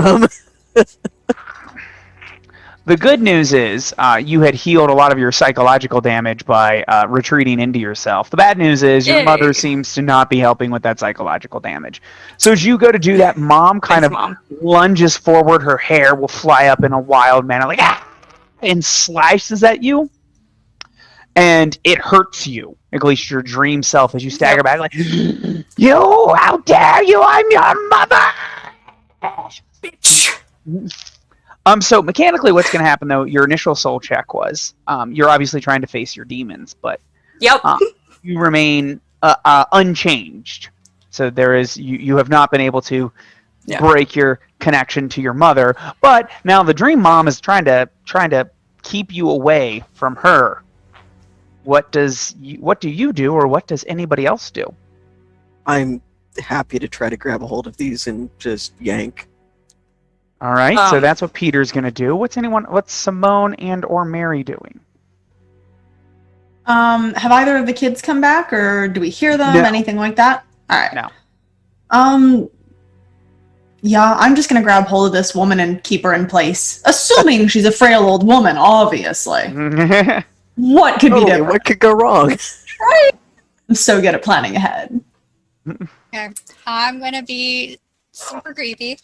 A: the good news is you had healed a lot of your psychological damage by retreating into yourself. The bad news is your mother seems to not be helping with that psychological damage. So as you go to do that, Mom kind
C: Thanks,
A: of lunges forward. Her hair will fly up in a wild manner, like, ah! And slices at you. And it hurts you, at least your dream self, as you stagger back, like, you, how dare you, I'm your mother!
C: Bitch.
A: So mechanically what's going to happen, though, your initial soul check was, you're obviously trying to face your demons, but
C: Yep.
A: you remain unchanged. So you have not been able to break your connection to your mother, but now the dream mom is trying to keep you away from her. What do you do, or what does anybody else do?
B: I'm happy to try to grab a hold of these and just yank.
A: All right, so that's what Peter's going to do. What's Simone and or Mary doing?
D: Have either of the kids come back, or do we hear them?
A: No.
D: Anything like that? All right.
A: No.
D: Yeah, I'm just gonna grab hold of this woman and keep her in place, assuming she's a frail old woman. Obviously, what could be different?
B: What could go wrong?
D: Right? I'm so good at planning ahead.
E: Okay. I'm gonna be super creepy.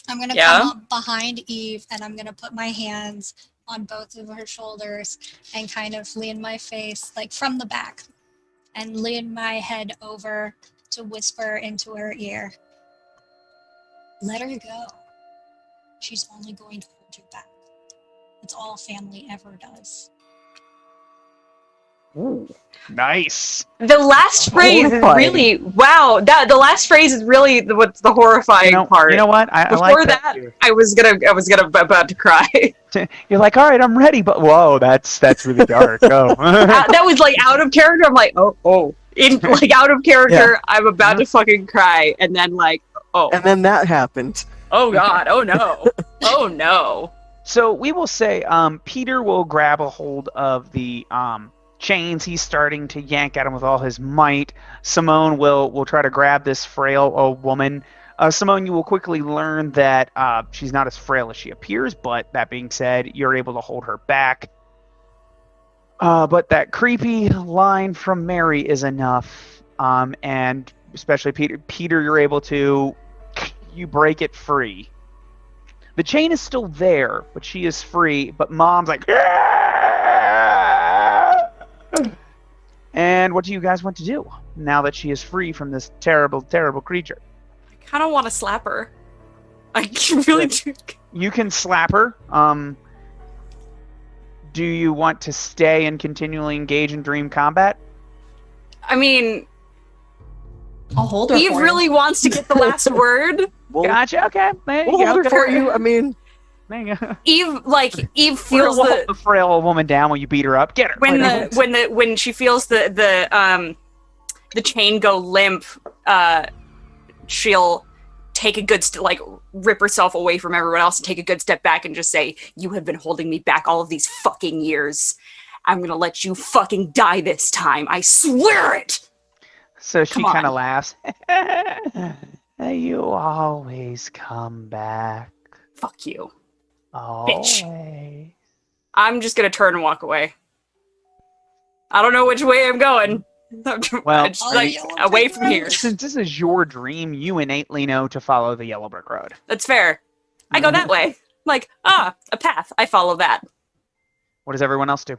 E: I'm gonna
C: Yeah?
E: come up behind Eve and I'm gonna put my hands on both of her shoulders and kind of lean my face like from the back and lean my head over to whisper into her ear, "Let her go. She's only going to hold you back. That's all family ever does."
A: Ooh, nice.
C: The last phrase is
B: Horrifying.
C: really wow. The last phrase is really what's the horrifying part.
A: You know what? I
C: Before
A: like
C: that,
A: too.
C: I was gonna about to cry.
A: You're like, all right, I'm ready, but whoa, that's really dark. Oh.
C: That was like out of character. I'm like, oh. In like out of character, I'm about to fucking cry, and then like, oh,
B: And then that happened.
C: oh god, oh no, oh no.
A: So we will say, Peter will grab a hold of the chains. He's starting to yank at him with all his might. Simone will try to grab this frail old woman. Simone, you will quickly learn that she's not as frail as she appears, but that being said, you're able to hold her back. But that creepy line from Mary is enough, and especially Peter, you're able to break it free. The chain is still there, but she is free. But Mom's like, "Ah!" And what do you guys want to do now that she is free from this terrible, terrible creature?
C: I kind of want to slap her. I really do.
A: You can slap her. Do you want to stay and continually engage in dream combat?
C: I mean,
D: I'll hold her
C: Eve
D: for
C: really wants to get the last word.
B: We'll,
A: Gotcha. Okay. There you
B: we'll
A: go.
B: hold her for you. I mean,
A: There you go.
C: Eve feels
A: We'll hold
C: the
A: the frail old woman down when you beat her up. Get her.
C: when she feels the chain go limp, she'll take a good rip herself away from everyone else and take a good step back and just say, "You have been holding me back all of these fucking years. I'm gonna let you fucking die this time. I swear it."
A: So she
C: Come
A: kind of
C: on.
A: laughs. You always come back.
C: Fuck you.
A: Always.
C: I'm just gonna turn and walk away. I don't know which way I'm going.
A: Well,
C: I'm just, away from here.
A: Since this is your dream, you innately know to follow the yellow brick road.
C: That's fair. I go that way. Like, a path. I follow that.
A: What does everyone else do?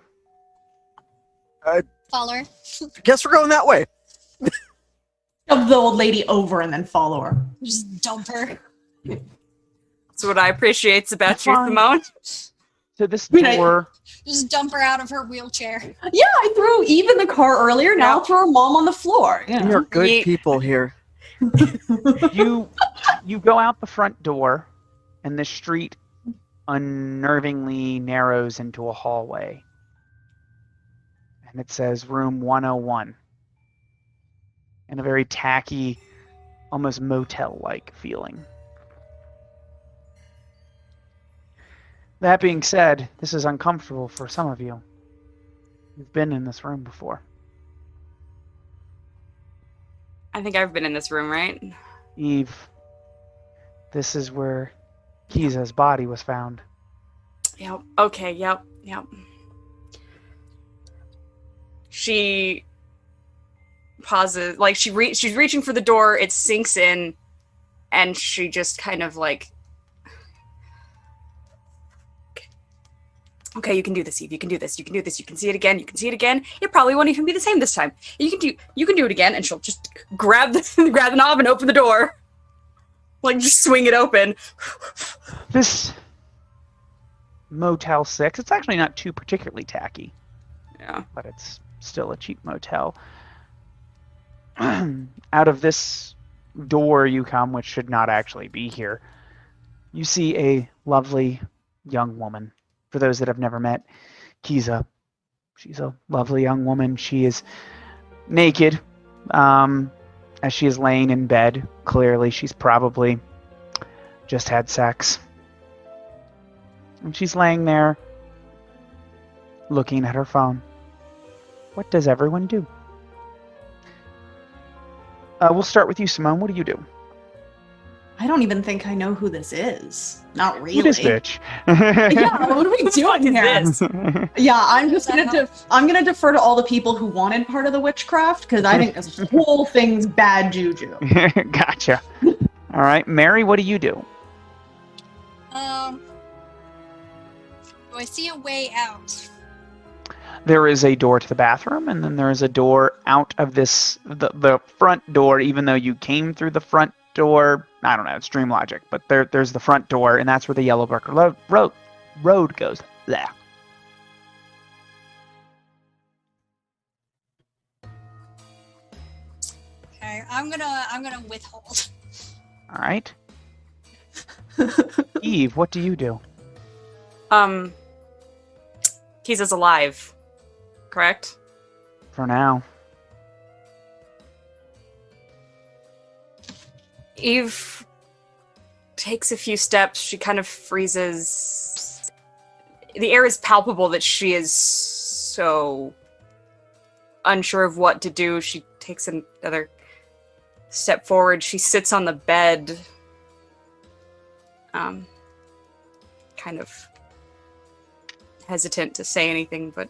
E: Follow her.
B: guess we're going that way.
D: Shove the old lady over and then follow her.
E: Just dump her.
C: That's what I appreciate about you,
A: Fine.
C: Simone.
A: So this
D: I mean,
A: door.
E: Just dump her out of her wheelchair.
D: Yeah, I threw Eve in the car earlier. Now I'll throw her mom on the floor. You
B: We
D: know.
B: are good
C: Yeet.
B: people here.
A: you go out the front door, and the street unnervingly narrows into a hallway. And it says room 101. And a very tacky, almost motel-like feeling. That being said, this is uncomfortable for some of you. You've been in this room before.
C: I think I've been in this room, right?
A: Eve, this is where Kiza's body was found.
C: Yep. Okay, yep. She pauses, like she's reaching for the door, it sinks in, and she just kind of like, okay, you can do this, Eve. You can do this. You can do this. You can see it again. You can see it again. It probably won't even be the same this time. You can do it again, and she'll just grab the knob and open the door, like just swing it open.
A: This Motel 6, it's actually not too particularly tacky,
C: Yeah.
A: but it's still a cheap motel. Out of this door you come, which should not actually be here, you see a lovely young woman. For those that have never met Kiza, she's a lovely young woman. She is naked as she is laying in bed. Clearly, she's probably just had sex. And she's laying there looking at her phone. What does everyone do? We'll start with you, Simone. What do you do?
D: I don't even think I know who this is. Not really.
A: Who this bitch?
D: Yeah, what are we doing
C: is
D: here?
C: this?
D: Yeah, I'm just gonna defer to all the people who wanted part of the witchcraft because I think this whole thing's bad juju.
A: Gotcha. All right, Mary, what do you do?
E: Do I see a way out?
A: there is a door to the bathroom, and then there is a door out of the front door. Even though you came through the front door, I don't know, it's dream logic, but there's the front door, and that's where the yellow brick road goes. There.
E: Okay, I'm gonna withhold.
A: All right. Eve, what do you do?
C: Keys is alive, correct?
A: For now.
C: Eve takes a few steps. She kind of freezes. The air is palpable that she is so unsure of what to do. She takes another step forward. She sits on the bed, kind of hesitant to say anything, but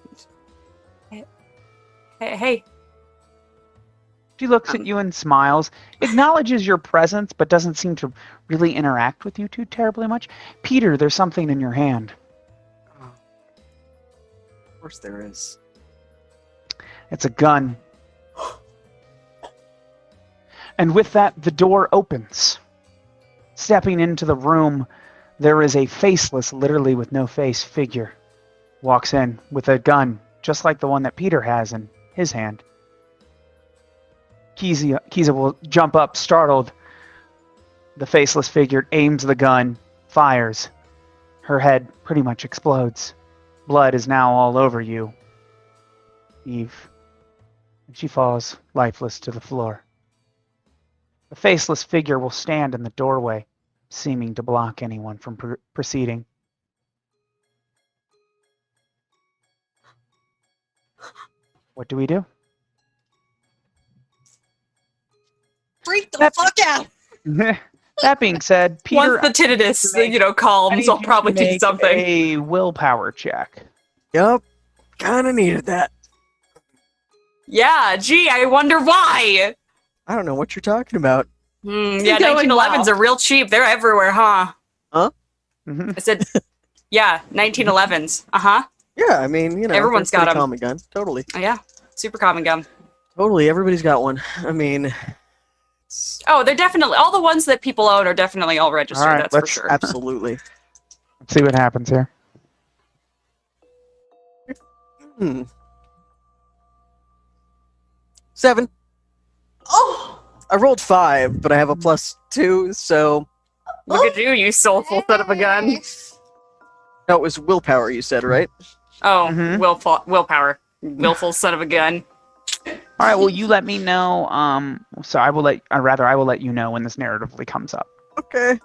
C: hey.
A: She looks at you and smiles, acknowledges your presence, but doesn't seem to really interact with you too terribly much. Peter, there's something in your hand.
B: Oh. Of course there is.
A: It's a gun. And with that, the door opens. Stepping into the room, there is a faceless, literally with no face, figure. Walks in with a gun, just like the one that Peter has in his hand. Kiza will jump up, startled. The faceless figure aims the gun, fires. Her head pretty much explodes. Blood is now all over you, Eve. And she falls lifeless to the floor. The faceless figure will stand in the doorway, seeming to block anyone from proceeding. What do we do?
E: Freak the fuck out!
A: That being said, Peter,
C: Once the tinnitus, calms, I'll probably do something.
A: A willpower check.
B: Yup. Kinda needed that.
C: Yeah, gee, I wonder why.
B: I don't know what you're talking about.
C: Yeah,
D: Going
C: 1911s are real cheap. They're everywhere, huh?
B: Huh?
A: Mm-hmm.
C: I said, yeah, 1911s. Uh-huh.
B: Yeah, I mean,
C: Everyone's
B: they're
C: got
B: pretty
C: 'em.
B: common gun. Totally.
C: Oh, yeah, super common gum.
B: Totally, everybody's got one. I mean...
C: Oh, they're definitely, all the ones that people own are definitely all registered,
A: All right,
C: that's for
A: let's-
C: sure.
B: Absolutely.
A: Let's see what happens here.
B: Hmm. 7.
D: Oh,
B: I rolled 5, but I have a +2, so...
C: Look at you soulful son of a gun.
E: Hey.
B: No, it was willpower, you said, right?
C: Oh,
A: Mhm.
C: willpower. Willful son of a gun.
A: All right, well, you let me know. So I will let you know when this narratively comes up.
B: Okay.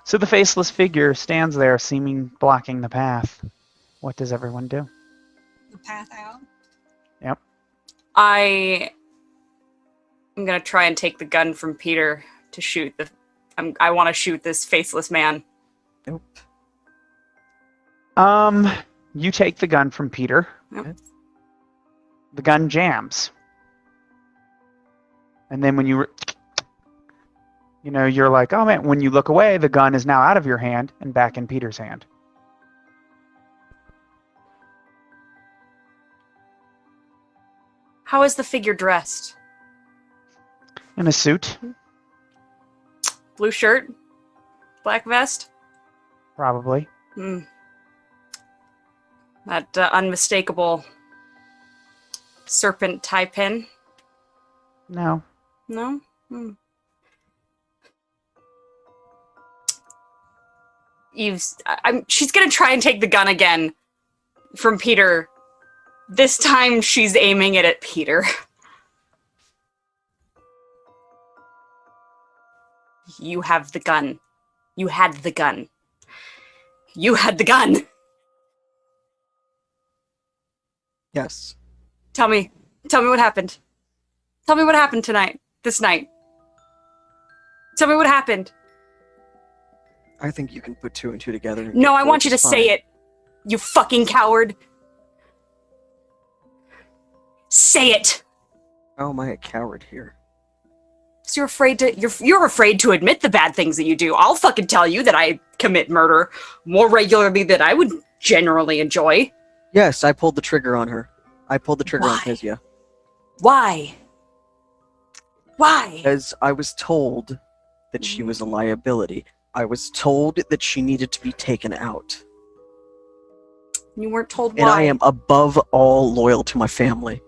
A: So the faceless figure stands there, seeming blocking the path. What does everyone do?
E: The path out.
C: I am gonna try and take the gun from Peter to shoot I want to shoot this faceless man.
B: Nope.
A: You take the gun from Peter.
C: Yep.
A: The gun jams. And then when you're like, oh man, when you look away, the gun is now out of your hand and back in Peter's hand.
C: How is the figure dressed?
A: In a suit,
C: Blue shirt? Black vest?
A: probably.
C: That unmistakable serpent tie pin?
A: No.
C: No? She's gonna try and take the gun again from Peter. This time she's aiming it at Peter. You have the gun. You had the gun. You had the gun!
B: Yes.
C: Tell me what happened. Tell me what happened this night. Tell me what happened.
B: I think you can put 2 and 2 together. and
C: No,
B: get
C: I want you to
B: fine.
C: say it. You fucking coward. Say it.
B: How am I a coward here?
C: So you're afraid to admit the bad things that you do. I'll fucking tell you that I commit murder more regularly than I would generally enjoy.
B: Yes, I pulled the trigger on her. I pulled the trigger on
C: Why?
B: Kezia.
C: Why? Why?
B: Because I was told that she was a liability. I was told that she needed to be taken out.
C: You weren't told
B: And
C: why.
B: I am above all loyal to my family.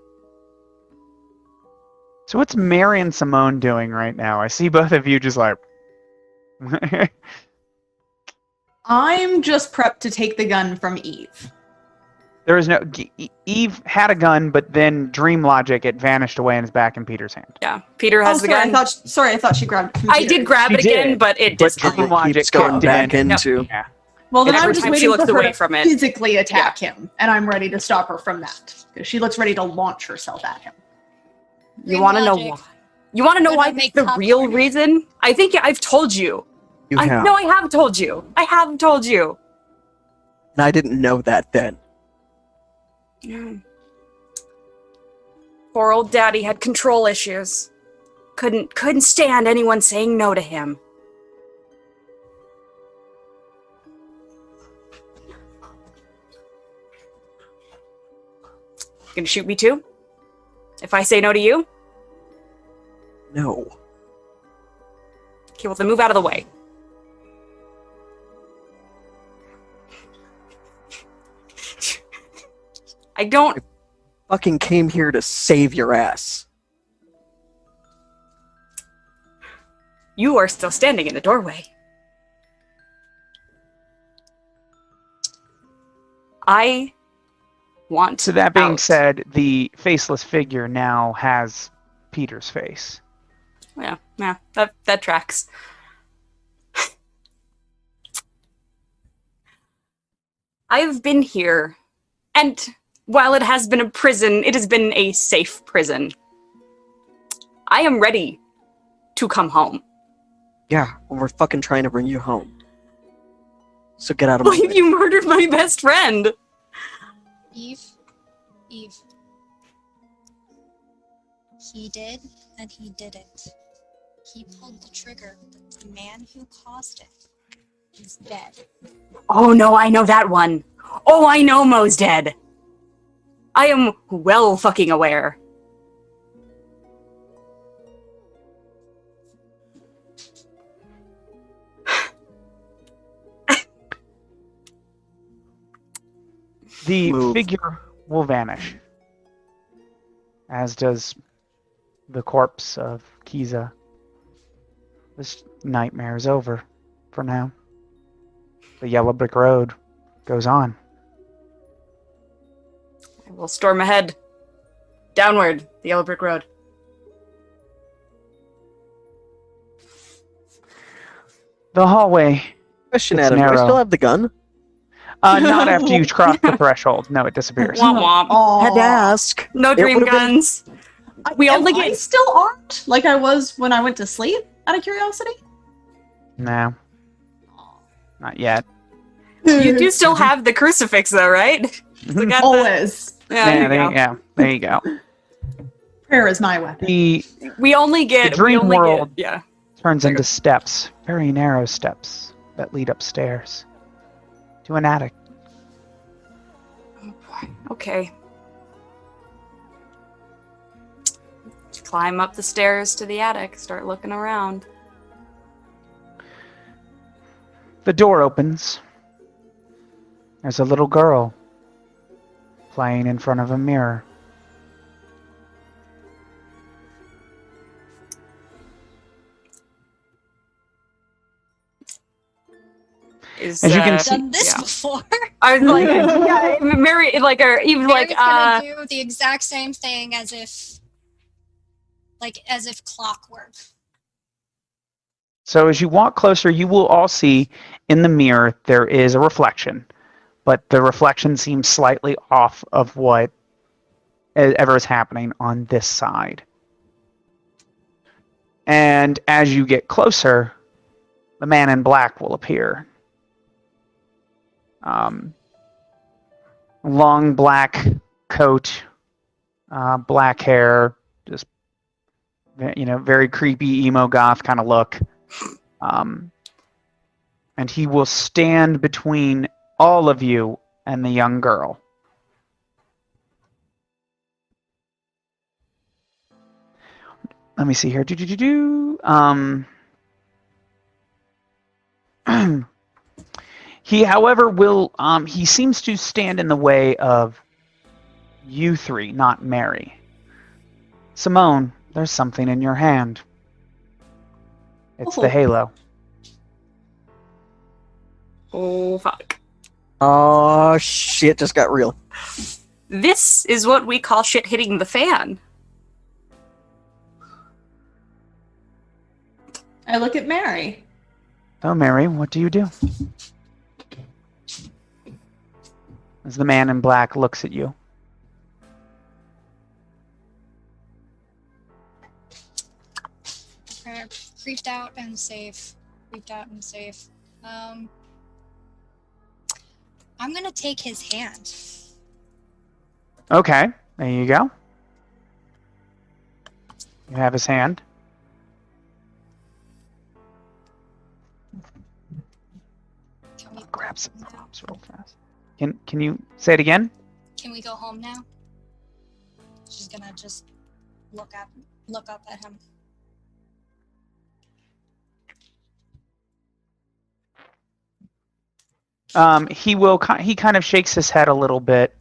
A: So what's Mary and Simone doing right now? I see both of you just like.
D: I'm just prepped to take the gun from Eve.
A: There is no. Eve had a gun, but then dream logic, it vanished away and is back in Peter's hand.
C: Yeah, Peter has the gun.
D: I thought she grabbed it from
C: I
D: Peter.
C: did grab
A: She
C: it again,
A: did,
C: but it
A: but
C: disappeared.
A: dream logic
B: Keeps going
A: kicked
B: back
A: in.
B: into...
A: Yeah.
D: Well, then
C: And
D: I'm
C: every
D: just
C: time she
D: waiting
C: looks
D: for her
C: away
D: to
C: from it.
D: physically attack him, and I'm ready to stop her from that. Because she looks ready to launch herself at him.
C: You
E: Dream
C: want to know
E: logic.
C: why? You want to know
E: Gonna
C: why
E: make
C: the real
E: popcorn.
C: reason? I think I've told you.
B: You
C: I
B: have.
C: know I have told you. I have told you.
B: And I didn't know that then.
C: Yeah. Poor old daddy had control issues. Couldn't stand anyone saying no to him. Gonna shoot me too? If I say no to you?
B: No.
C: Okay, well then move out of the way. I don't...
B: Fucking came here to save your ass.
C: You are still standing in the doorway. I want
A: So that being
C: out.
A: said, the faceless figure now has Peter's face.
C: Yeah, that tracks. I've been here, and while it has been a prison, it has been a safe prison. I am ready to come home.
B: Yeah, well, we're fucking trying to bring you home. So get out of my
C: Why
B: way.
C: you murdered my best friend?
E: Eve. He did, and he didn't. He pulled the trigger. The man who caused it is dead.
C: Oh no, I know that one. Oh, I know Mo's dead. I am well fucking aware.
A: The
B: Move.
A: figure will vanish, as does the corpse of Kiza. This nightmare is over for now. The yellow brick road goes on.
C: I will storm ahead. Downward, the yellow brick road.
A: The hallway,
B: Question,
A: It's
B: Adam, do I
A: narrow.
B: still have the gun?
A: not after you cross the threshold. No, it disappears.
C: Womp womp.
D: Aw.
B: Had to ask.
C: No
B: It
C: dream
B: would've been-
C: guns. We only
D: Am I
C: get...
D: still armed like I was when I went to sleep, out of curiosity?
A: No, not yet.
C: You do still have the crucifix though, right? Still got the-
D: Always.
C: Yeah, there you go.
A: There you go.
D: Prayer is my weapon.
A: The
C: We only get...
A: The dream
C: we only
A: world.
C: Get, yeah.
A: turns
C: There you
A: into steps, very narrow steps that lead upstairs to an attic.
C: Oh boy. Okay. Climb up the stairs to the attic, start looking around.
A: The door opens. There's a little girl playing in front of a mirror.
C: Is,
A: As you can see-
E: Done this
C: yeah.
E: before.
C: I was like, yeah, Mary, like, or even
E: Mary's
C: like,
E: gonna do the exact same thing as if clockwork.
A: So as you walk closer, you will all see in the mirror there is a reflection, but the reflection seems slightly off of what ever is happening on this side. And as you get closer, the man in black will appear. Long black coat, black hair, just very creepy emo goth kind of look. And he will stand between all of you and the young girl. Let me see here. He, however, will. He seems to stand in the way of you three, not Mary. Simone, there's something in your hand. It's the
D: Oh.
A: halo.
C: Oh, fuck.
B: Oh shit! Just got real.
C: This is what we call shit hitting the fan.
D: I look at Mary.
A: Oh, Mary, what do you do? As the man in black looks at you.
E: Okay, creeped out and safe. Creeped out and safe. I'm gonna take his hand.
A: Okay, there you go. You have his hand.
E: Can we
A: Grab some
E: go home now?
A: props real fast. Can you say it again?
E: Can we go home now? She's gonna just look up at him.
A: He kind of shakes his head a little bit.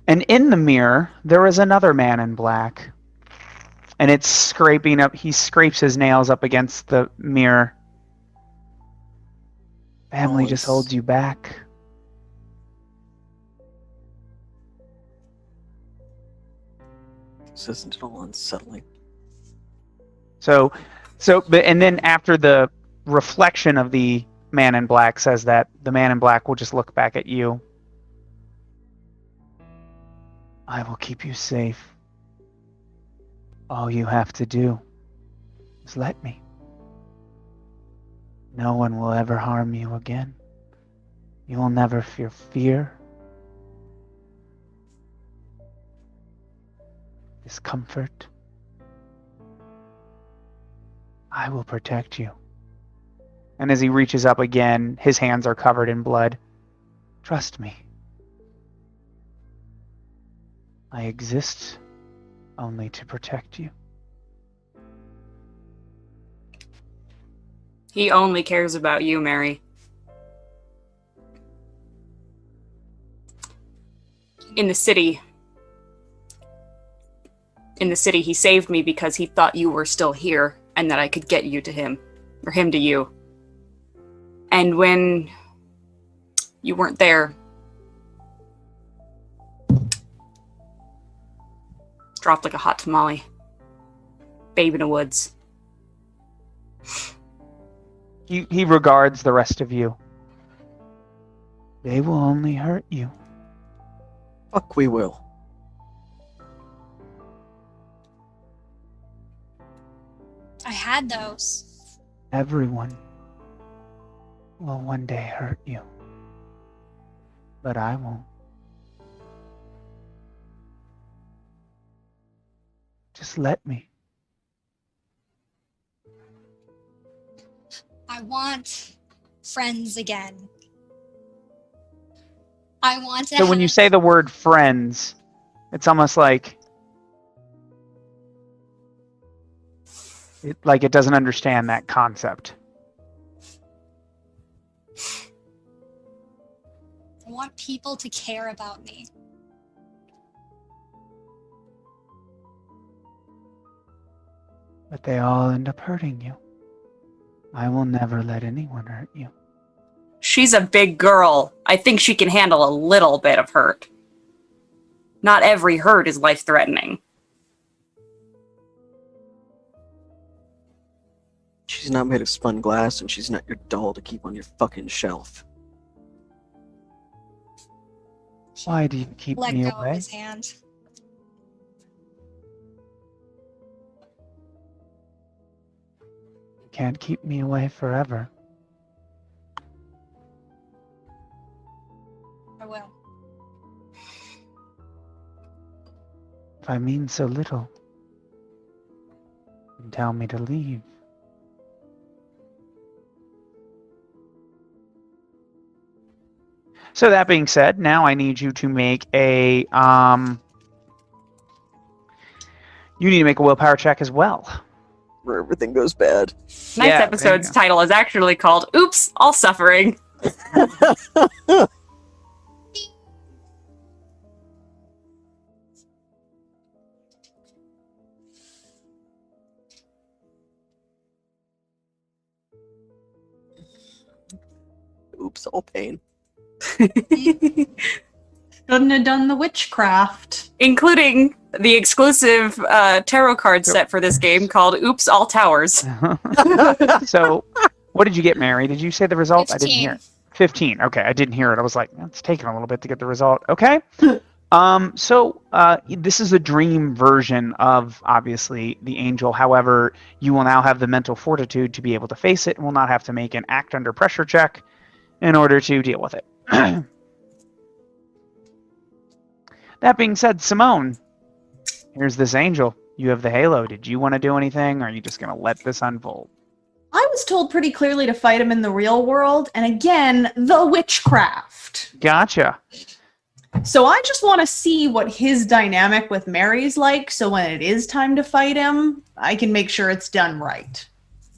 A: And in the mirror, there is another man in black. And it's scraping up. He scrapes his nails up against the mirror. Family just
B: it's-
A: holds you back.
B: This isn't at all unsettling.
A: And then after the reflection of the man in black says that, the man in black will just look back at you. I will keep you safe. All you have to do is let me. No one will ever harm you again. You will never fear fear, discomfort. I will protect you. And as he reaches up again, his hands are covered in blood. Trust me. I exist only to protect you.
C: He only cares about you, Mary. In the city, he saved me because he thought you were still here and that I could get you to him, or him to you. And when you weren't there, dropped like a hot tamale. Babe in the woods.
A: He regards the rest of you. They will only hurt you.
B: Fuck, we will.
E: I had those.
A: Everyone will one day hurt you. But I won't. Just let me.
E: I want friends again. I want to
A: So when you
E: have-
A: say the word friends, it's almost like it doesn't understand that concept.
E: I want people to care about me.
A: But they all end up hurting you. I will never let anyone hurt you.
C: She's a big girl. I think she can handle a little bit of hurt. Not every hurt is life-threatening.
B: She's not made of spun glass, and she's not your doll to keep on your fucking shelf.
A: Why do you keep
E: Let
A: me
E: go of
A: away?
E: his hand.
A: You can't keep me away forever.
E: I will.
A: If I mean so little, then tell me to leave. So that being said, now I need you to make a You need to make a willpower check as well.
B: Where everything goes bad.
C: Tonight's
A: Yeah, there you
C: episode's
A: go.
C: title is actually called Oops, All Suffering.
B: Oops, all pain.
D: Shouldn't have done the witchcraft.
C: Including the exclusive tarot card set for this game called Oops, All Towers.
A: So, what did you get, Mary? Did you say the result? I didn't hear it. 15. Okay, I didn't hear it. I was like, it's taking a little bit to get the result. Okay. So this is a dream version of, obviously, the angel. However, you will now have the mental fortitude to be able to face it and will not have to make an act under pressure check in order to deal with it. That being said, Simone, here's this angel. You have the halo. Did you want to do anything, or are you just going to let this unfold?
D: I was told pretty clearly to fight him in the real world, and again, the witchcraft.
A: Gotcha.
D: So I just want to see what his dynamic with Mary's like, so when it is time to fight him, I can make sure it's done right.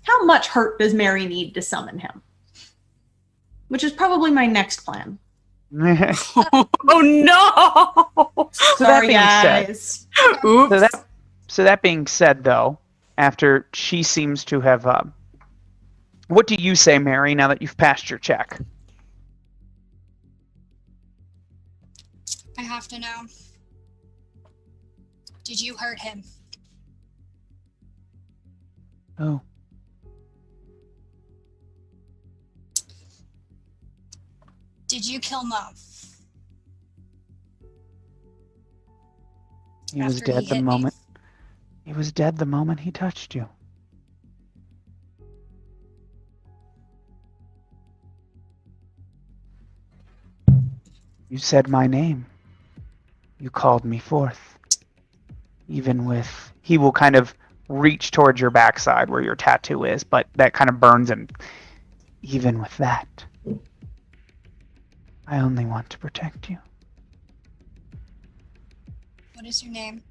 D: How much hurt does Mary need to summon him? Which is probably my next plan.
C: Oh no!
D: Sorry,
A: being said-
D: guys.
C: Oops.
A: So that being said, though, after she seems to have... what do you say, Mary, now that you've passed your check?
E: I have to know. Did you hurt him?
A: Oh.
E: Did you kill Mom?
A: He was
E: After
A: dead
E: he
A: the
E: hit me.
A: moment. He was dead the moment he touched you. You said my name. You called me forth. Even with... He will kind of reach towards your backside where your tattoo is, but that kind of burns him. Even with that, I only want to protect you.
E: What is your name?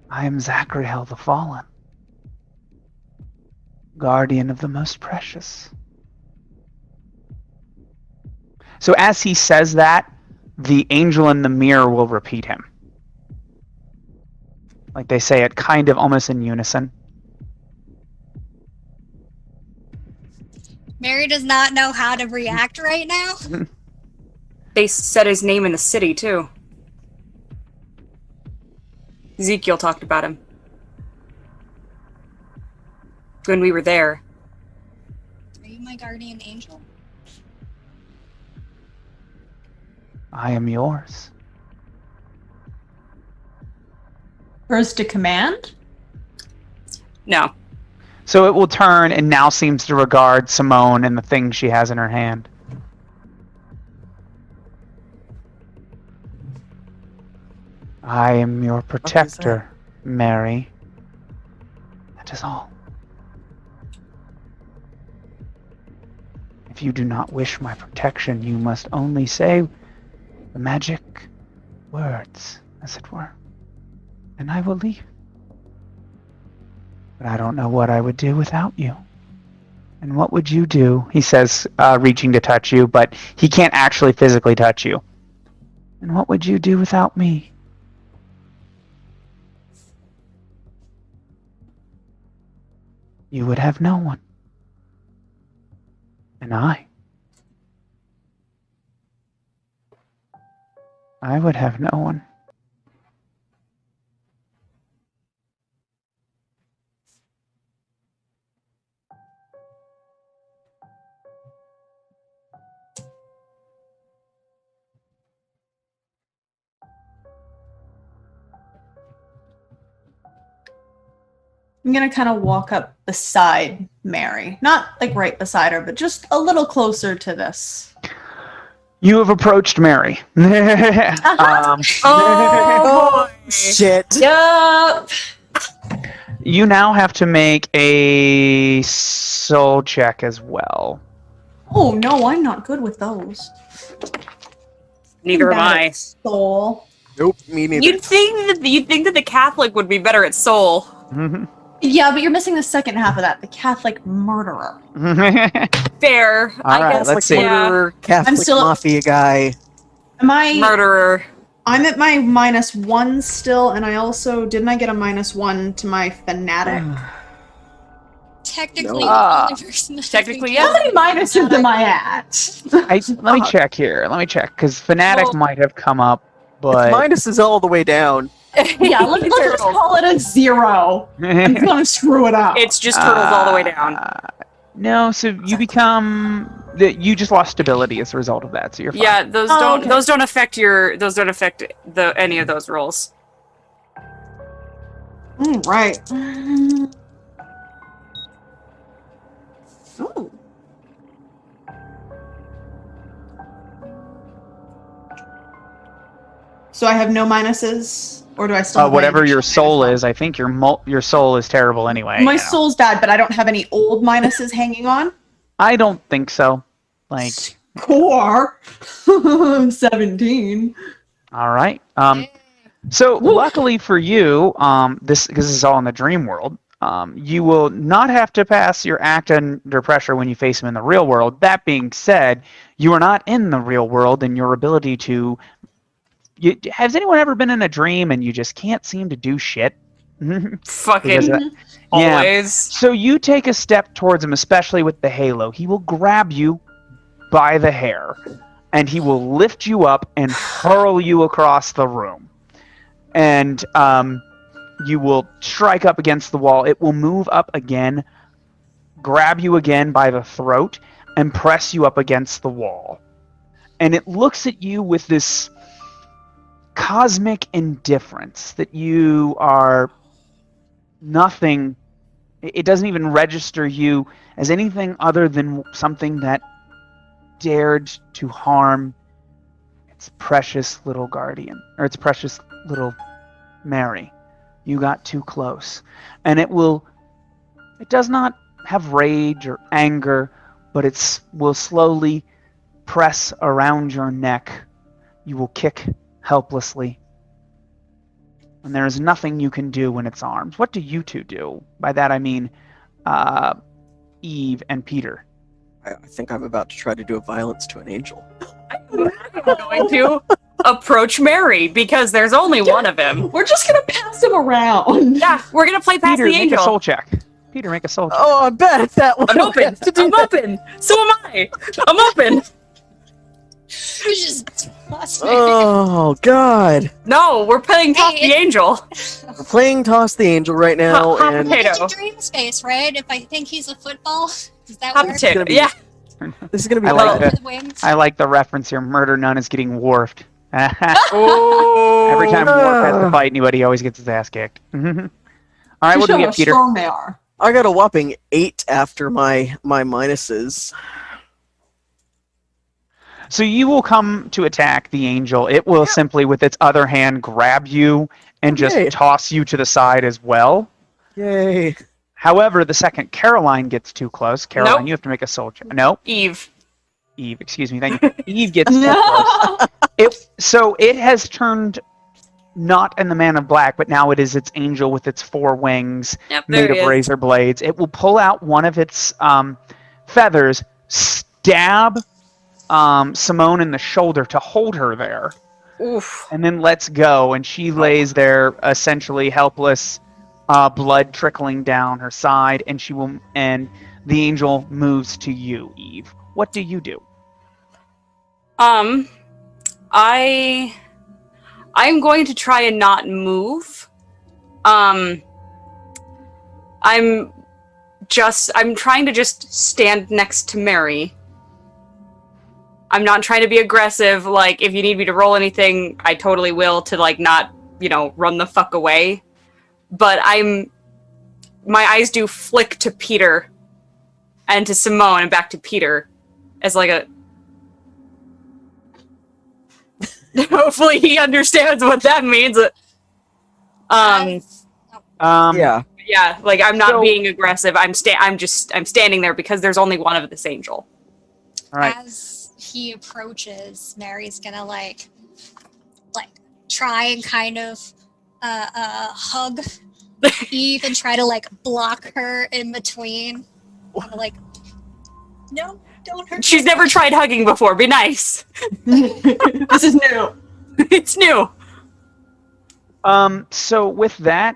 A: I am Zachariel the Fallen, guardian of the most precious. So as he says that, the angel in the mirror will repeat him. Like they say it kind of almost in unison.
E: Mary does not know how to react right now.
C: They said his name in the city, too. Ezekiel talked about him. When we were there.
E: Are you my guardian angel?
A: I am yours.
D: First to command?
C: No.
A: So it will turn and now seems to regard Simone and the thing she has in her hand. I am your protector, Mary. That is all. If you do not wish my protection, you must only say the magic words, as it were, and I will leave. But I don't know what I would do without you. And what would you do? He says, reaching to touch you, but he can't actually physically touch you. And what would you do without me? You would have no one. And I would have no one.
D: I'm gonna kind of walk up beside Mary. Not like right beside her, but just a little closer to this.
A: You have approached Mary.
C: Oh, boy.
B: Shit.
C: Yup.
A: You now have to make a soul check as well.
D: Oh no, I'm not good with those.
C: Neither am
D: Bad
C: I.
D: at Soul.
B: Nope, me neither.
C: You'd think that the Catholic would be better at soul.
D: Yeah, but you're missing the second half of that. The Catholic murderer.
C: Fair,
A: All
C: I
A: right,
C: guess.
A: let's see.
C: Yeah.
B: Murderer, Catholic
D: still-
B: mafia guy.
D: Am I?
C: Murderer.
D: I'm at my -1 still, and I also didn't I get a -1 to my fanatic?
E: Technically,
B: No.
E: the only person that
C: Technically,
E: doesn't
C: yeah.
D: How many minuses am I at?
A: Let me check here. Let me check because fanatic
C: Well-
A: might have come up,
B: Its
A: but
B: minus is all the way down.
D: Yeah, let's just call it a 0. I'm gonna screw it up.
C: It's just turtles all the way down.
A: No, so you become you just lost stability as a result of that. So you're fine.
C: Yeah, those
D: Oh,
C: don't
D: okay.
C: those don't affect any of those rolls.
D: Right. Ooh. So I have no minuses, or do I still? Have my
A: Whatever your
D: initial
A: soul
D: -1?
A: is, I think your soul is terrible anyway.
D: My
A: you know.
D: soul's bad, but I don't have any old minuses hanging on.
A: I don't think so. Like,
D: Core 17.
A: all right. So luckily for you, this because this is all in the dream world. You will not have to pass your act under pressure when you face him in the real world. That being said, you are not in the real world, and your ability to has anyone ever been in a dream and you just can't seem to do shit? Because of
C: Fucking
A: that? Yeah.
C: always.
A: So you take a step towards him, especially with the halo. He will grab you by the hair, and he will lift you up and hurl you across the room. And you will strike up against the wall. It will move up again, grab you again by the throat, and press you up against the wall. And it looks at you with this cosmic indifference that you are nothing. It doesn't even register you as anything other than something that dared to harm its precious little guardian, or its precious little Mary. You got too close. And it does not have rage or anger, but it will slowly press around your neck. You will kick helplessly. And there is nothing you can do in its arms. What do you two do? By that I mean Eve and Peter.
B: I think I'm about to try to do a violence to an angel.
C: I'm going to approach Mary because there's only one of him.
D: We're just gonna pass him around.
C: Yeah, we're gonna play past
A: Peter,
C: the
A: make
C: angel.
A: a soul check. Peter, make a soul check.
B: Oh, I'm bad at that one.
C: I'm open. I'm open. So am I. I'm open.
E: You just lost me.
B: Oh, God.
C: No, we're playing Top the Angel.
B: We're playing Toss the Angel right now,
C: Hot
B: and
C: potato.
E: It's a dream space, right? If I think he's a football, does that
C: Hot
E: work?
C: potato.
B: gonna be-
C: Yeah.
B: this is going to be
A: I like
B: like
A: that.
E: With wings?
A: I like the reference here. Murder Nun is getting wharfed.
C: Oh.
A: Every time Worf has to fight anybody, he always gets his ass kicked. All right, what do we
D: Show
A: get,
D: how
A: Peter?
D: strong they are.
B: I got a whopping 8 after my minuses.
A: So you will come to attack the angel. It will simply, with its other hand, grab you and just
B: Okay.
A: toss you to the side as well.
B: Yay.
A: However, the second Caroline gets too close. Caroline,
C: Nope.
A: you have to make a soul check. No,
C: Eve.
A: Eve, excuse me. Thank you. Eve gets too close. So it has turned not in the Man of Black, but now it is its angel with its 4 wings
C: Yep, there
A: made
C: he
A: of
C: is.
A: razor blades. It will pull out one of its feathers, stab Simone in the shoulder to hold her there,
C: Oof.
A: and then lets go. And she lays there essentially helpless, blood trickling down her side. And the angel moves to you, Eve. What do you do?
C: I'm going to try and not move. I'm trying to just stand next to Mary. I'm not trying to be aggressive. Like, if you need me to roll anything, I totally will to, like, not, run the fuck away. But my eyes do flick to Peter and to Simone and back to Peter as like a... Hopefully he understands what that means.
B: Yeah.
C: Yeah, like, I'm not
A: So-
C: being aggressive. I'm standing there because there's only one of this angel.
A: All right.
E: As he approaches, Mary's gonna like try and kind of hug Eve and try to like block her in between. Kind of like, no, don't hurt.
C: She's never tried hugging before. Be nice.
D: This is new.
C: It's new.
A: So with that,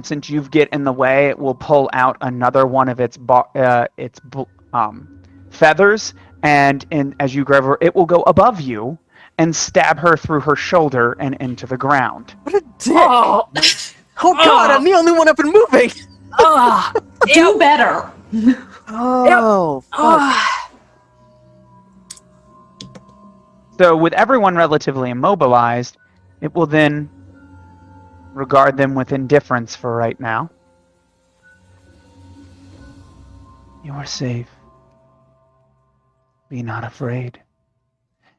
A: since you get in the way, it will pull out another one of its feathers, and as you grab her, it will go above you and stab her through her shoulder and into the ground.
B: What a dick!
C: Oh,
B: Oh god, I'm the only one up and moving!
C: oh,
D: Do better.
B: Oh, fuck.
C: oh.
A: So with everyone relatively immobilized, it will then regard them with indifference for right now. You are safe. Be not afraid.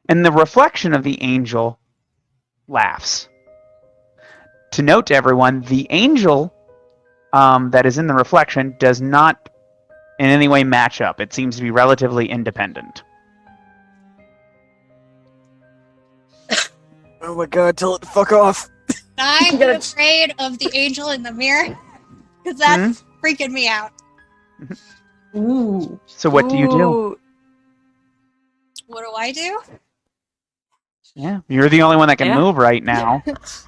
A: And the reflection of the angel laughs. To note to everyone, the angel that is in the reflection does not in any way match up. It seems to be relatively independent.
B: Oh my god, tell it to fuck off.
E: I'm afraid of the angel in the mirror because that's freaking me out.
D: Ooh.
A: So what do you do?
C: Ooh.
E: What do I do?
A: Yeah, you're the only one that can
C: Yeah.
A: move right now.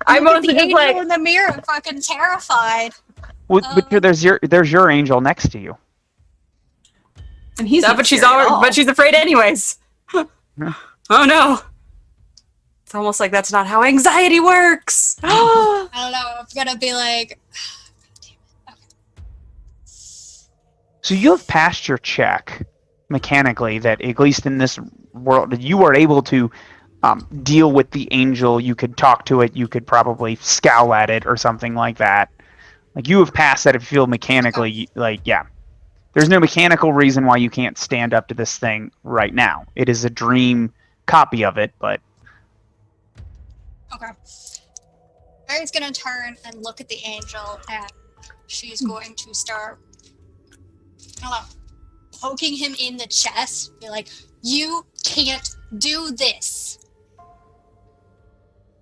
C: I'm
E: Look at
C: mostly
E: the
C: just
E: angel
C: like,
E: in the mirror. I'm fucking terrified.
A: Well, but there's your angel next to you.
D: And he's
C: no,
D: not
C: but she's
D: scared at
C: already,
D: all.
C: but she's afraid anyways.
A: Yeah.
C: Oh no. It's almost like that's not how anxiety works.
E: I don't know. I'm gonna be like,
A: So you have passed your check mechanically that at least in this world that you are able to deal with the angel. You could talk to it. You could probably scowl at it or something like that. Like you have passed that. If you feel mechanically, like yeah, there's no mechanical reason why you can't stand up to this thing right now. It is a dream copy of it, but
E: okay. Mary's gonna turn and look at the angel, and she's going to start, I don't know, poking him in the chest. Be like, you can't do this.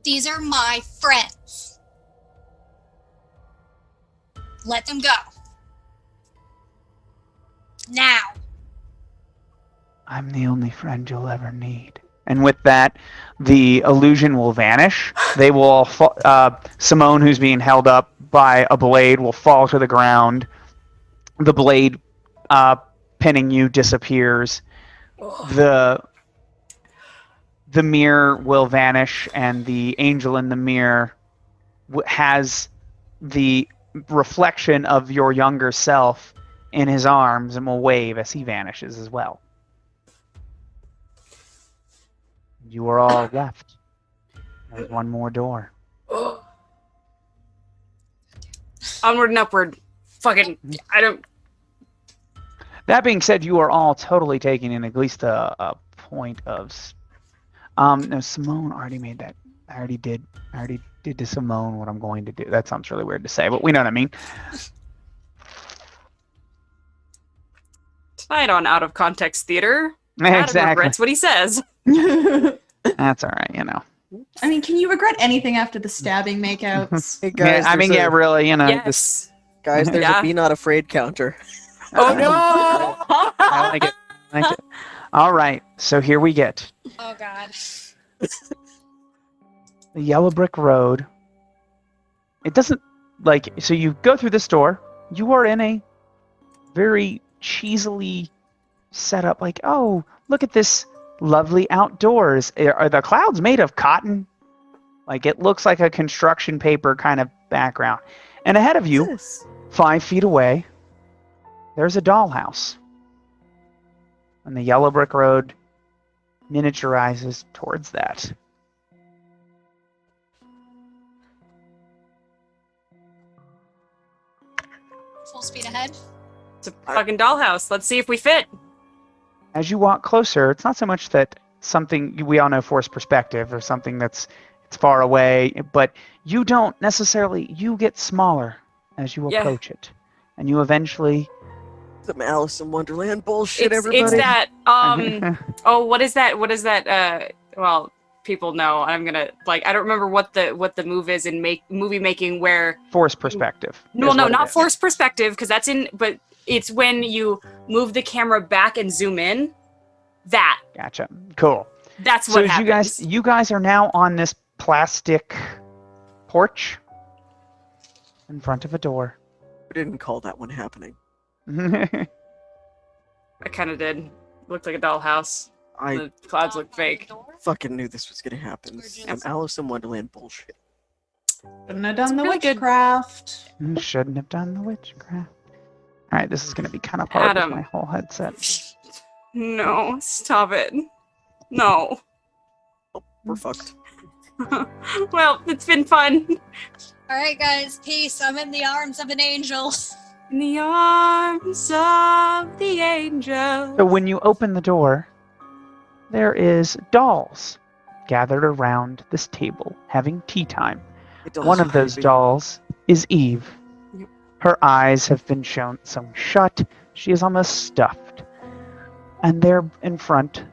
E: These are my friends. Let them go. Now.
A: I'm the only friend you'll ever need. And with that, the illusion will vanish. They will all Simone, who's being held up by a blade, will fall to the ground. The blade pinning you disappears. The mirror will vanish, and the angel in the mirror has the reflection of your younger self in his arms and will wave as he vanishes as well. You are all left. There's one more door.
C: Onward and upward. Fucking, I don't.
A: That being said, you are all totally taking in at least a point of. No, Simone already made that. I already did to Simone what I'm going to do. That sounds really weird to say, but we know what I mean.
C: Tonight on Out of Context Theater, Adam
A: Exactly.
C: regrets what he says.
A: That's all right, you know.
D: I mean, can you regret anything after the stabbing makeouts?
B: Hey guys,
A: Yeah, I mean, yeah, really, you know.
C: Yes.
B: guys, there's
C: Yeah.
B: a be not afraid counter.
C: Oh no!
A: I like it. I like it. All right, so here we get
E: Oh god.
A: the yellow brick road. It doesn't like so you go through this door. You are in a very cheesily set up. Like, oh, look at this lovely outdoors. Are the clouds made of cotton? Like it looks like a construction paper kind of background. And ahead of you, 5 feet away, there's a dollhouse. And the yellow brick road miniaturizes towards that.
E: Full speed ahead.
C: It's a fucking dollhouse. Let's see if we fit.
A: As you walk closer, it's not so much that something we all know forced perspective or something it's far away, but you don't necessarily, you get smaller as you
C: Yeah.
A: approach it. And you eventually
B: Some Alice in Wonderland bullshit,
C: It's
B: everybody.
C: that oh, what is that? Well, people know. I'm gonna I don't remember what the move is in movie making where
A: Force perspective.
C: no,
A: is what it
C: not
A: is.
C: forced perspective because that's in, but it's when you move the camera back and zoom in.
A: Gotcha. Cool.
C: That's
A: So
C: what happens.
A: you guys are now on this plastic porch in front of a door.
B: We didn't call that one happening.
C: I kind of did. Looked like a dollhouse.
B: I
C: The clouds look
E: Knock on the
C: fake.
E: door?
B: fucking knew this was gonna happen.
E: Or
B: This is
E: just-
B: some Alice in Wonderland bullshit.
D: Shouldn't have done the
C: really good.
D: witchcraft.
A: Shouldn't have done the witchcraft. All right, this is going to be kind of hard
C: Adam.
A: with my whole headset.
C: No, stop it. No.
B: Oh, we're fucked.
C: Well, it's been fun.
E: All right, guys, peace. I'm in the arms of an angel.
C: In the arms of the angel.
A: So when you open the door, there is dolls gathered around this table having tea time. One of those dolls is Eve.
C: Yep.
A: Her eyes have been sewn shut. She is almost stuffed. And there in front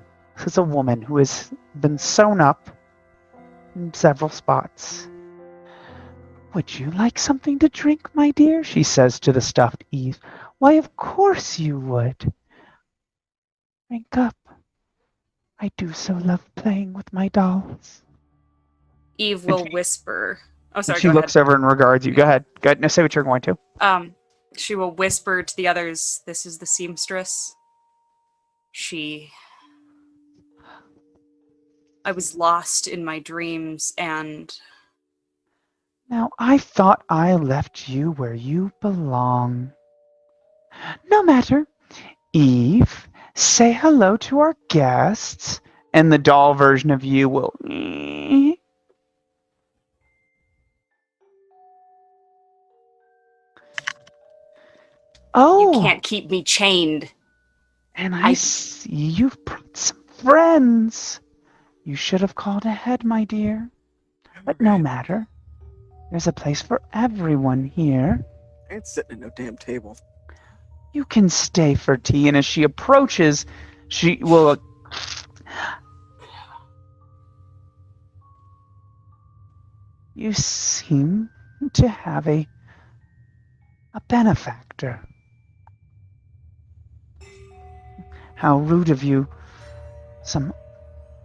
A: is a woman who has been sewn up in several spots. Would you like something to drink, my dear? She says to the stuffed Eve. Why, of course you would. Drink up. I do so love playing with my dolls.
C: Eve will whisper. Oh, sorry.
A: She
C: go
A: looks over and regards you. Go ahead. Go ahead. Now say what you're going to.
C: ahead. She will whisper to the others. This is the seamstress. I was lost in my dreams, and
A: Now, I thought I left you where you belong. No matter. Eve, say hello to our guests. And the doll version of you will. Oh,
C: you can't keep me chained.
A: and I see you've brought some friends. You should have called ahead, my dear. But no matter. There's a place for everyone here.
B: I ain't sitting at no damn table.
A: You can stay for tea. And as she approaches, she will. You seem to have a benefactor. How rude of you. Some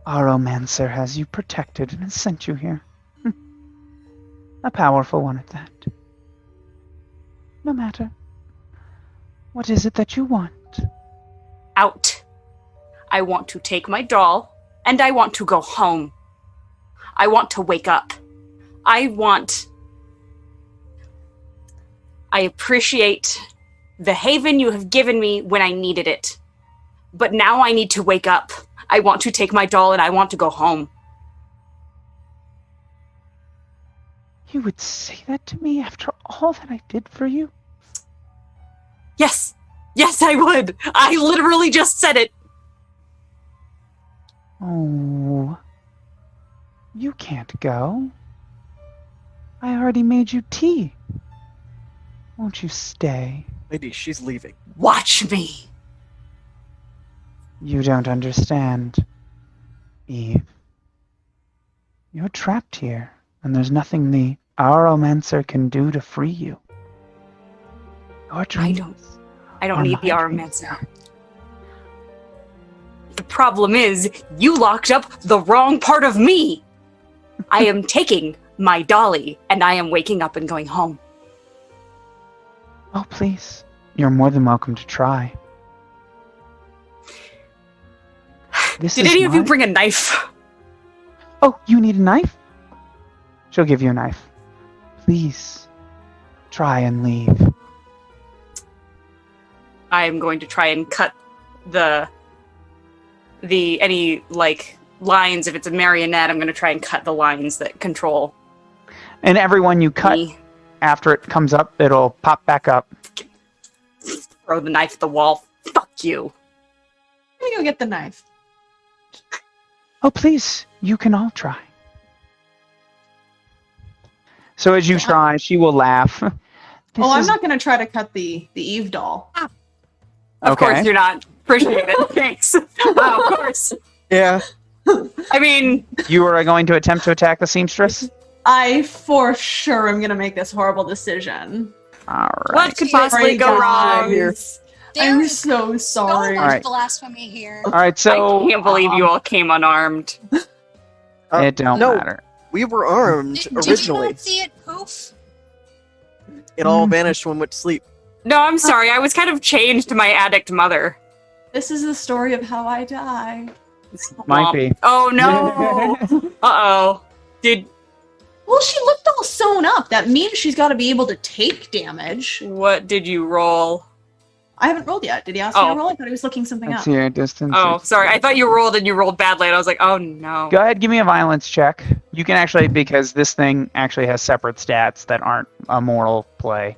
A: Aromancer has you protected and has sent you here. A powerful one at that. No matter. What is it that you want?
C: Out. I want to take my doll, and I want to go home. I want to wake up. I appreciate the haven you have given me when I needed it. But now I need to wake up. I want to take my doll and I want to go home.
A: You would say that to me after all that I did for you?
C: Yes. Yes, I would. I literally just said it.
A: Oh. You can't go. I already made you tea. Won't you stay?
B: Lady, she's leaving.
C: Watch me.
A: You don't understand, Eve. You're trapped here, and there's nothing the Aromancer can do to free you. Your dreams.
C: I don't
A: are
C: need the
A: my
C: arm
A: dreams
C: answer. The problem is, you locked up the wrong part of me. I am taking my dolly, and I am waking up and going home.
A: Oh, please. You're more than welcome to try. This
C: Did
A: is
C: any of you
A: my-
C: bring a knife?
A: Oh, you need a knife? She'll give you a knife. Please, try and leave.
C: I am going to try and cut the any like lines. If it's a marionette, I'm going to try and cut the lines that control
A: And everyone you cut
C: me.
A: after it comes up, it'll pop back up.
C: Throw the knife at the wall. Fuck you.
D: Let me go get the knife.
A: Oh, please, you can all try. So as you try, she will laugh. This
D: I'm
A: is-
D: not going to try to cut the Eve doll.
C: Of
A: Okay.
C: course you're not. Appreciate it. Thanks. Of course.
B: Yeah.
C: I mean,
A: You are going to attempt to attack the seamstress?
D: I for sure am gonna make this horrible decision.
A: All
C: what
A: right.
C: could possibly
D: Sorry,
C: go wrong?
D: guys.
E: There
D: I'm
E: is
D: so
E: so
D: sorry.
E: much
A: Alright.
E: blasphemy here.
A: All right, so
C: I can't believe you all came unarmed.
A: it don't
B: no,
A: matter.
B: we were armed
E: Did you
B: originally.
E: not see it poof?
B: It all vanished when we went to sleep.
C: No, I'm sorry. I was kind of chained to my addict mother.
D: This is the story of how I die.
A: Might
C: Womp.
A: be.
C: Oh no. Uh-oh.
D: Well, she looked all sewn up. That means she's got to be able to take damage.
C: What did you roll?
D: I haven't rolled yet. Did he ask me
C: Oh.
D: to roll? I thought he was looking something
A: Let's
D: up.
A: see your distance.
C: Oh, sorry. I thought you rolled and you rolled badly, and I was like, oh no.
A: Go ahead, give me a violence check. You can actually, because this thing actually has separate stats that aren't a mortal play.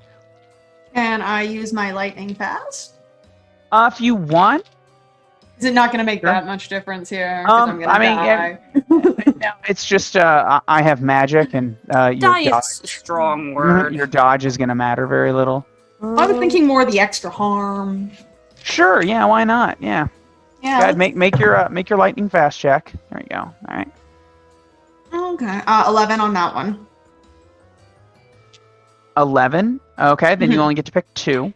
D: Can I use my lightning fast?
A: If you want,
D: Is it not going to make
A: Sure.
D: that much difference here? 'Cause I'm gonna
A: I mean,
D: die.
A: no, it's just I have magic, and your
C: Die
A: dodge,
C: is a strong word.
A: your dodge is going to matter very little.
D: I was thinking more the extra harm.
A: Sure, yeah, why not? Yeah.
D: Yeah.
A: Go ahead, make your lightning fast check. There you go. All right.
D: Okay. 11 on that one.
A: 11. Okay, then you
D: Mhm.
A: only get to pick 2.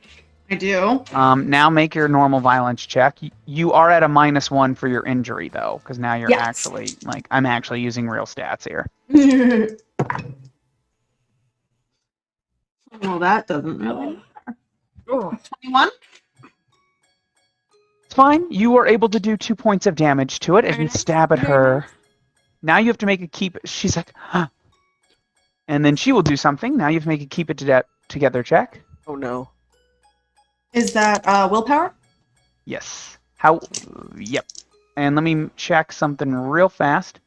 D: I do.
A: Now make your normal violence check. You are at a -1 for your injury though, because now you're
D: Yes.
A: actually I'm actually using real stats here.
D: Well, that doesn't really.
C: Oh.
D: 21.
A: It's fine. You are able to do 2 points of damage to it as you stab at her. Now you have to make a keep. She's like, huh. And then she will do something. Now you have to make a keep it together check.
B: Oh no.
D: Is that willpower?
A: Yes. How? Yep. And let me check something real fast.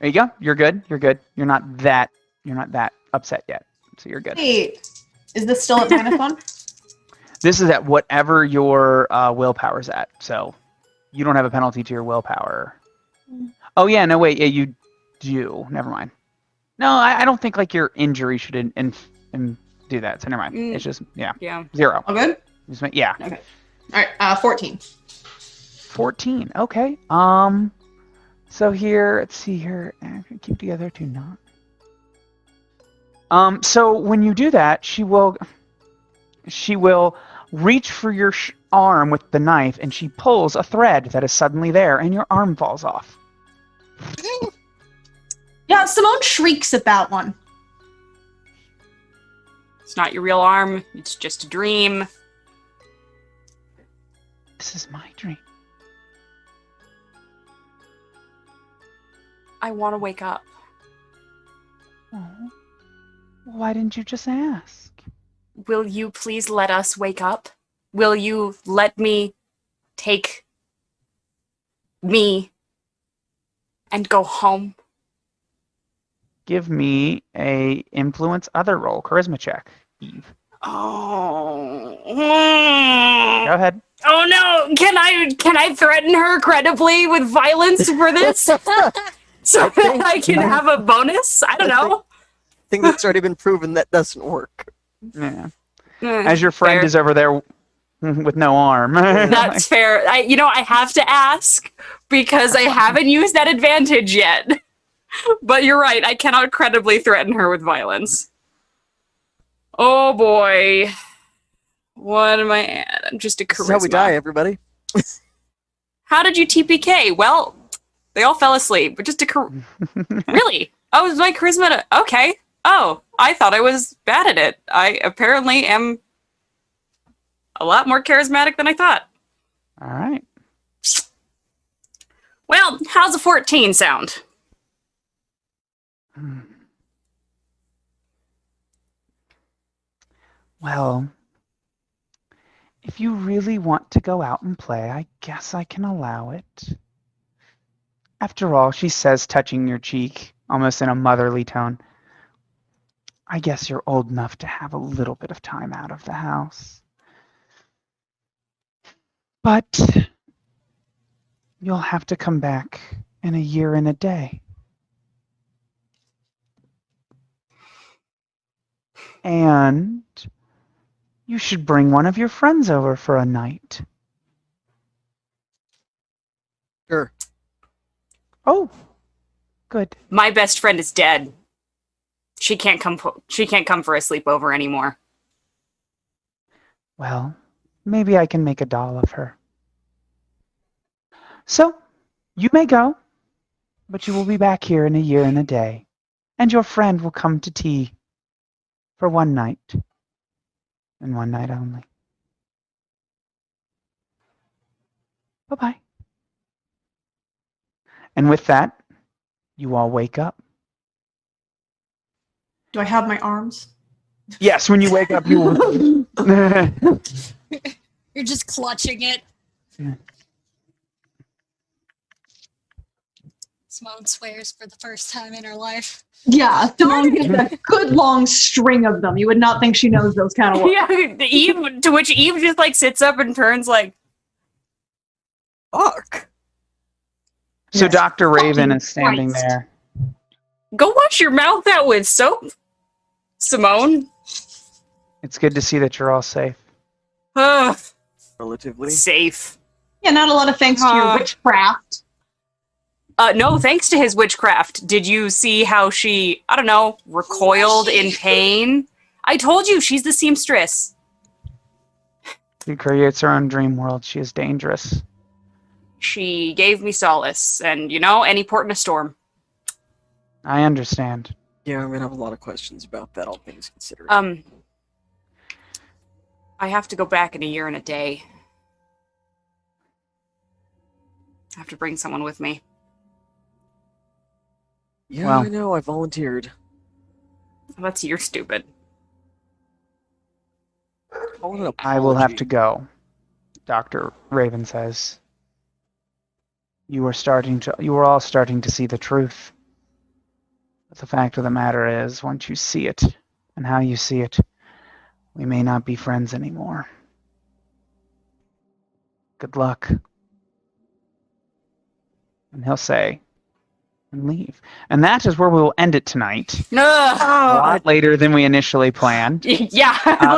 A: There you go. You're good. You're good. You're not that upset yet. So you're good.
D: Wait. Is this still at -1?
A: This is at whatever your willpower's at. So you don't have a penalty to your willpower. Oh yeah, no wait, yeah you do. Never mind. No, I don't think like your injury should do that. So never mind.
C: Mm.
A: It's just yeah,
C: Yeah.
A: 0.
D: All good?
A: Yeah.
D: Okay. All right. 14.
A: 14. Okay. So here, let's see here. Keep together to not. So when you do that, she will reach for your arm with the knife, and she pulls a thread that is suddenly there, and your arm falls off.
D: Yeah, Simone shrieks at that one.
C: It's not your real arm. It's just a dream.
A: This is my dream.
C: I want to wake up.
A: Oh. Why didn't you just ask?
C: Will you please let us wake up? Will you let me take me and go home?
A: Give me a influence other roll, charisma check, Eve.
C: Oh.
A: Go ahead.
C: Oh no! Can I threaten her credibly with violence for this? So that I can have a bonus? I don't know.
B: I think that's already been proven that doesn't work.
A: Yeah. As your friend
C: Fair.
A: is over there with no arm.
C: That's fair. I have to ask because I haven't used that advantage yet. But you're right. I cannot credibly threaten her with violence. Oh boy. What am I at? I'm just a charisma.
B: This is how we die, everybody.
C: How did you TPK? Well, they all fell asleep, but just really? Oh, is my charisma okay. Oh, I thought I was bad at it. I apparently am a lot more charismatic than I thought.
A: All right.
C: Well, how's a 14 sound?
A: Well, if you really want to go out and play, I guess I can allow it. After all, she says, touching your cheek, almost in a motherly tone, I guess you're old enough to have a little bit of time out of the house. But you'll have to come back in a year and a day. And you should bring one of your friends over for a night.
B: Sure.
A: Oh, good.
C: My best friend is dead. She can't come. She can't come for a sleepover anymore.
A: Well, maybe I can make a doll of her. So, you may go, but you will be back here in a year and a day, and your friend will come to tea for one night, and one night only. Bye-bye. And with that, you all wake up.
D: Do I have my arms?
A: Yes, when you wake up, you will.
E: You're just clutching it.
A: Yeah.
E: Simone swears for the first time in her life.
D: Yeah, Simone gets a good long string of them. You would not think she knows those kind of words.
C: Yeah, Eve. To which Eve just like sits up and turns like,
B: Fuck.
A: So
D: Yes.
A: Dr. Raven
D: Fucking
A: is standing
D: Christ.
A: there.
C: "Go wash your mouth out with soap, Simone."
A: It's good to see that you're all safe.
C: Ugh,
B: Relatively.
C: safe.
D: Yeah, not a lot of thanks to your witchcraft.
C: No, thanks to his witchcraft. Did you see how she, I don't know, recoiled in pain? I told you, she's the seamstress.
A: She creates her own dream world. She is dangerous.
C: She gave me solace, and you know, any port in a storm.
A: I understand.
B: Yeah, I'm gonna have a lot of questions about that, all things considered.
C: I have to go back in a year and a day. I have to bring someone with me.
B: Yeah,
A: Well.
B: I know, I volunteered.
C: That's you're stupid.
B: Call it an
A: I will have
B: apology.
A: to go, Dr. Raven says. You are all starting to see the truth. But the fact of the matter is, once you see it, and how you see it, we may not be friends anymore. Good luck. And he'll say, and leave. And that is where we will end it tonight.
C: No.
A: A lot later than we initially planned.
C: Yeah.
A: Uh,